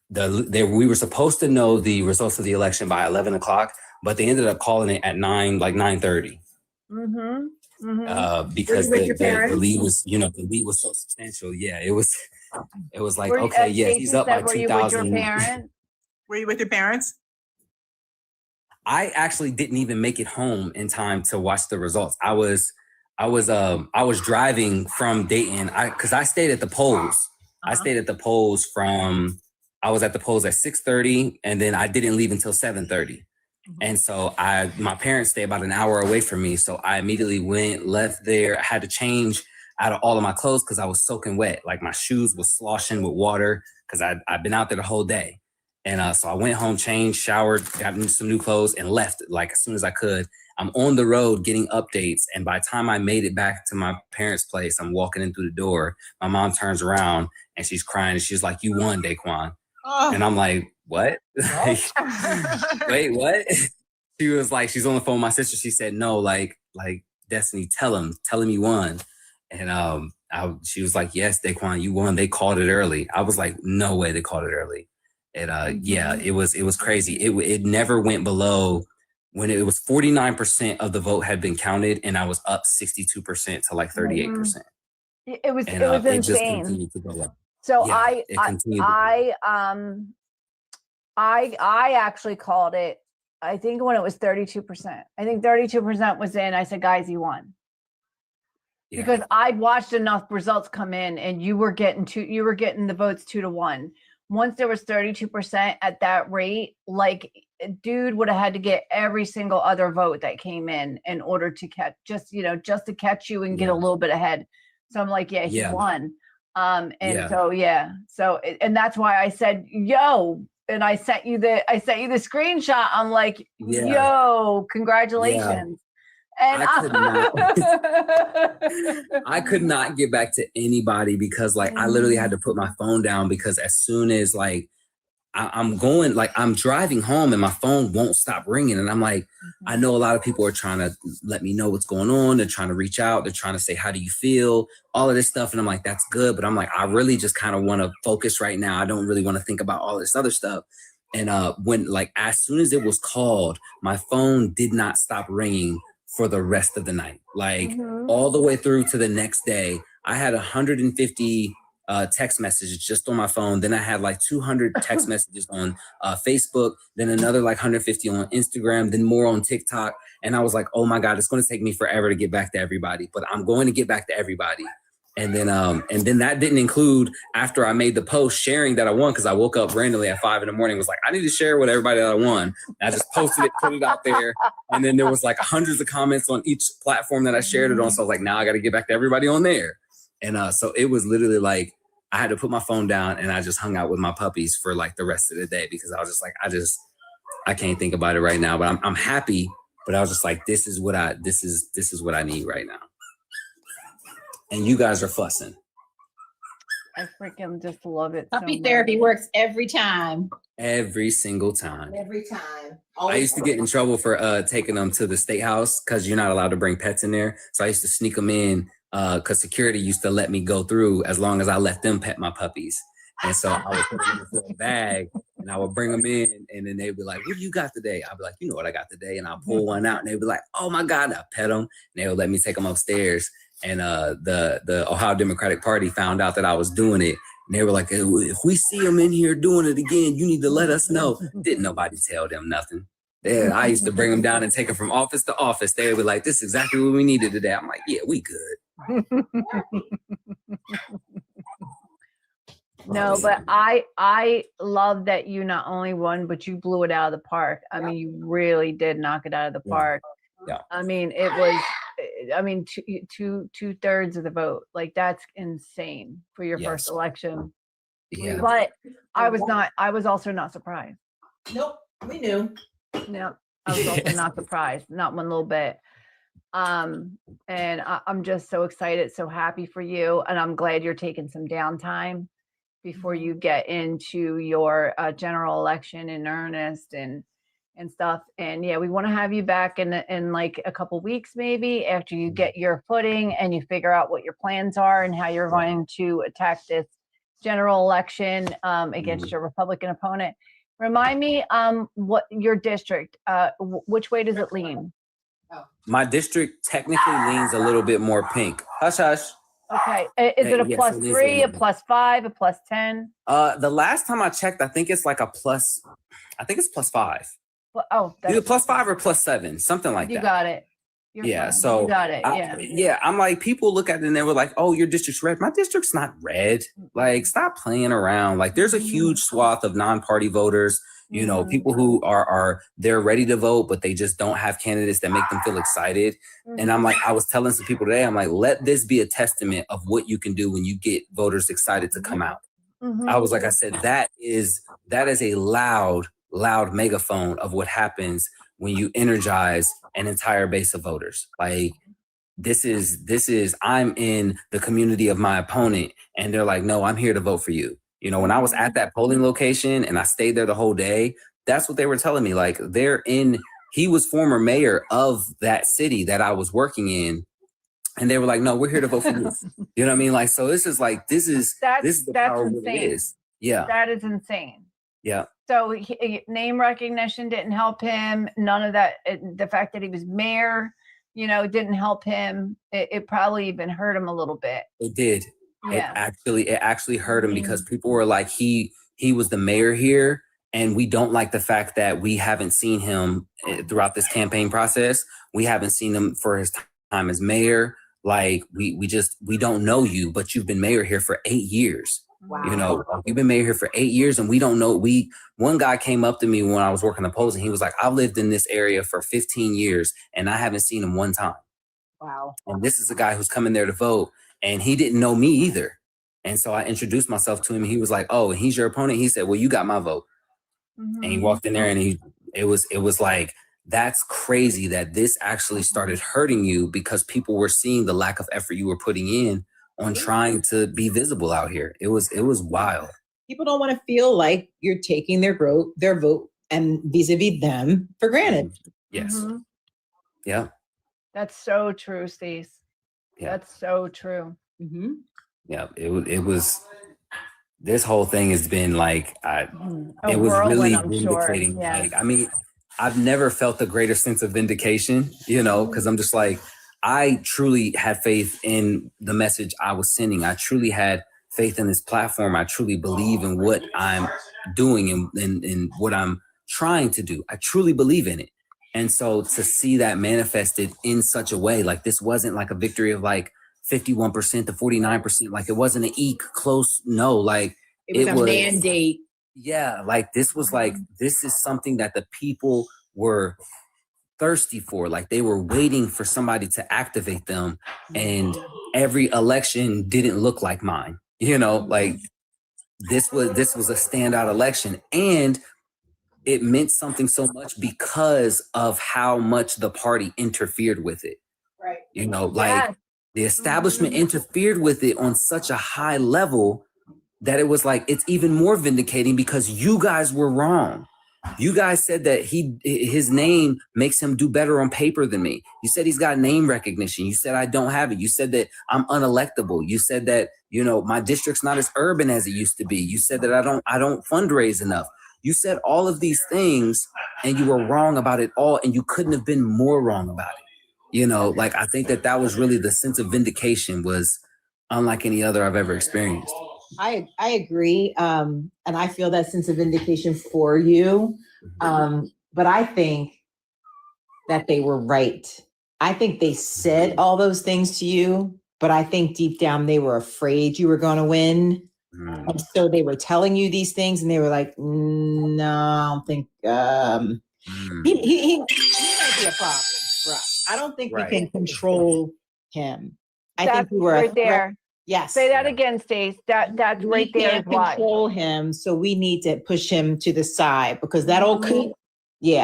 we were supposed to know the results of the election by 11 o'clock, but they ended up calling it at 9:30. Because the lead was, you know, the lead was so substantial. Yeah, it was like, okay, yeah, he's up by 2,000. Were you with your parents? I actually didn't even make it home in time to watch the results. I was driving from Dayton. Cause I stayed at the polls. I stayed at the polls I was at the polls at 6:30 and then I didn't leave until 7:30. And so my parents stay about an hour away from me. So I immediately left there. I had to change out of all of my clothes because I was soaking wet. Like my shoes was sloshing with water because I'd been out there the whole day. And so I went home, changed, showered, got some new clothes and left like as soon as I could. I'm on the road getting updates. And by the time I made it back to my parents' place, I'm walking in through the door. My mom turns around and she's crying. And she's like, "You won, Daquan." Oh. And I'm like, "What?" Wait, what? She was like, she's on the phone with my sister. She said, "No, like Destiny, tell him you won." And she was like, "Yes, Daquan, you won. They called it early." I was like, "No way they called it early." And yeah, it was crazy. It never went below when it was 49% of the vote had been counted, and I was up 62% to like 38%. It was and, insane. It just continued to go up. So Yeah, I actually called it. I think when it was 32%. I think 32% was in. I said, "Guys, you won." Yeah. Because I'd watched enough results come in, and you were getting the votes 2-1. Once there was 32% at that rate, like dude would have had to get every single other vote that came in order to catch just to catch you and get a little bit ahead. So I'm like, he won. And that's why I said, "Yo," and I sent you the screenshot. I'm like, "Yo, congratulations." And I could not get back to anybody because like I literally had to put my phone down because as soon as like I'm driving home and my phone won't stop ringing. And I'm like, I know a lot of people are trying to let me know what's going on. They're trying to reach out. They're trying to say, "How do you feel?" All of this stuff. And I'm like, that's good. But I'm like, I really just kind of want to focus right now. I don't really want to think about all this other stuff. And when like, as soon as it was called, my phone did not stop ringing for the rest of the night, like all the way through to the next day. I had 150 text messages just on my phone. Then I had like 200 text messages on Facebook, then another like 150 on Instagram, then more on TikTok. And I was like, oh my God, it's going to take me forever to get back to everybody, but I'm going to get back to everybody. And then that didn't include after I made the post sharing that I won, because I woke up randomly at 5 a.m, was like, I need to share with everybody that I won. And I just posted it, put it out there. And then there was like hundreds of comments on each platform that I shared it on. So I was like, now I got to get back to everybody on there. And so it was literally like, I had to put my phone down and I just hung out with my puppies for like the rest of the day, because I was just like, I can't think about it right now, but I'm happy. But I was just like, this is what I need right now. And you guys are fussing. I freaking just love it. Puppy therapy works every time. Every single time. Every time. I used to get in trouble for taking them to the state house because you're not allowed to bring pets in there. So I used to sneak them in because security used to let me go through as long as I let them pet my puppies. And so I would put them in a bag and I would bring them in, and then they'd be like, "What do you got today?" I'd be like, "You know what I got today." And I'll pull one out and they'd be like, "Oh my God," I'll pet them. And they would let me take them upstairs. And the Ohio Democratic Party found out that I was doing it. And they were like, "If we see them in here doing it again, you need to let us know." Didn't nobody tell them nothing. I used to bring them down and take them from office to office. They would be like, "This is exactly what we needed today." I'm like, "Yeah, we good." No, but I love that you not only won, but you blew it out of the park. I mean, you really did knock it out of the park. Yeah. I mean, it was, I mean, two-thirds of the vote. Like, that's insane for your first Yes. election. Yeah. But I was also not surprised. Nope, we knew. No, I was also not surprised, not one little bit. And I'm just so excited, so happy for you. And I'm glad you're taking some downtime before you get into your general election in earnest and stuff. And yeah, we want to have you back in like a couple weeks, maybe after you get your footing and you figure out what your plans are and how you're going to attack this general election against your Republican opponent. Remind me what your district, which way does it lean? My district technically leans a little bit more pink. Hush, hush. Okay. Is it a Yes, plus it is +3, a little. +5, a +10? The last time I checked, I think it's like a plus. I think it's +5. Well, oh, Either +5 or +7, something like you that. got it. You're Yeah, fine. so You got it. Yeah. yeah, I'm like, people look at it and they were like, oh, your district's red. My district's not red. Like, stop playing around. Like, there's a huge swath of non-party voters, you know, people who are they're ready to vote, but they just don't have candidates that make them feel excited. And I'm like, I was telling some people today, I'm like, let this be a testament of what you can do when you get voters excited to come out. I was like, I said, that is a loud megaphone of what happens when you energize an entire base of voters. Like, this is I'm in the community of my opponent, and they're like, no, I'm here to vote for you. You know, when I was at that polling location and I stayed there the whole day, that's what they were telling me. Like, he was former mayor of that city that I was working in. And they were like, no, we're here to vote for you. You know what I mean? Like, so this is the power of what it is. Yeah. That is insane. Yeah. So name recognition didn't help him. None of that. The fact that he was mayor, you know, didn't help him. It probably even hurt him a little bit. It did. Yeah. It actually hurt him because people were like, he was the mayor here. And we don't like the fact that we haven't seen him throughout this campaign process. We haven't seen him for his time as mayor. Like, we don't know you, but you've been mayor here for 8 years. Wow. You know, you've been mayor here for 8 years and we don't know. One guy came up to me when I was working the polls and he was like, I've lived in this area for 15 years and I haven't seen him one time. Wow. And this is a guy who's coming there to vote and he didn't know me either. And so I introduced myself to him. He was like, oh, and he's your opponent. He said, well, you got my vote. And he walked in there and it was like, that's crazy that this actually started hurting you because people were seeing the lack of effort you were putting in on trying to be visible out here. It was wild. People don't want to feel like you're taking their vote and vis-a-vis them for granted. Yes. Yeah. That's so true, Steve. Yeah. That's so true. Yeah. It was. This whole thing has been like, it was whirlwind, really I'm sure. vindicating. Yeah. Like, I mean, I've never felt a greater sense of vindication, you know, because I'm just like, I truly had faith in the message I was sending. I truly had faith in this platform. I truly believe in what I'm doing and what I'm trying to do. I truly believe in it. And so to see that manifested in such a way, like this wasn't like a victory of like 51% to 49%. Like it wasn't an close. No, like It was a mandate. Yeah, like this was like, this is something that the people were thirsty for. Like they were waiting for somebody to activate them. And every election didn't look like mine. You know, like this was a standout election. And it meant something so much because of how much the party interfered with it. Right. You know, like the establishment interfered with it on such a high level that it was like, it's even more vindicating because you guys were wrong. You guys said that his name makes him do better on paper than me. You said he's got name recognition. You said I don't have it. You said that I'm unelectable. You said that, you know, my district's not as urban as it used to be. You said that I don't fundraise enough. You said all of these things and you were wrong about it all, and you couldn't have been more wrong about it. You know, like I think that was really the sense of vindication was unlike any other I've ever experienced. I agree. And I feel that sense of vindication for you. But I think that they were right. I think they said all those things to you, but I think deep down they were afraid you were going to win. And so they were telling you these things and they were like, no, I don't think, he might be a problem for us. I don't think we can control him. I think we were right there. Yes. Say that again, Stace. That's right there. Can't control him, so we need to push him to the side because that old coot, he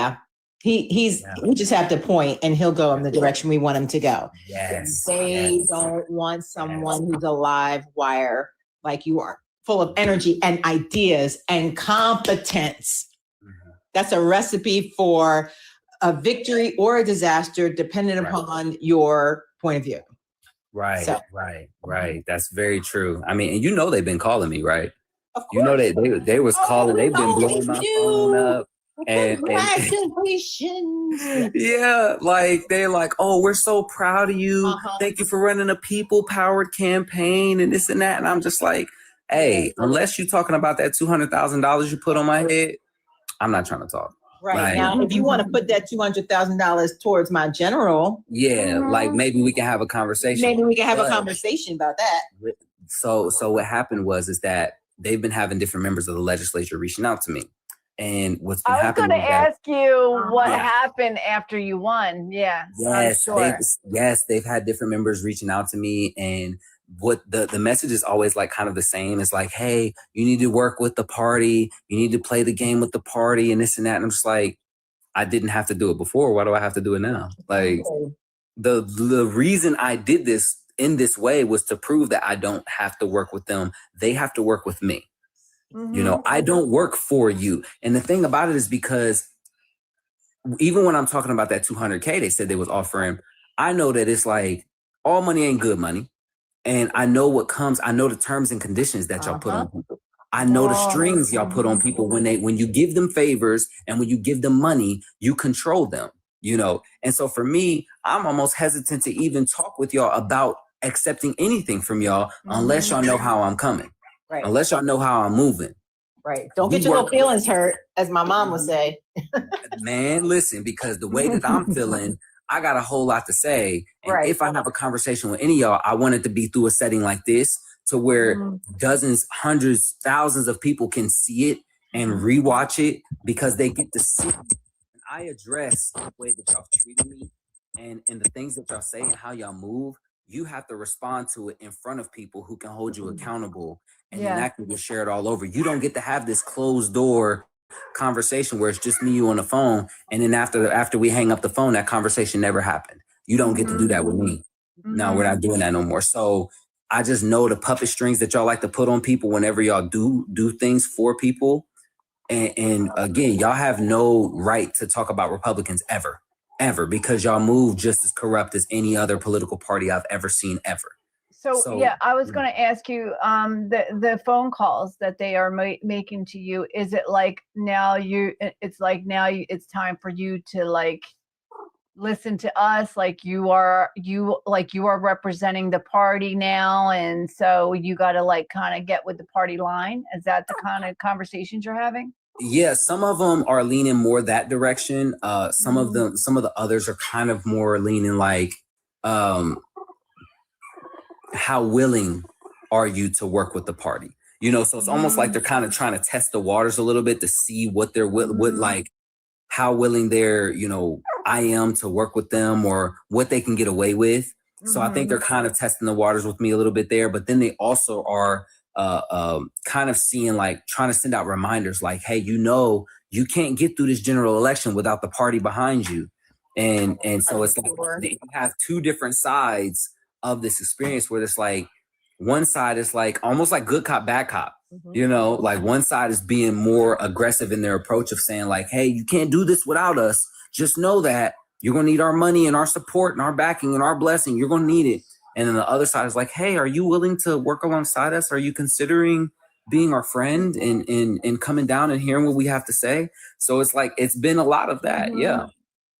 just have to point and he'll go in the direction we want him to go. Yes. They don't want someone who's a live wire like you are, full of energy and ideas and competence. That's a recipe for a victory or a disaster, depending upon your point of view. Right, So. right. That's very true. I mean, and you know they've been calling me, right? Of You know course. they was calling. They've been blowing my phone up. Congratulations. Yeah, like they're like, oh, we're so proud of you. Thank you for running a people-powered campaign and this and that. And I'm just like, hey, unless you're talking about that $200,000 you put on my head, I'm not trying to talk. Right. Now, if you want to put that $200,000 towards my general. Yeah, like maybe we can have a conversation. Maybe we can have a conversation about that. So what happened is that they've been having different members of the legislature reaching out to me. And what's been happening? I was going to ask you what happened after you won. Yeah. Yes, sure. they've had different members reaching out to me, and what the message is always like kind of the same. It's like, hey, you need to work with the party, you need to play the game with the party and this and that. And I'm just like, I didn't have to do it before. Why do I have to do it now? Like the reason I did this in this way was to prove that I don't have to work with them. They have to work with me. You know, I don't work for you. And the thing about it is because even when I'm talking about that 200K, they said they was offering, I know that it's like all money ain't good money. And I know what comes, I know the terms and conditions that y'all put on people. I know the strings y'all put on people when you give them favors and when you give them money, you control them, you know? And so for me, I'm almost hesitant to even talk with y'all about accepting anything from y'all unless y'all know how I'm coming. Right. Unless y'all know how I'm moving. Right. Don't get your little feelings hurt, as my mom would say. Man, listen, because the way that I'm feeling, I got a whole lot to say. And if I have a conversation with any of y'all, I want it to be through a setting like this to where dozens, hundreds, thousands of people can see it and rewatch it because they get to see it. I address the way that y'all treated me and the things that y'all say and how y'all move. You have to respond to it in front of people who can hold you accountable. And then that can get shared all over. You don't get to have this closed door conversation where it's just me, you on the phone. And then after we hang up the phone, that conversation never happened. You don't get to do that with me. No, we're not doing that no more. So I just know the puppet strings that y'all like to put on people whenever y'all do things for people. And again, y'all have no right to talk about Republicans ever, because y'all move just as corrupt as any other political party I've ever seen ever. So yeah, I was going to ask you, the phone calls that they are making to you, is it like now it's time for you to like listen to us, like you are representing the party now, and so you got to like kind of get with the party line? Is that the kind of conversations you're having? Yeah, some of them are leaning more that direction. Some of the others are kind of more leaning like, how willing are you to work with the party? You know, so it's almost like they're kind of trying to test the waters a little bit to see what they're like, how willing they're, you know, I am to work with them or what they can get away with. So I think they're kind of testing the waters with me a little bit there. But then they also are kind of seeing, like, trying to send out reminders like, hey, you know, you can't get through this general election without the party behind you. And so it's like you have two different sides of this experience where it's like one side is like almost like good cop, bad cop, you know, like one side is being more aggressive in their approach of saying like, hey, you can't do this without us. Just know that you're going to need our money and our support and our backing and our blessing. You're going to need it. And then the other side is like, hey, are you willing to work alongside us? Are you considering being our friend and coming down and hearing what we have to say? So it's like, it's been a lot of that. Yeah.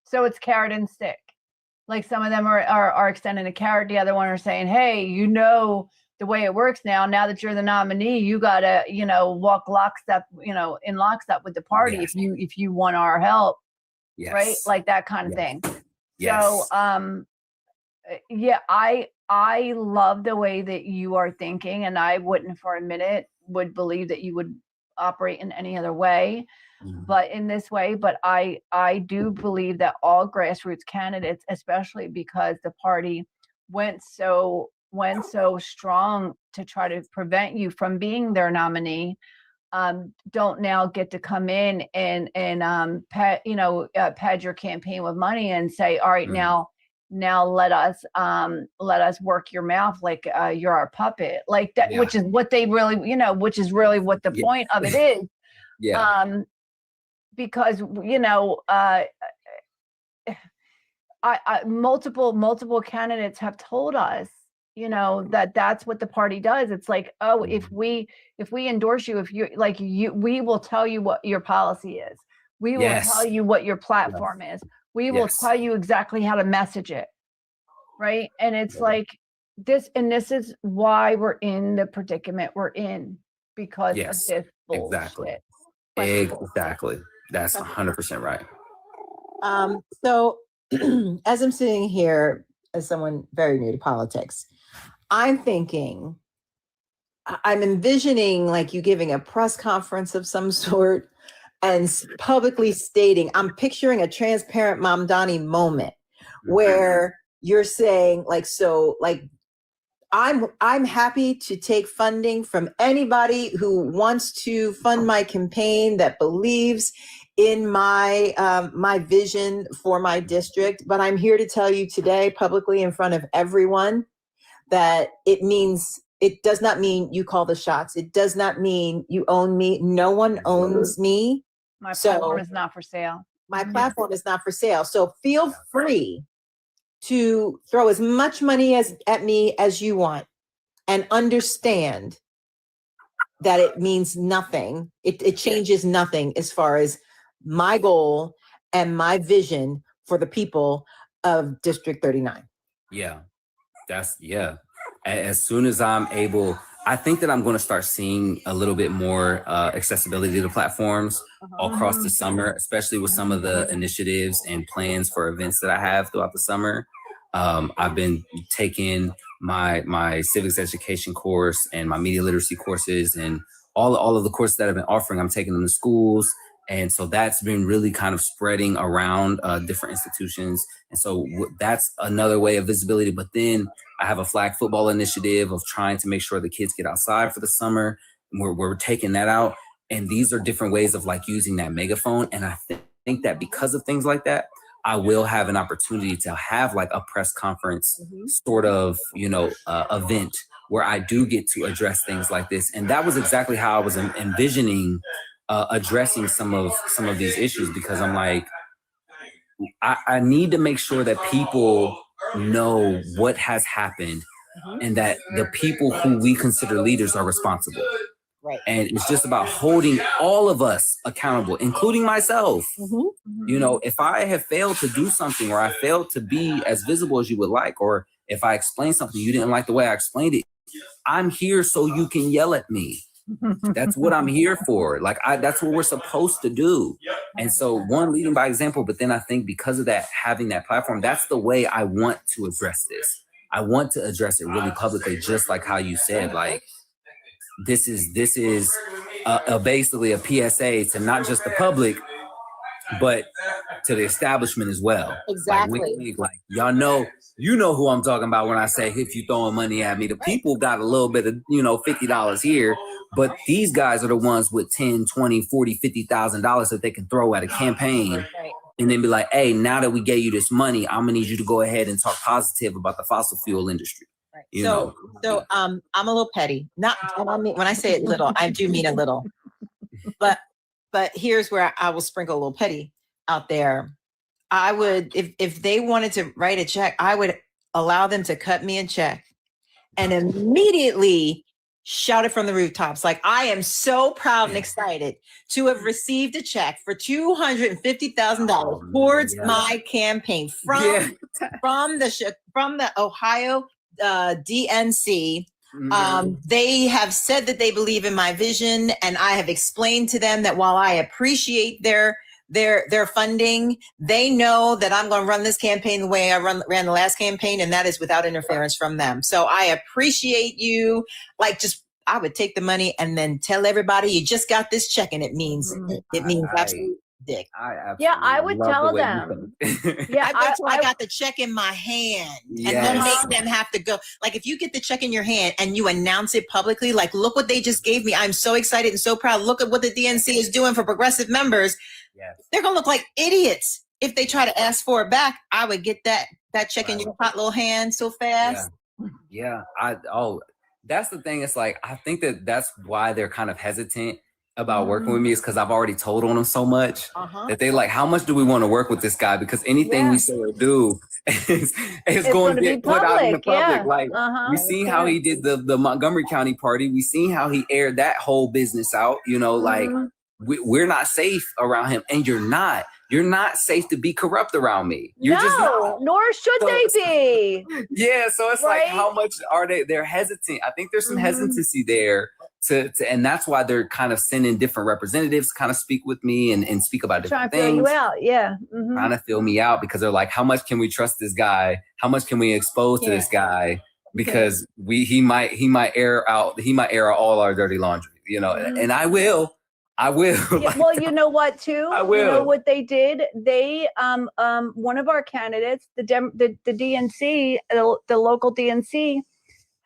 So it's carrot and stick. Like some of them are extending a carrot. The other one are saying, hey, you know, the way it works now that you're the nominee, you got to, you know, walk lockstep, you know, in lockstep with the party. If you want our help, right? Like that kind of thing. So, yeah, I love the way that you are thinking, and I wouldn't for a minute would believe that you would operate in any other way, but in this way. But I do believe that all grassroots candidates, especially because the party went so strong to try to prevent you from being their nominee, don't now get to come in and pad your campaign with money and say, all right, now let us work your mouth like you're our puppet, like that, which is what they really, which is really what the point of it is. Because multiple candidates have told us, that that's what the party does. It's like, oh, if we endorse you, we will tell you what your policy is. We will tell you what your platform is. We will tell you exactly how to message it. Right. And it's like this, and this is why we're in the predicament we're in, because of this bullshit. Exactly. That's 100% right. So as I'm sitting here as someone very new to politics, I'm envisioning like you giving a press conference of some sort and publicly stating, I'm picturing a transparent Mamdani moment where you're saying I'm happy to take funding from anybody who wants to fund my campaign that believes in my my vision for my district. But I'm here to tell you today publicly in front of everyone that it does not mean you call the shots. It does not mean you own me. No one owns me. My platform is not for sale. My platform is not for sale. So feel free to throw as much money at me as you want, and understand that it means nothing. It changes nothing as far as my goal and my vision for the people of District 39. As soon as I'm able, I think that I'm going to start seeing a little bit more accessibility to the platforms across the summer, especially with some of the initiatives and plans for events that I have throughout the summer. I've been taking my civics education course and my media literacy courses, and all of the courses that I've been offering, I'm taking them to schools. And so that's been really kind of spreading around different institutions. And so that's another way of visibility. But then I have a flag football initiative of trying to make sure the kids get outside for the summer. We're taking that out. And these are different ways of like using that megaphone. And I think that because of things like that, I will have an opportunity to have like a press conference sort of, event where I do get to address things like this. And that was exactly how I was envisioning addressing some of these issues, because I'm like, I need to make sure that people know what has happened and that the people who we consider leaders are responsible. Right. And it's just about holding all of us accountable, including myself. If I have failed to do something, or I failed to be as visible as you would like, or if I explained something you didn't like the way I explained it, I'm here so you can yell at me. That's what I'm here for. Like, that's what we're supposed to do. And so leading by example, but then I think because of that, having that platform, that's the way I want to address this. I want to address it really publicly, just like how you said, like, this is basically a PSA to not just the public, but to the establishment as well. Exactly. Like y'all know, who I'm talking about when I say, if you throwing money at me, the people got a little bit of, $50 here, but these guys are the ones with 10, 20, 40, $50,000 that they can throw at a campaign. And then be like, hey, now that we gave you this money, I'm gonna need you to go ahead and talk positive about the fossil fuel industry. Right. So I'm a little petty. Not, when I say it little, I do mean a little. But here's where I will sprinkle a little petty out there. I would, if they wanted to write a check, I would allow them to cut me a check and immediately shout it from the rooftops. Like, I am so proud and excited to have received a check for $250,000 towards my campaign from the Ohio DNC. They have said that they believe in my vision, and I have explained to them that while I appreciate their their funding. They know that I'm going to run this campaign the way I ran the last campaign, and that is without interference from them. So I appreciate you. Like, just I would take the money and then tell everybody you just got this check, and it means absolute dick. I would tell them. Yeah, that's why I got the check in my hand, and then make them have to go. Like, if you get the check in your hand and you announce it publicly, like, look what they just gave me. I'm so excited and so proud. Look at what the DNC is doing for progressive members. Yes. They're gonna look like idiots if they try to ask for it back. I would get that check in your hot little hand so fast. Yeah. That's the thing. It's like, I think that's why they're kind of hesitant about working with me, is because I've already told on them so much that they like, how much do we want to work with this guy? Because anything we say or do is going to get put out in the public. Like, we seen how he did the Montgomery County party. We seen how he aired that whole business out. You know, like, we're not safe around him, and you're not. You're not safe to be corrupt around me. You're just not. Nor should they be. Yeah, so it's like, how much are they? They're hesitant. I think there's some hesitancy there to, and that's why they're kind of sending different representatives to kind of speak with me and speak about different things. Trying to fill you out, yeah. Trying to fill me out, because they're like, how much can we trust this guy? How much can we expose to this guy? Because he might air out all our dirty laundry, you know, and I will. Yeah, well, you know what, too? I will. You know what they did? They, one of our candidates, the DNC, the local DNC,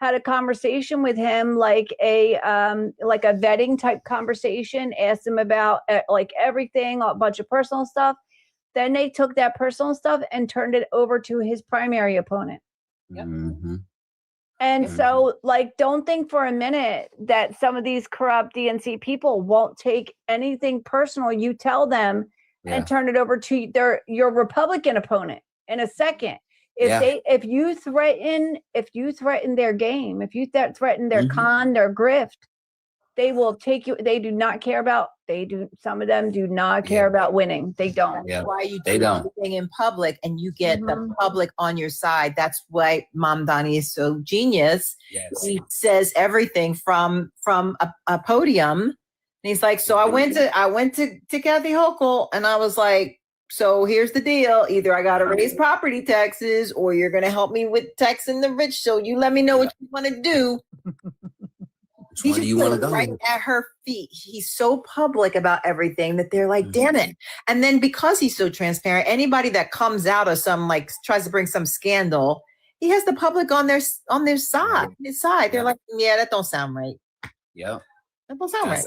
had a conversation with him, like a vetting type conversation, asked him about like everything, a bunch of personal stuff. Then they took that personal stuff and turned it over to his primary opponent. And so, like, don't think for a minute that some of these corrupt DNC people won't take anything personal you tell them and turn it over to your Republican opponent in a second. If you threaten their game, if you threaten their con, their grift, they will take you. They do not care about. Some of them do not care about winning. They don't. That's why you do everything in public, and you get the public on your side. That's why Mom Donnie is so genius. Yes. He says everything from a podium, and he's like, so I went to Kathy Hochul, and I was like, so here's the deal. Either I got to raise property taxes, or you're going to help me with taxing the rich. So you let me know what you want to do. Which one do you want to go? Right at her feet. He's so public about everything that they're like, damn it. And then because he's so transparent, anybody that comes out of some, like, tries to bring some scandal, he has the public on their side. His side. They're like, yeah, that don't sound right. Yeah. That don't sound right.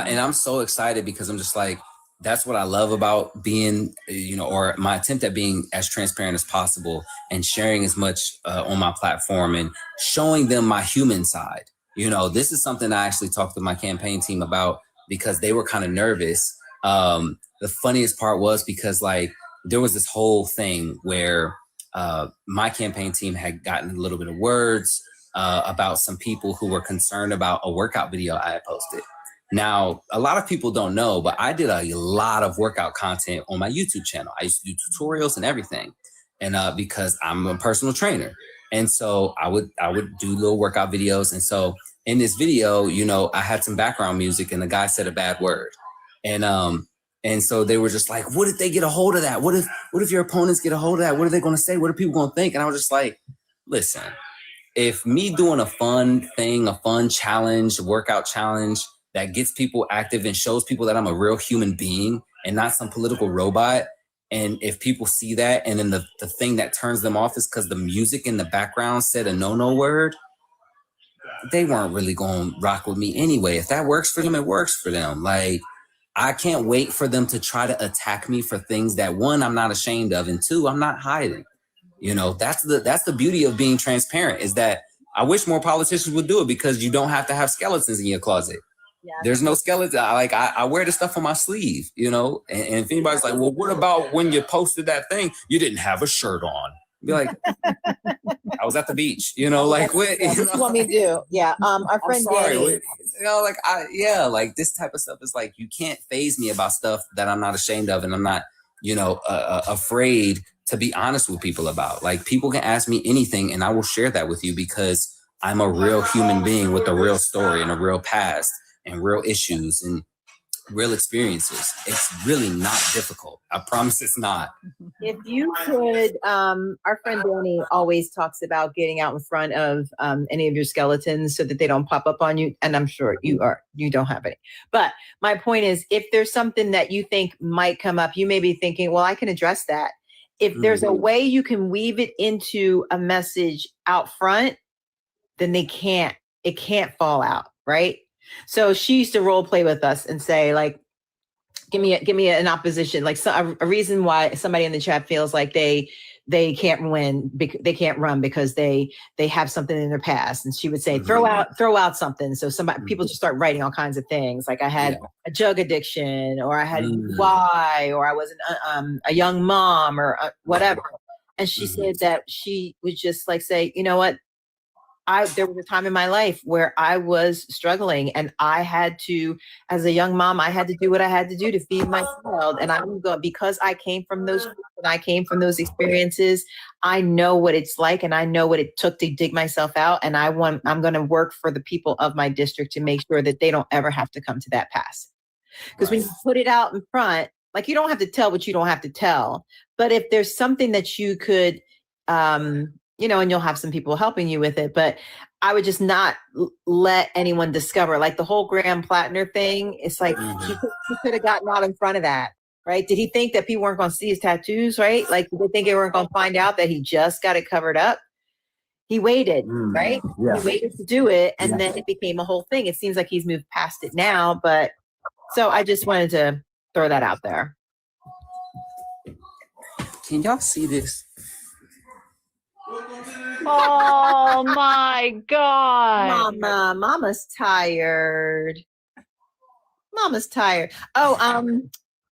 And I'm so excited, because I'm just like, that's what I love about being, or my attempt at being as transparent as possible and sharing as much on my platform and showing them my human side. You know, this is something I actually talked to my campaign team about, because they were kind of nervous. The funniest part was because, like, there was this whole thing where my campaign team had gotten a little bit of words about some people who were concerned about a workout video I had posted. Now, a lot of people don't know, but I did a lot of workout content on my YouTube channel. I used to do tutorials and everything. And because I'm a personal trainer. And so I would do little workout videos. And so in this video, I had some background music, and the guy said a bad word. And so they were just like, what if they get a hold of that? What if your opponents get a hold of that? What are they going to say? What are people going to think? And I was just like, listen, if me doing a fun thing, a fun challenge, a workout challenge that gets people active and shows people that I'm a real human being and not some political robot, and if people see that, and then the thing that turns them off is because the music in the background said a no word, they weren't really going to rock with me anyway. If that works for them, it works for them. Like, I can't wait for them to try to attack me for things that, one, I'm not ashamed of, and two, I'm not hiding. That's the beauty of being transparent, is that I wish more politicians would do it, because you don't have to have skeletons in your closet. Yeah. There's no skeleton. I wear the stuff on my sleeve, and if anybody's like, well, what about when you posted that thing? You didn't have a shirt on. Be like, I was at the beach, like, what? What you want me to do? Yeah. Our friend Danny. Like this type of stuff is like, you can't faze me about stuff that I'm not ashamed of, and I'm not, afraid to be honest with people about. Like, people can ask me anything, and I will share that with you, because I'm a real human being with a real story and a real past and real issues. And real experiences. It's really not difficult. I promise it's not. If you could, our friend Danny always talks about getting out in front of any of your skeletons so that they don't pop up on you. And I'm sure you don't have any. But my point is, if there's something that you think might come up, you may be thinking, well, I can address that. If there's a way you can weave it into a message out front, then it can't fall out, right? So she used to role play with us and say, like, give me an opposition, like a reason why somebody in the chat feels like they can't win, they can't run because they have something in their past. And she would say, throw out something. So people just start writing all kinds of things. Like I had a drug addiction, or I had why, or I was a young mom, or whatever. And she said that she would just like say, you know what? There was a time in my life where I was struggling, and I had to, as a young mom, I had to do what I had to do to feed my child. And I'm going, because I came from those, and I came from those experiences, I know what it's like, and I know what it took to dig myself out. And I'm going to work for the people of my district to make sure that they don't ever have to come to that pass. Because when you put it out in front, like, you don't have to tell what you don't have to tell. But if there's something that you could, you know, and you'll have some people helping you with it, but I would just not let anyone discover, like the whole Graham Plattner thing. It's like, he could have gotten out in front of that, right? Did he think that people weren't going to see his tattoos, right? Like, did they think they weren't going to find out that he just got it covered up? He waited, right? Yeah. He waited to do it, and then it became a whole thing. It seems like he's moved past it now, but so I just wanted to throw that out there. Can y'all see this? Oh my God. Mama's tired. Mama's tired. Oh,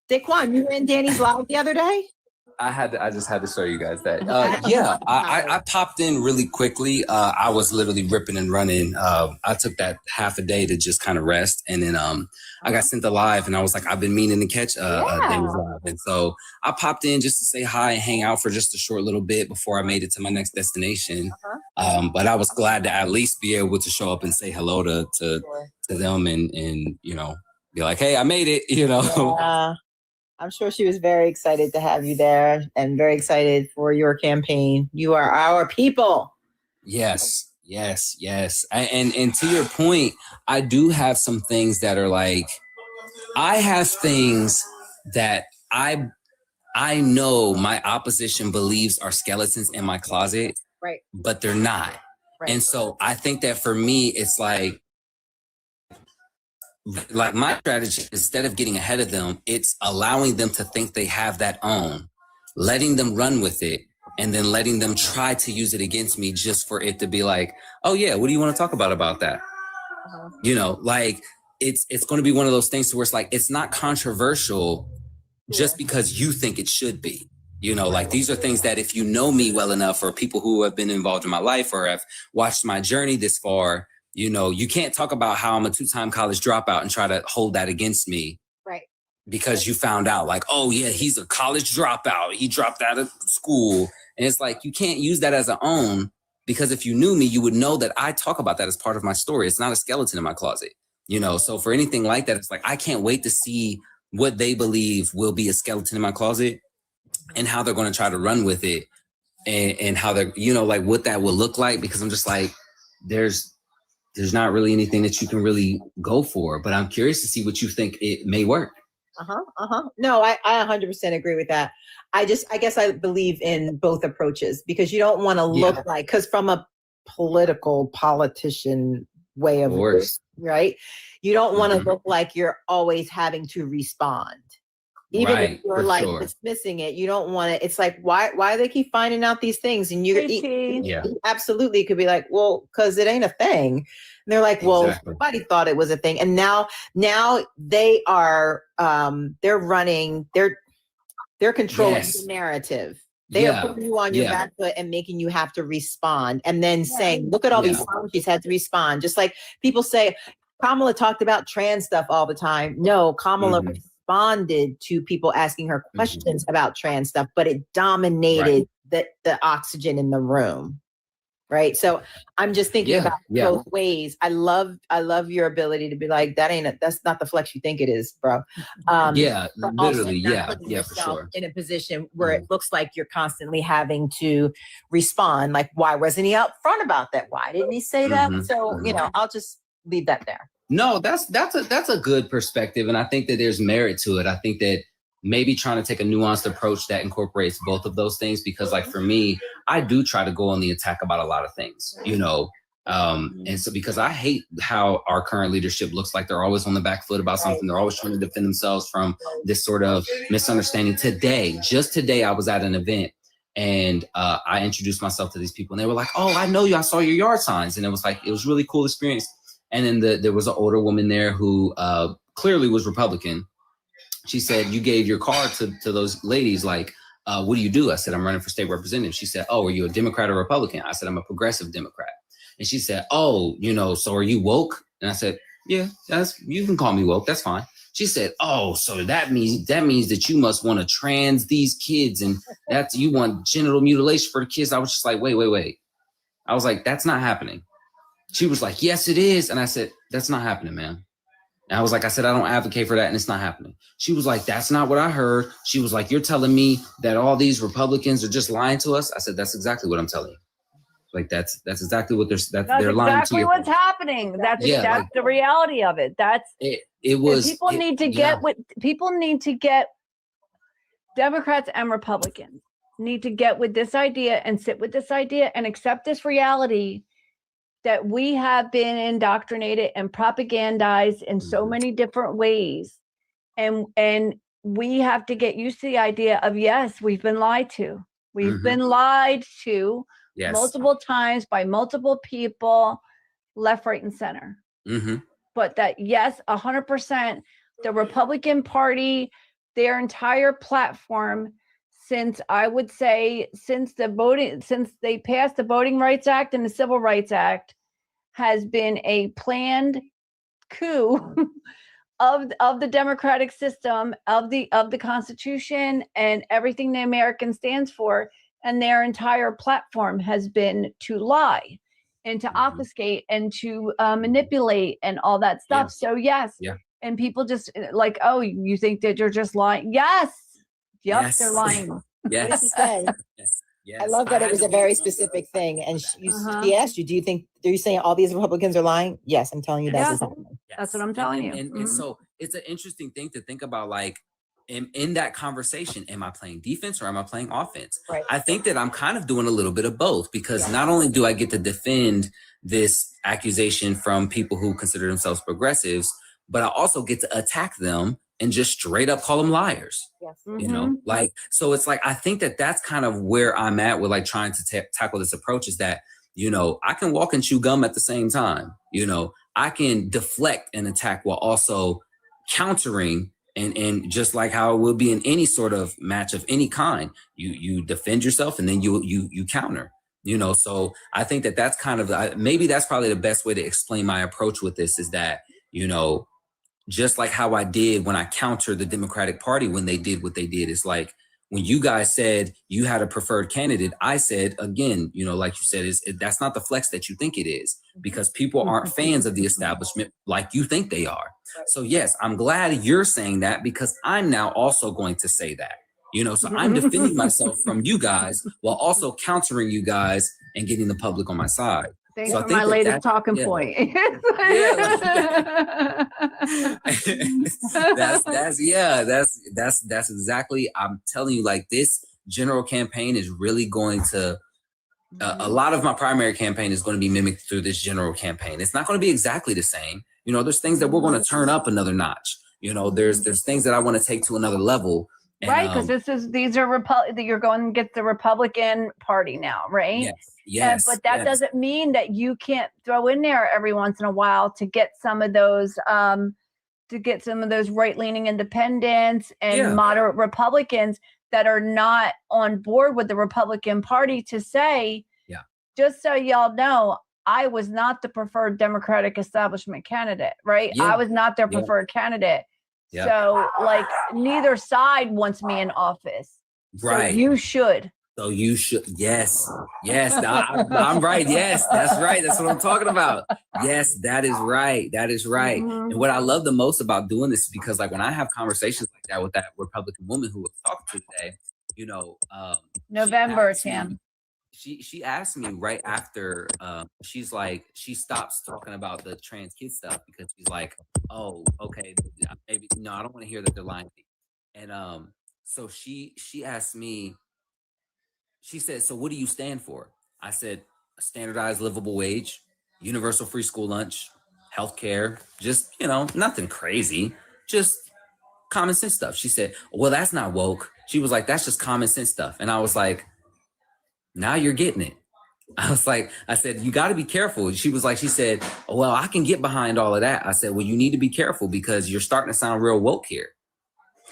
Daquan, you were in Danny's live the other day? I just had to show you guys that. I popped in really quickly. I was literally ripping and running. I took that half a day to just kind of rest. And then I got sent the live, and I was like, I've been meaning to catch Danny's live. And so I popped in just to say hi and hang out for just a short little bit before I made it to my next destination. But I was glad to at least be able to show up and say hello to them and, you know, be like, hey, I made it, you know. Yeah. I'm sure she was very excited to have you there, and very excited for your campaign. You are our people. Yes. And to your point, I do have some things that are like, I have things that I know my opposition believes are skeletons in my closet, right? But they're not. Right. And so I think that for me, it's like my strategy, instead of getting ahead of them, it's allowing them to think they have that own, letting them run with it, and then letting them try to use it against me just for it to be like, oh yeah, what do you want to talk about that? You know, like it's going to be one of those things where it's like, it's not controversial just because you think it should be. You know, like these are things that if you know me well enough, or people who have been involved in my life or have watched my journey this far, you know, you can't talk about how I'm a 2-time college dropout and try to hold that against me. Right. Because you found out like, oh yeah, he's a college dropout. He dropped out of school. And it's like, you can't use that as an own, because if you knew me, you would know that I talk about that as part of my story. It's not a skeleton in my closet, you know? So for anything like that, it's like, I can't wait to see what they believe will be a skeleton in my closet and how they're going to try to run with it, and how they're, you know, like what that will look like. Because I'm just like, there's not really anything that you can really go for, but I'm curious to see what you think it may work. No, I 100% agree with that. I guess I believe in both approaches, because you don't want to look like, because from a politician way of course, right? You don't want to look like you're always having to respond. Even if you're like dismissing it, you don't want to. It's like, why do they keep finding out these things? And you absolutely could be like, well, because it ain't a thing. And they're like, well, somebody thought it was a thing. And now they are, they're running, they're controlling the narrative. They are putting you on your back foot and making you have to respond. And then saying, look at all these times she's had to respond. Just like people say, Kamala talked about trans stuff all the time. No, Kamala responded to people asking her questions about trans stuff, but it dominated the oxygen in the room. right? So I'm just thinking about yeah. both ways. I love your ability to be like, that's not the flex you think it is, bro. Yeah, but also literally, not putting for yourself sure. in a position where it looks like you're constantly having to respond. Like, why wasn't he up front about that? Why didn't he say that? So, I'll just leave that there. No, that's a good perspective, and I think that there's merit to it. I think that maybe trying to take a nuanced approach that incorporates both of those things, because like for me, I do try to go on the attack about a lot of things, and so because I hate how our current leadership looks like they're always on the back foot about something. They're always trying to defend themselves from this sort of misunderstanding. Just today, I was at an event and I introduced myself to these people and they were like, "Oh, I know you. I saw your yard signs." And it was really cool experience. And then there was an older woman there who clearly was Republican. She said, "You gave your card to those ladies. Like, what do you do?" I said, "I'm running for state representative." She said, "Oh, are you a Democrat or Republican?" I said, "I'm a progressive Democrat." And she said, "Oh, so are you woke?" And I said, "Yeah, you can call me woke. That's fine." She said, "Oh, so that means that you must want to trans these kids and that you want genital mutilation for the kids." I was just like, wait. I was like, "That's not happening." She was like, "Yes, it is." And I said, "That's not happening, man." And I was like, I said, "I don't advocate for that and it's not happening." She was like, "That's not what I heard." She was like, "You're telling me that all these Republicans are just lying to us?" I said, "That's exactly what I'm telling you. Like, that's exactly what they're lying to you." Exactly what's happening. That's the reality of it. People need to get Democrats and Republicans need to get with this idea and sit with this idea and accept this reality that we have been indoctrinated and propagandized in so many different ways. And we have to get used to the idea of, yes, we've been lied to. We've been lied to multiple times by multiple people, left, right, and center. But that, yes, 100%, the Republican Party, their entire platform, since they passed the Voting Rights Act and the Civil Rights Act, has been a planned coup of the democratic system, of the Constitution and everything the American stands for. And their entire platform has been to lie and to obfuscate and to manipulate and all that stuff. So yes. And people just like, "Oh, you think that you're just lying?" Yes. Yep, they're lying. Yes. I love that it was a very specific thing. And she asked you, are you saying all these Republicans are lying? Yes, I'm telling you that's happening. That's what I'm telling you. And so it's an interesting thing to think about, like, in that conversation, am I playing defense or am I playing offense? Right. I think that I'm kind of doing a little bit of both, because not only do I get to defend this accusation from people who consider themselves progressives, but I also get to attack them and just straight up call them liars. Yes. So it's like, I think that that's kind of where I'm at with like trying to tackle this approach, is that, I can walk and chew gum at the same time. I can deflect and attack while also countering, and just like how it would be in any sort of match of any kind, you defend yourself and then you counter, so I think that that's kind of, maybe that's probably the best way to explain my approach with this, is that, just like how I did when I countered the Democratic Party when they did what they did. It's like, when you guys said you had a preferred candidate, I said, again, like you said, that's not the flex that you think it is, because people aren't fans of the establishment like you think they are. So yes, I'm glad you're saying that, because I'm now also going to say that, so I'm defending myself from you guys while also countering you guys and getting the public on my side. Thanks for my latest talking point. That's exactly, I'm telling you, like, this general campaign is really going to, a lot of my primary campaign is going to be mimicked through this general campaign. It's not going to be exactly the same. There's things that we're going to turn up another notch. There's things that I want to take to another level. And, right, because these are you're going to get the Republican Party now, right? Yes. But that doesn't mean that you can't throw in there every once in a while to get some of those right-leaning independents and moderate Republicans that are not on board with the Republican Party to say, just so y'all know, I was not the preferred Democratic establishment candidate, right? I was not their preferred candidate. So, like, neither side wants me in office. Right. So you should. So you should, yes, I'm right. Yes, that's right. That's what I'm talking about. Yes, that is right. That is right. Mhm. And what I love the most about doing this is because, like, when I have conversations like that with that Republican woman who was talking to today, you know, November, she asked me- Tam. she asked me right after, she's like, she stops talking about the trans kid stuff because she's like, oh, okay, maybe no, I don't want to hear that they're lying. And so she asked me. She said, so what do you stand for? I said, a standardized livable wage, universal free school lunch, healthcare, just, you know, nothing crazy, just common sense stuff. She said, well, that's not woke. She was like, that's just common sense stuff. And I was like, now you're getting it. I said, you got to be careful. She said, well, I can get behind all of that. I said, well, you need to be careful because you're starting to sound real woke here.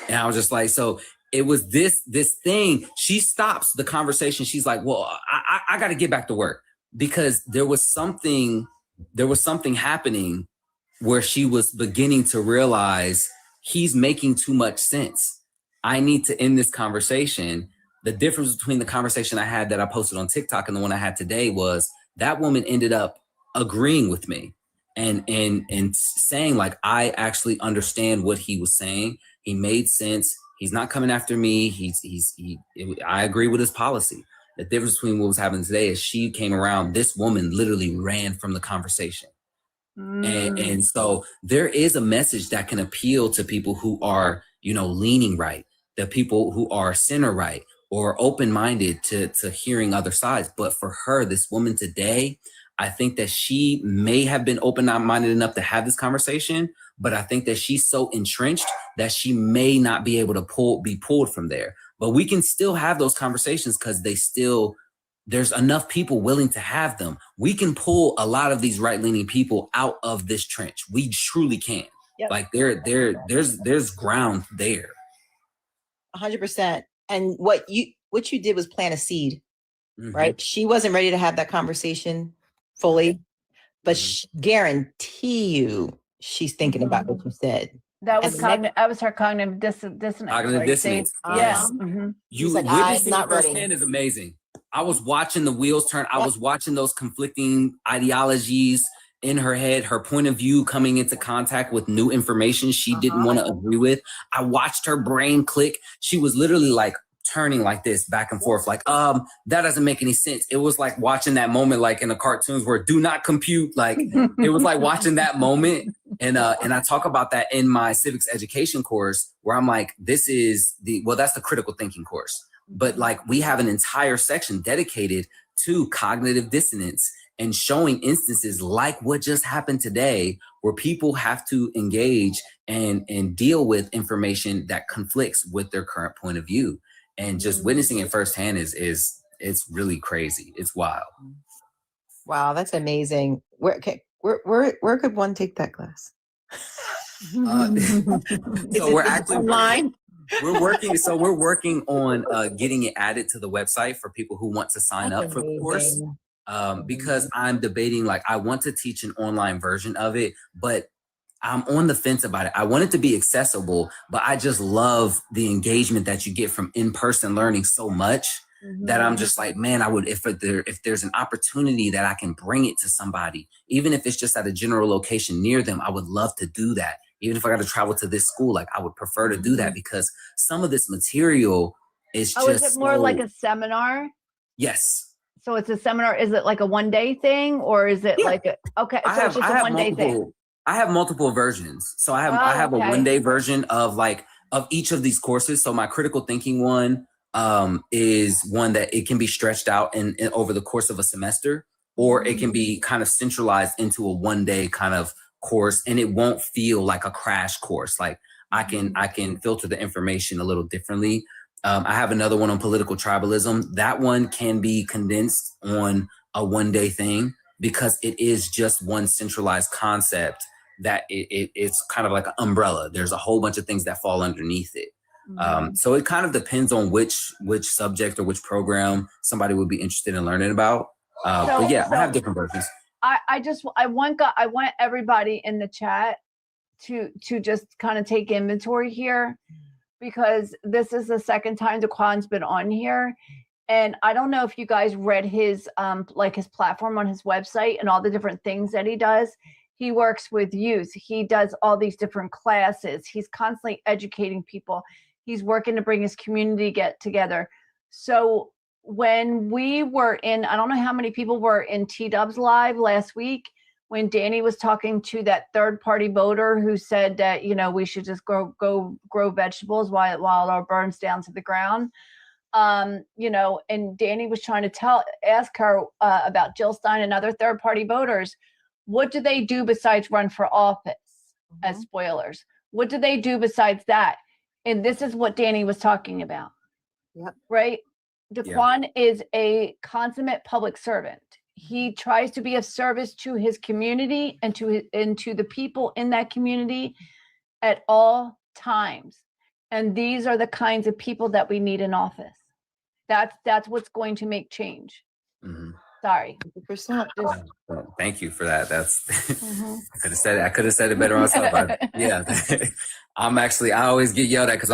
And I was just like, so it was this thing. She stops the conversation. She's like, well, I got to get back to work because there was something happening where she was beginning to realize he's making too much sense. I need to end this conversation. The difference between the conversation I had that I posted on TikTok and the one I had today was that woman ended up agreeing with me and saying, like, I actually understand what he was saying. He made sense. He's not coming after me. I agree with his policy. The difference between what was happening today is she came around. This woman literally ran from the conversation. And so there is a message that can appeal to people who are, you know, leaning right, the people who are center right or open-minded to hearing other sides. But for her, this woman today, I think that she may have been open-minded enough to have this conversation, but I think that she's so entrenched that she may not be able to be pulled from there. But we can still have those conversations because there's enough people willing to have them. We can pull a lot of these right-leaning people out of this trench. We truly can. Yep. Like there's ground there. 100%. And what you did was plant a seed, Mhm. right? She wasn't ready to have that conversation fully, but guarantee you she's thinking about what you said. That was And that was her cognitive dissonance. Cognitive right? dissonance. Yeah. Yes. Mhm. You She's like, witnessing I'm it not ready. firsthand is amazing. I was watching the wheels turn. I was watching those conflicting ideologies in her head, her point of view coming into contact with new information she didn't want to agree with. I watched her brain click. She was literally like turning like this back and forth, like, that doesn't make any sense. It was like watching that moment, like in the cartoons where do not compute. Like it was like watching that moment. And I talk about that in my civics education course where I'm like, that's the critical thinking course. But like we have an entire section dedicated to cognitive dissonance and showing instances like what just happened today where people have to engage and deal with information that conflicts with their current point of view. And just witnessing it firsthand it's really crazy. It's wild. Wow, that's amazing. Where could one take that class? So we're actually online. We're working on getting it added to the website for people who want to sign up for the course. Because I'm debating, like, I want to teach an online version of it, but I'm on the fence about it. I want it to be accessible, but I just love the engagement that you get from in-person learning so much that I'm just like, man, I would, if there's an opportunity that I can bring it to somebody, even if it's just at a general location near them, I would love to do that. Even if I got to travel to this school, like I would prefer to do that because some of this material is just. Is it more like a seminar? Yes. So it's a seminar. Is it like a one-day thing or is it like okay? So it's just a one-day thing. I have multiple versions. So I have a one-day version of each of these courses. So my critical thinking one is one that it can be stretched out in over the course of a semester, or it can be kind of centralized into a one-day kind of course, and it won't feel like a crash course. Like I can filter the information a little differently. I have another one on political tribalism. That one can be condensed on a one-day thing because it is just one centralized concept that it's kind of like an umbrella. There's a whole bunch of things that fall underneath it. So it kind of depends on which subject or which program somebody would be interested in learning about. But yeah, I have different versions. I want everybody in the chat to just kind of take inventory here, because this is the second time Daquan's been on here. And I don't know if you guys read his like his platform on his website and all the different things that he does. He works with youth. He does all these different classes. He's constantly educating people. He's working to bring his community get together. So when we were in, I don't know how many people were in T-Dubs Live last week, when Danny was talking to that third-party voter who said that, you know, we should just go grow vegetables while our burns down to the ground. You know, and Danny was trying to ask her about Jill Stein and other third-party voters. What do they do besides run for office as spoilers? What do they do besides that? And this is what Danny was talking about. Yep. Right? Daquan is a consummate public servant. He tries to be of service to his community and to the people in that community at all times. And these are the kinds of people that we need in office. That's what's going to make change. Sorry. 100%. Thank you for that. That's I could have said it better myself. I always get yelled at because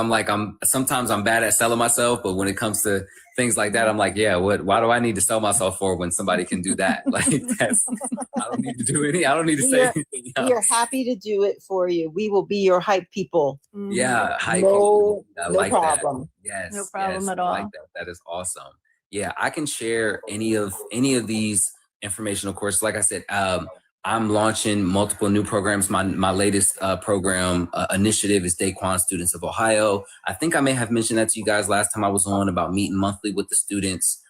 sometimes I'm bad at selling myself, but when it comes to things like that, I'm like, why do I need to sell myself for when somebody can do that? Like I don't need to do I don't need to say anything else. We are happy to do it for you. We will be your hype people. Yeah, hype No, people. I no like problem. that. Yes. No problem yes, at all. I like that. That is awesome. Yeah, I can share any of these information. Of course, like I said, I'm launching multiple new programs. My latest program initiative is Daquan Students of Ohio. I think I may have mentioned that to you guys last time I was on, about meeting monthly with the students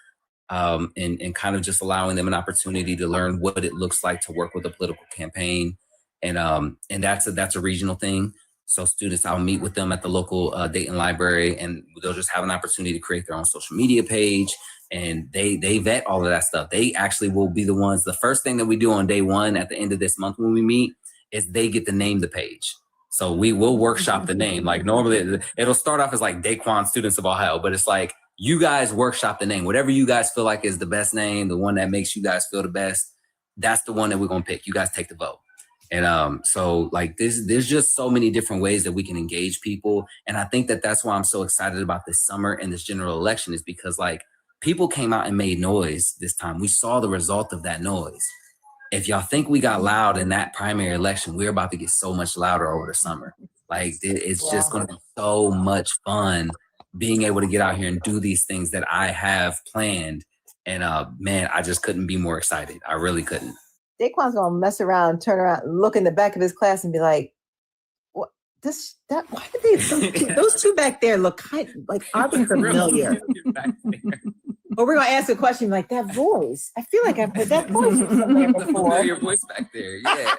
and kind of just allowing them an opportunity to learn what it looks like to work with a political campaign. And that's a regional thing. So students, I'll meet with them at the local Dayton library, and they'll just have an opportunity to create their own social media page. And they vet all of that stuff. They actually will be the ones. The first thing that we do on day one at the end of this month when we meet is they get to name the page. So we will workshop the name. Like normally it'll start off as like Daquan Students of Ohio, but it's like you guys workshop the name. Whatever you guys feel like is the best name, the one that makes you guys feel the best, that's the one that we're gonna pick. You guys take the vote. And so like there's just so many different ways that we can engage people. And I think that that's why I'm so excited about this summer and this general election, is because like people came out and made noise this time. We saw the result of that noise. If y'all think we got loud in that primary election, we're about to get so much louder over the summer. Like it's just going to be so much fun being able to get out here and do these things that I have planned. And man, I just couldn't be more excited. I really couldn't. Daquan's gonna mess around, turn around, and look in the back of his class and be like, "What? Why did those two back there look kind of like oddly familiar?" Or we're gonna ask a question like, "That voice, I feel like I've heard that voice somewhere before." Your voice back there, yeah.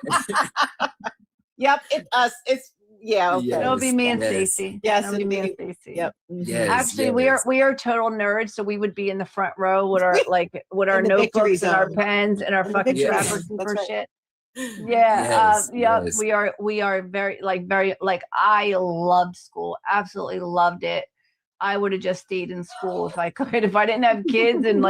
Yep, it's us. It's okay. Yes. It'll be me and Stacy. Yes, It'll be me and Stacy. Yep. Yes, Actually, yes. we are total nerds, so we would be in the front row with our In the victory notebooks and our zone. pens and our In the fucking victory Trapper zone. Keeper That's right. shit. Yeah, Yes, yeah, yes. we are very I loved school, absolutely loved it. I would have just stayed in school if I could. If I didn't have kids and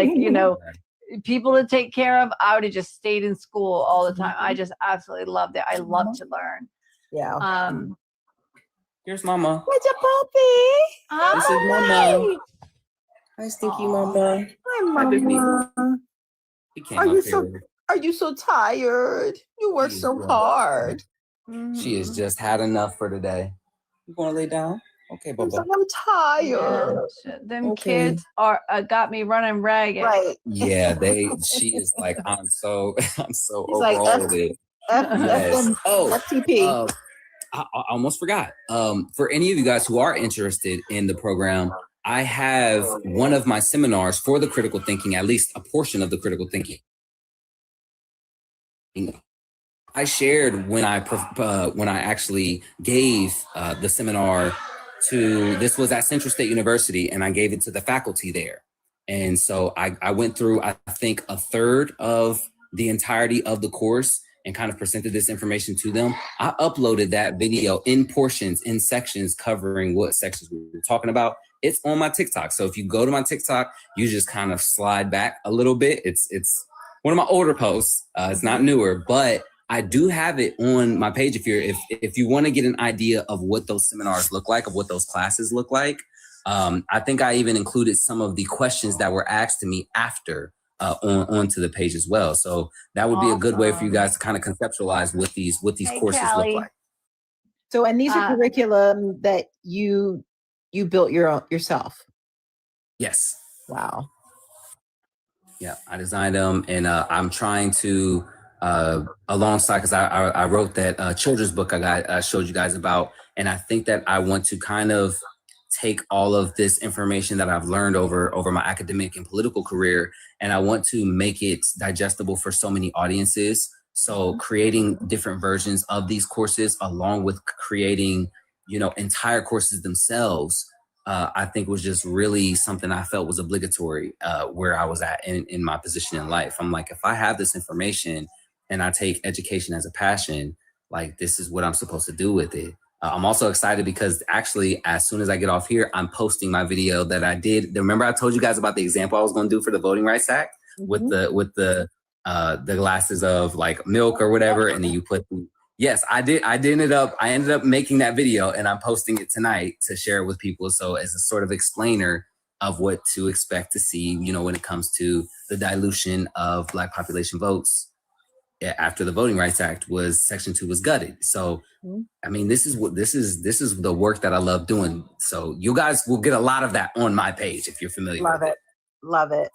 people to take care of, I would have just stayed in school all the time. I just absolutely loved it. I love to learn. Yeah. Here's Mama. What's up, puppy? Hi. This is Mama. Hi, Stinky Mama. Hi, Big knee. Mama. He came Are up you here. Are you so tired? You work She's so rough. hard. She has just had enough for today. You want to lay down? Okay, I'm Bubba. so tired. Them Okay. kids are got me running ragged. Right. Yeah, she is like, I'm so He's like, overall with it. Yes. FTP. I almost forgot. For any of you guys who are interested in the program, I have one of my seminars for the critical thinking, at least a portion of the critical thinking. I shared when I actually gave the seminar this was at Central State University, and I gave it to the faculty there. And so I went through, I think, a third of the entirety of the course and kind of presented this information to them. I uploaded that video in portions, in sections, covering what sections we were talking about. It's on my TikTok. So if you go to my TikTok, you just kind of slide back a little bit. It's one of my older posts. It's not newer, but I do have it on my page. If you want to get an idea of what those seminars look like, of what those classes look like, I think I even included some of the questions that were asked to me after onto the page as well. So that would be a good way for you guys to kind of conceptualize what these Hey, courses Callie. look like. So, and these are Uh, curriculum that you built yourself. Yes. Wow. Yeah, I designed them, and I'm trying to alongside, because I wrote that children's book I showed you guys about, and I think that I want to kind of take all of this information that I've learned over my academic and political career, and I want to make it digestible for so many audiences. So creating different versions of these courses, along with creating, entire courses themselves, I think was just really something I felt was obligatory where I was at in my position in life. I'm like, if I have this information and I take education as a passion, like this is what I'm supposed to do with it. I'm also excited because actually, as soon as I get off here, I'm posting my video that I did. Remember, I told you guys about the example I was going to do for the Voting Rights Act with the glasses of like milk or whatever, and then you put. Yes, I did. I ended up making that video, and I'm posting it tonight to share it with people. So as a sort of explainer of what to expect to see, when it comes to the dilution of Black population votes after the Voting Rights Act Section 2 was gutted. So, I mean, this is the work that I love doing. So you guys will get a lot of that on my page if you're familiar with it. Love it.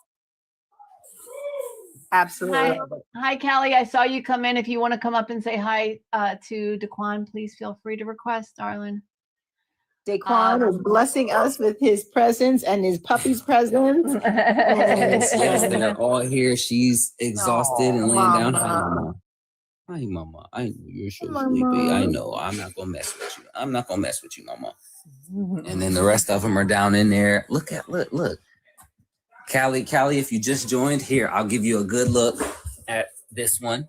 Absolutely. Hi, Callie. I saw you come in. If you want to come up and say hi to Daquan, please feel free to request, darling. Daquan is blessing us with his presence and his puppy's presence. Yes, they're all here. She's exhausted and laying down. Hi, mama. I know you're so sleepy. I know. I'm not gonna mess with you. Mama. And then the rest of them are down in there. Look. Callie, if you just joined here, I'll give you a good look at this one.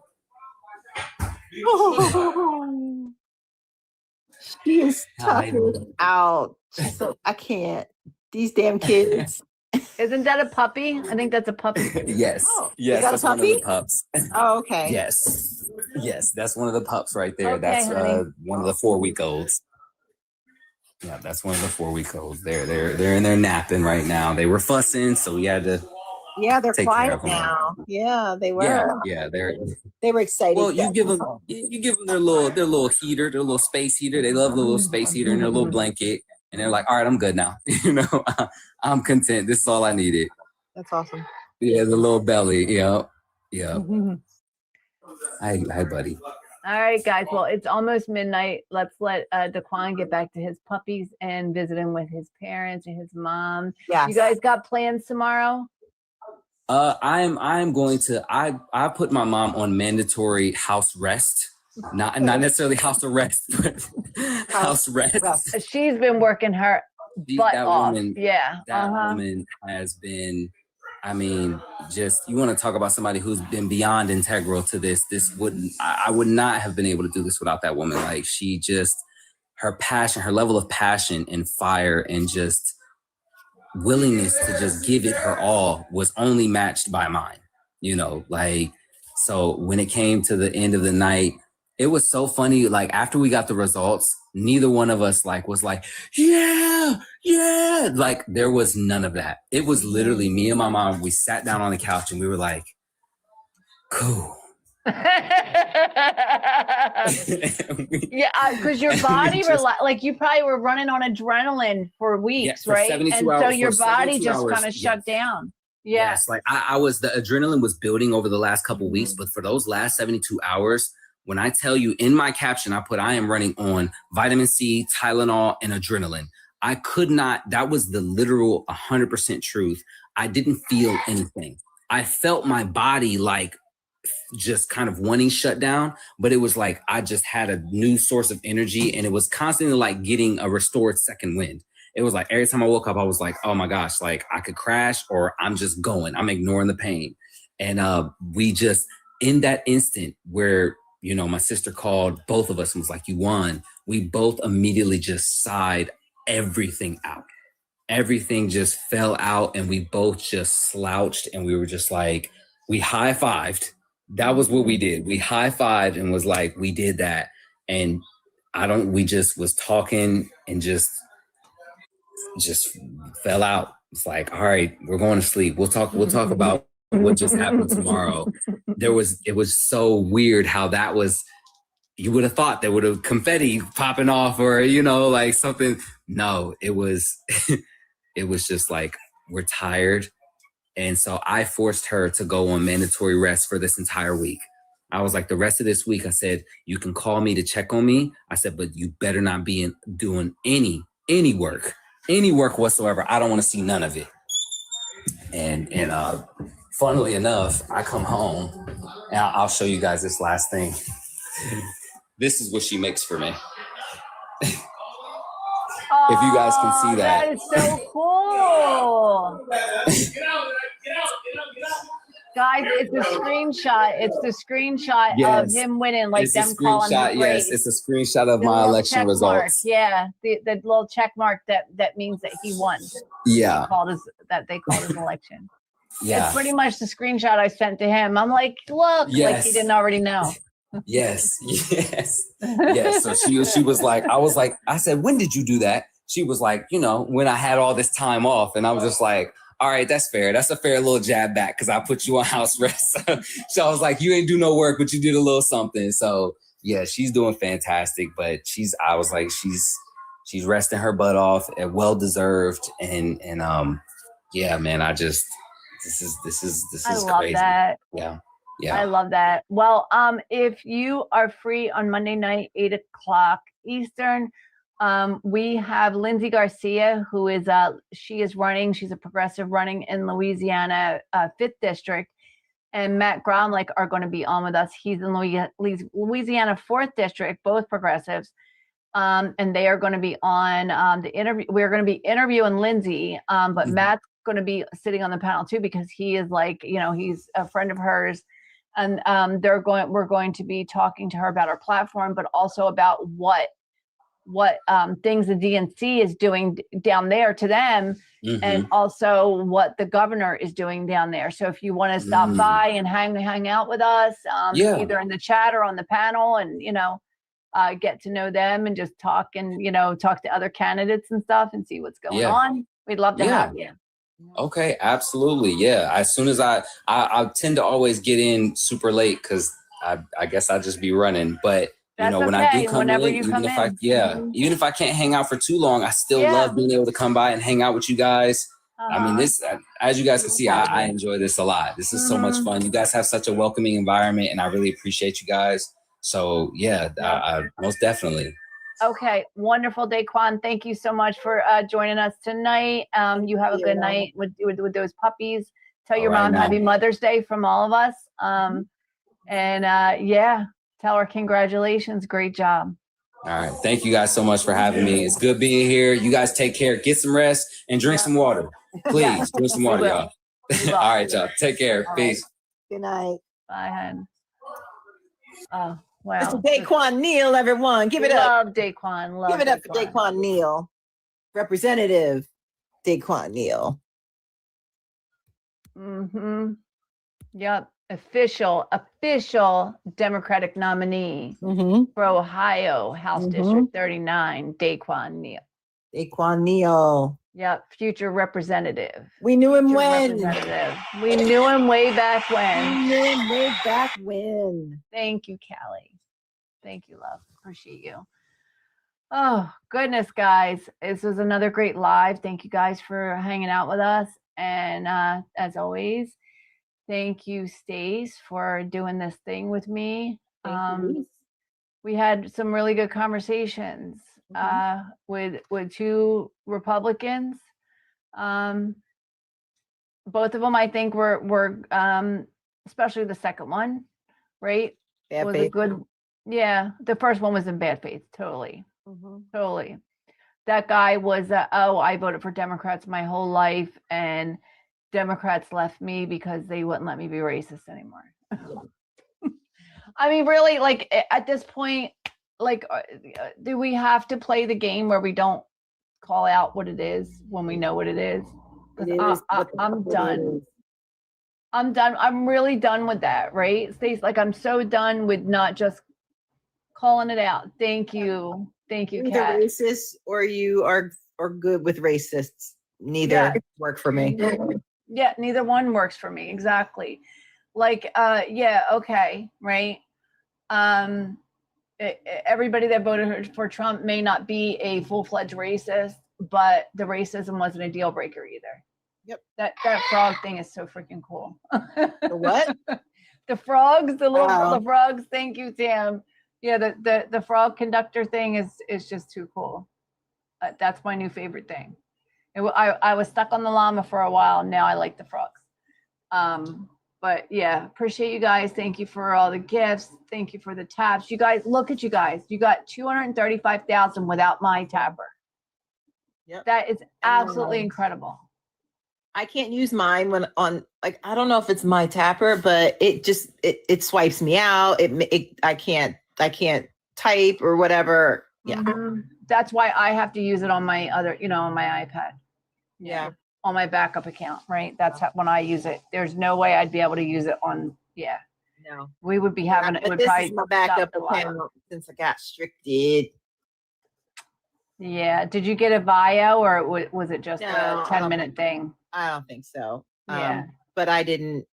She is tucking out. So I can't. These damn kids. Isn't that a puppy? I think that's a puppy. Yes. Oh, Yes, is that a that's one of puppy? the pups. Oh, okay. Yes, that's one of the pups right there. Okay, That's honey. one of the 4-week-olds. Yeah, that's one of the 4-week-olds. They're in there napping right now. They were fussing, so we had to. Yeah, they're Take care quiet of them. now. Yeah, they were. Yeah, they're. They were excited. Well, you give them their little heater, their little space heater. They love the little space heater and their little blanket, and they're like, "All right, I'm good now. I'm content. This is all I needed." That's awesome. Yeah, the little belly. Yeah. Hi, buddy. All right, guys. Well, it's almost midnight. Let's let Daquan get back to his puppies and visit him with his parents and his mom. Yes. You guys got plans tomorrow? I'm going to. I put my mom on mandatory house rest. Not necessarily house arrest, but house rest. She's been working her butt off. Woman, yeah. That woman has been. I mean, just you want to talk about somebody who's been beyond integral to this. I would not have been able to do this without that woman. Like she just, her passion, her level of passion and fire and just willingness to just give it her all was only matched by mine, so when it came to the end of the night, it was so funny. Like after we got the results, neither one of us was like, yeah. Like there was none of that. It was literally me and my mom. We sat down on the couch and we were like, cool. Yeah, because your body you probably were running on adrenaline for weeks, for right? 72 And so hours, your for body 72 just hours, kind of shut down. Yeah. Yes, like the adrenaline was building over the last couple weeks, but for those last 72 hours, when I tell you in my caption, I put, I am running on vitamin C, Tylenol, and adrenaline. I could not, that was the literal 100% truth. I didn't feel anything. I felt my body just kind of wanting shut down, but it was like I just had a new source of energy, and it was constantly getting a restored second wind. It was like every time I woke up, I was like, oh my gosh, I could crash or I'm just going. I'm ignoring the pain. And we just, in that instant where, my sister called both of us and was like, you won. We both immediately just sighed everything out. Everything just fell out, and we both just slouched, and we were just like, we high-fived. That was what we did. We high-fived and was like, we did that. And we just was talking and just, just fell out. It's like, all right, we're going to sleep. We'll talk about what just happened tomorrow. It was so weird how that was. You would have thought there would have confetti popping off or, like something. No, it was, it was just like, we're tired. And so I forced her to go on mandatory rest for this entire week. I was like, the rest of this week, I said, you can call me to check on me. I said, but you better not be doing any work whatsoever. I don't want to see none of it. And funnily enough, I come home and I'll show you guys this last thing. This is what she makes for me. If you guys can see that. That is so cool. Guys, it's a screenshot. It's the screenshot Yes. of him winning, like It's them a calling screenshot. him Yes, great. it's a screenshot of The my little election check mark. results. Yeah, the little check mark that means that he won. Yeah, They called his election. yeah. It's pretty much the screenshot I sent to him. I'm like, look, like Yes. he didn't already know. Yes. So she was like, I said, when did you do that? She was like, when I had all this time off. And I was just like, all right, that's fair. That's a fair little jab back because I put you on house arrest. So I was like, you ain't do no work, but you did a little something. So yeah, she's doing fantastic. But I was like, she's resting her butt off and well deserved. And yeah, man, this is I love crazy. that. Yeah. I love that. Well, if you are free on Monday night, 8:00 Eastern, we have Lindsay Garcia, who is she's a progressive running in Louisiana 5th District, and Matt Gromlich are going to be on with us. He's in Louisiana 4th District, both progressives, and they are going to be on the interview. We're going to be interviewing Lindsay, but Matt's going to be sitting on the panel too because he is he's a friend of hers. And we're going to be talking to her about our platform, but also about what things the DNC is doing down there to them, and also what the governor is doing down there. So if you want to stop by and hang out with us, either in the chat or on the panel, and get to know them and just talk and talk to other candidates and stuff and see what's going on, we'd love to have you. Okay, absolutely. Yeah. As soon as I tend to always get in super late because I guess I'll just be running. But That's when I do okay, come whenever in, you come in. even if I can't hang out for too long, I still love being able to come by and hang out with you guys. I mean, this, as you guys can see, I enjoy this a lot. This is so much fun. You guys have such a welcoming environment, and I really appreciate you guys. So yeah, I most definitely. Okay, wonderful, Daquan. Thank you so much for joining us tonight. You have a good night with those puppies. Tell your mom Happy Mother's Day from all of us. Tell her congratulations. Great job. All right. Thank you guys so much for having me. It's good being here. You guys take care. Get some rest and drink some water. Please drink some water, y'all. All right, y'all. Take care. Peace. Good night. Bye, hun. Oh, wow. Daquan Neal, everyone. Give it up. Love Daquan. Give it up for Daquan Neal. Representative Daquan Neal. Yep. Official Democratic nominee for Ohio House District 39, Daquan Neal. Daquan Neal. Yep. Future representative. We knew him We knew him way back when. Thank you, Callie. Thank you, love. Appreciate you. Oh, goodness, guys. This was another great live. Thank you guys for hanging out with us. And as always, thank you, Stace, for doing this thing with me. We had some really good conversations with two Republicans. Both of them, I think, were especially the second one, right? Was a good. Yeah, the first one was in bad faith. Totally. That guy was, I voted for Democrats my whole life, and Democrats left me because they wouldn't let me be racist anymore. I mean, really, like at this point, like, do we have to play the game where we don't call out what it is when we know what it is? I'm done. I'm done. I'm really done with that, right? Stace, like, I'm so done with not just calling it out. Thank you. Thank you, You're either Kat. racist or you are or good with racists. Neither Yeah. work for me. Yeah, neither one works for me. Exactly. Like, yeah, okay, right. Everybody that voted for Trump may not be a full-fledged racist, but the racism wasn't a deal breaker either. Yep. That frog thing is so freaking cool. The what? The frogs, the little Wow. the frogs. Thank you, Sam. Yeah, the frog conductor thing is just too cool. That's my new favorite thing. I was stuck on the llama for a while. Now I like the frogs. But yeah, appreciate you guys. Thank you for all the gifts. Thank you for the taps. You guys, look at you guys. You got 235,000 without my tapper. Yep. That is absolutely incredible. I can't use mine when on, like, I don't know if it's my tapper, but it just, it swipes me out. I can't type or whatever. Yeah. Mhm. That's why I have to use it on my other, on my iPad. Yeah. On my backup account, right? That's when I use it. There's no way I'd be able to use it on, No. we would be having, it But would this probably is my backup stop the live. account since I got restricted. Yeah. Did you get a bio or was it just No, a 10-minute thing? I don't think so. Yeah. But I didn't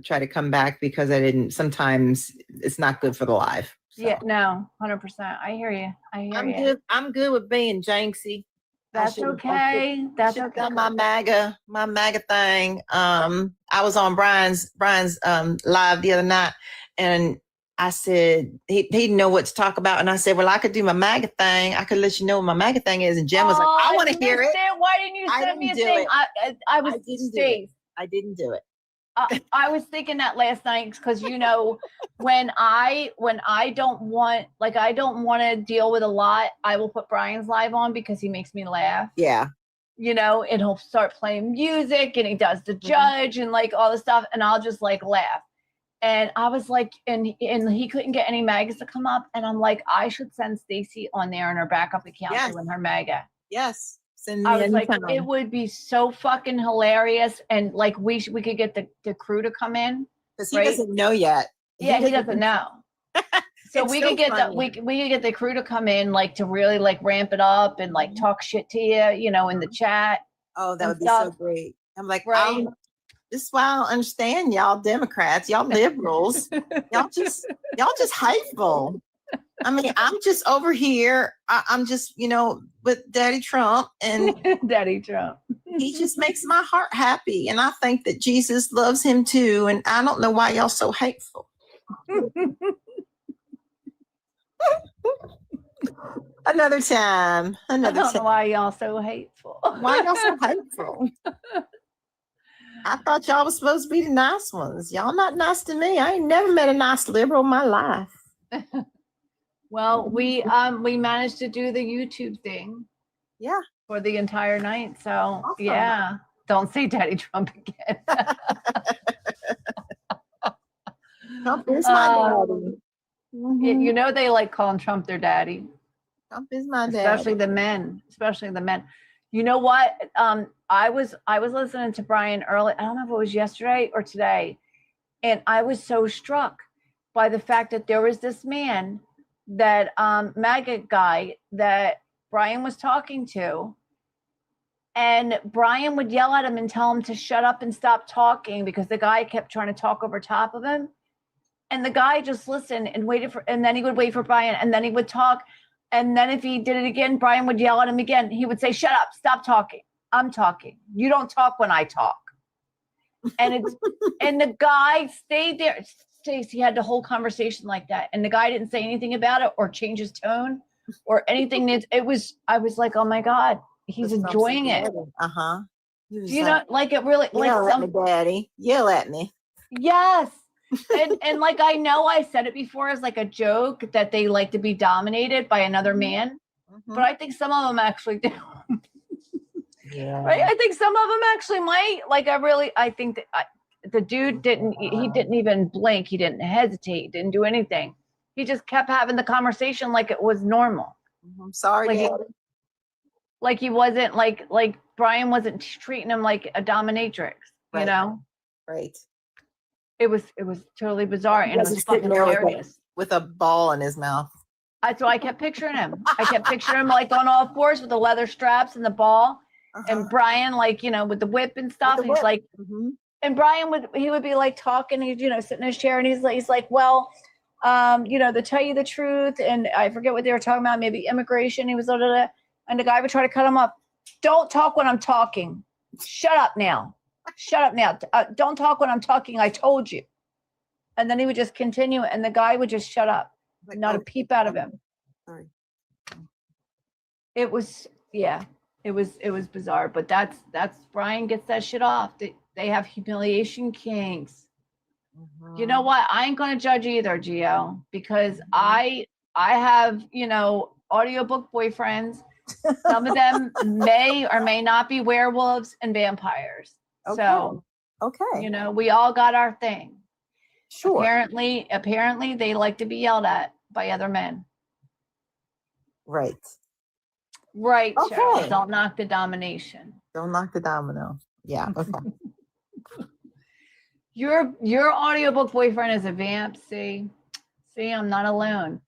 try to come back because sometimes it's not good for the live. So. Yeah, no, 100%. I hear you. I'm good with being janksy. That's okay. That's okay. Done my MAGA thing. I was on Brian's live the other night, and I said he didn't know what to talk about, and I said, well, I could do my MAGA thing. I could let you know what my MAGA thing is, and Jen was like, I want to hear it. Why didn't you send me a thing? I was safe. I didn't do it. I was thinking that last night because when I don't want to deal with a lot, I will put Brian's live on because he makes me laugh. Yeah. And he'll start playing music and he does the judge and like all the stuff, and I'll just like laugh. And I was like, and he couldn't get any MAGAs to come up, and I'm like, I should send Stacy on there in her backup account doing her MAGA. Yes. Send me I was like, anytime. it would be so fucking hilarious, and like we could get the crew to come in because he doesn't know yet. Yeah, he doesn't know. So we could get we could get the crew to come in, like to really like ramp it up and like talk shit to you, in the chat. Oh, that would be so great. I'm like, right. This is why I don't understand y'all Democrats, y'all liberals, y'all just hateful. I mean, I'm just over here. I'm just, with Daddy Trump, and Daddy Trump. He just makes my heart happy. And I think that Jesus loves him too. And I don't know why y'all so hateful. Another time. I don't know why y'all so hateful. Why y'all so hateful? I thought y'all was supposed to be the nice ones. Y'all not nice to me. I ain't never met a nice liberal in my life. Well, we managed to do the YouTube thing. Yeah. For the entire night. So awesome. Yeah. Don't say Daddy Trump again. Trump is my daddy. Mm-hmm. They like calling Trump their daddy. Trump is my daddy. Especially the men. You know what? I was listening to Brian early. I don't know if it was yesterday or today. And I was so struck by the fact that there was this man that MAGA guy that Brian was talking to, and Brian would yell at him and tell him to shut up and stop talking because the guy kept trying to talk over top of him. And the guy just listened and waited and then he would wait for Brian, and then he would talk. And then if he did it again, Brian would yell at him again. He would say, shut up, stop talking. I'm talking. You don't talk when I talk. And and the guy stayed there. Stacey had the whole conversation like that, and the guy didn't say anything about it or change his tone or anything. I was like, oh my God, he's enjoying it. Uh-huh. Like it really, yell at me, daddy. Yell at me. Yes. and like, I know I said it before as like a joke that they like to be dominated by another man, but I think some of them actually do. Yeah. Right. I think some of them actually might. Like, I think that the dude didn't even blink. He didn't hesitate. He didn't do anything. He just kept having the conversation like it was normal. I'm sorry. Like he wasn't like Brian wasn't treating him like a dominatrix, right. Right. It was totally bizarre, and it was fucking hilarious. With a ball in his mouth. That's why I kept picturing him. I kept picturing him like on all fours with the leather straps and the ball. And Brian, like, you know, with the whip and stuff. And he's like, and Brian would be like talking, he's, you know, sitting in his chair and he's like, well, you know, to tell you the truth. And I forget what they were talking about, maybe immigration. He was, and the guy would try to cut him up. Don't talk when I'm talking. Shut up now. Shut up now. Don't talk when I'm talking. I told you. And then he would just continue and the guy would just shut up. Like, Not a peep out of him. Sorry. It was, yeah, it was bizarre, but that's Brian gets that shit off. They have humiliation kinks. You know what? I ain't gonna judge either, Gio, because I have, you know, audiobook boyfriends. Some of them may or may not be werewolves and vampires. So, Okay. you know, we all got our thing. Sure. Apparently they like to be yelled at by other men. Right. Right, Okay. Cheryl. Don't knock the domination. Don't knock the domino. Yeah. Okay. Your audiobook boyfriend is a vamp. See, I'm not alone.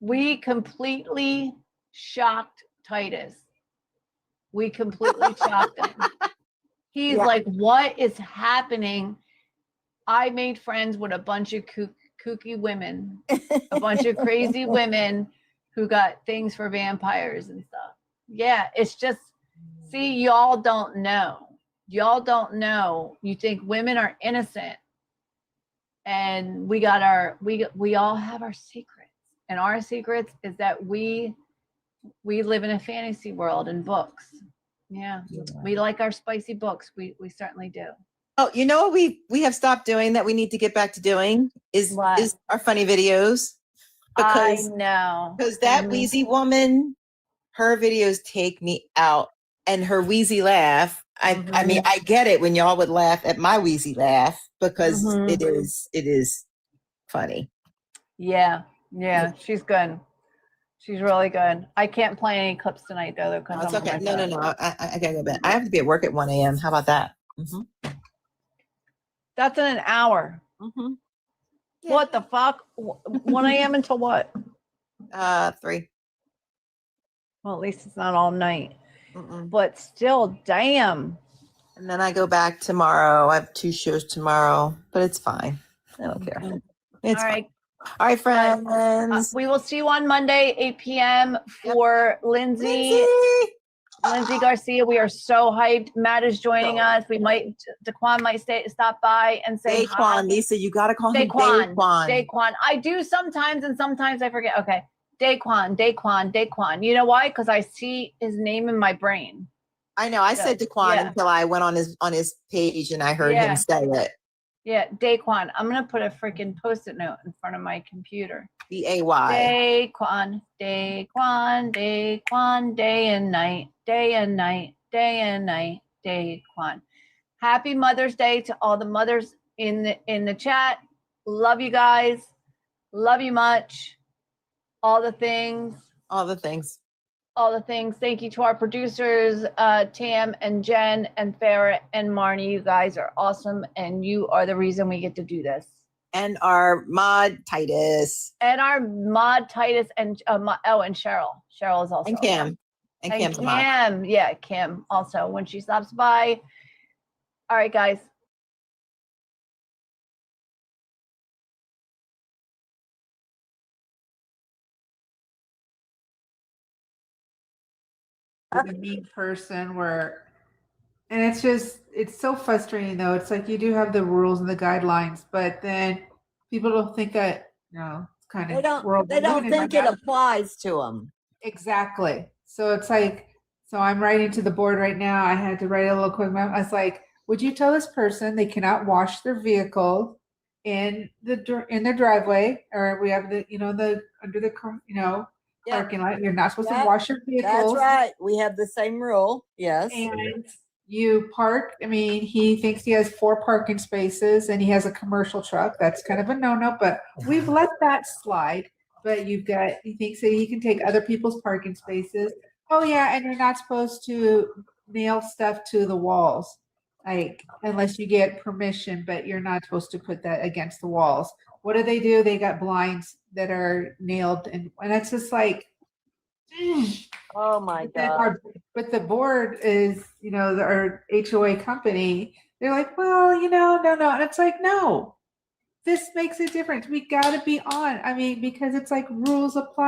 We completely shocked Titus. We completely shocked him. He's like, what is happening? I made friends with a bunch of kooky women, a bunch of crazy women who got things for vampires and stuff. Yeah, it's just, see, y'all don't know. Y'all don't know. You think women are innocent. And we all have our secrets. And our secrets is that we live in a fantasy world and books. Yeah. We like our spicy books. We certainly do. Oh, you know what we have stopped doing that we need to get back to doing is our funny videos. I know. Because that wheezy woman, her videos take me out. And her wheezy laugh, I mean, I get it when y'all would laugh at my wheezy laugh because it is funny. Yeah, she's good. She's really good. I can't play any clips tonight though. No, it's okay. No. I gotta go to bed. I have to be at work at 1 a.m. How about that? That's in an hour. Yeah. What the fuck? 1 a.m. until what? 3. Well, at least it's not all night. But still, damn. And then I go back tomorrow. I have 2 shows tomorrow, but it's fine. I don't care. It's all right. Fine. All right, friends. We will see you on Monday, 8 p.m. for Lindsay Garcia. We are so hyped. Matt is joining us. We might, Daquan might stop by and say hi. Lisa, you got to call him Daquan. Daquan. I do sometimes, and sometimes I forget. Okay. Daquan. You know why? Because I see his name in my brain. I know. I said Daquan until I went on his page and I heard him say it. Yeah, Daquan. I'm gonna put a freaking Post-it note in front of my computer. DAY. Daquan, day and night, Daquan. Happy Mother's Day to all the mothers in the chat. Love you guys. Love you much. All the things. Thank you to our producers, Tam and Jen and Farrah and Marnie. You guys are awesome, and you are the reason we get to do this. And our mod Titus. And Cheryl. Cheryl is also. And Kim. And Kim's mod. Kim. Yeah, Kim also when she stops by. All right, guys. A mean person and it's so frustrating though. It's like you do have the rules and the guidelines, but then people don't think that, it's kind of they don't think it applies to them. Exactly. So it's like, so I'm writing to the board right now. I had to write a little quick memo. I was like, would you tell this person they cannot wash their vehicle in their driveway, or we have the under the parking lot. You're not supposed to wash your vehicles. That's right. We have the same rule. Yes. And you park. I mean, he thinks he has 4 parking spaces and he has a commercial truck. That's kind of a no-no, but we've let that slide. But he thinks that he can take other people's parking spaces. Oh yeah, and you're not supposed to nail stuff to the walls, like unless you get permission, but you're not supposed to put that against the walls. what do? They got blinds that are nailed, and it's just like, Oh my then God. but the board is, our HOA company. They're like, well, no. And it's like, no, this makes a difference. We got to be on. I mean, because it's like rules apply.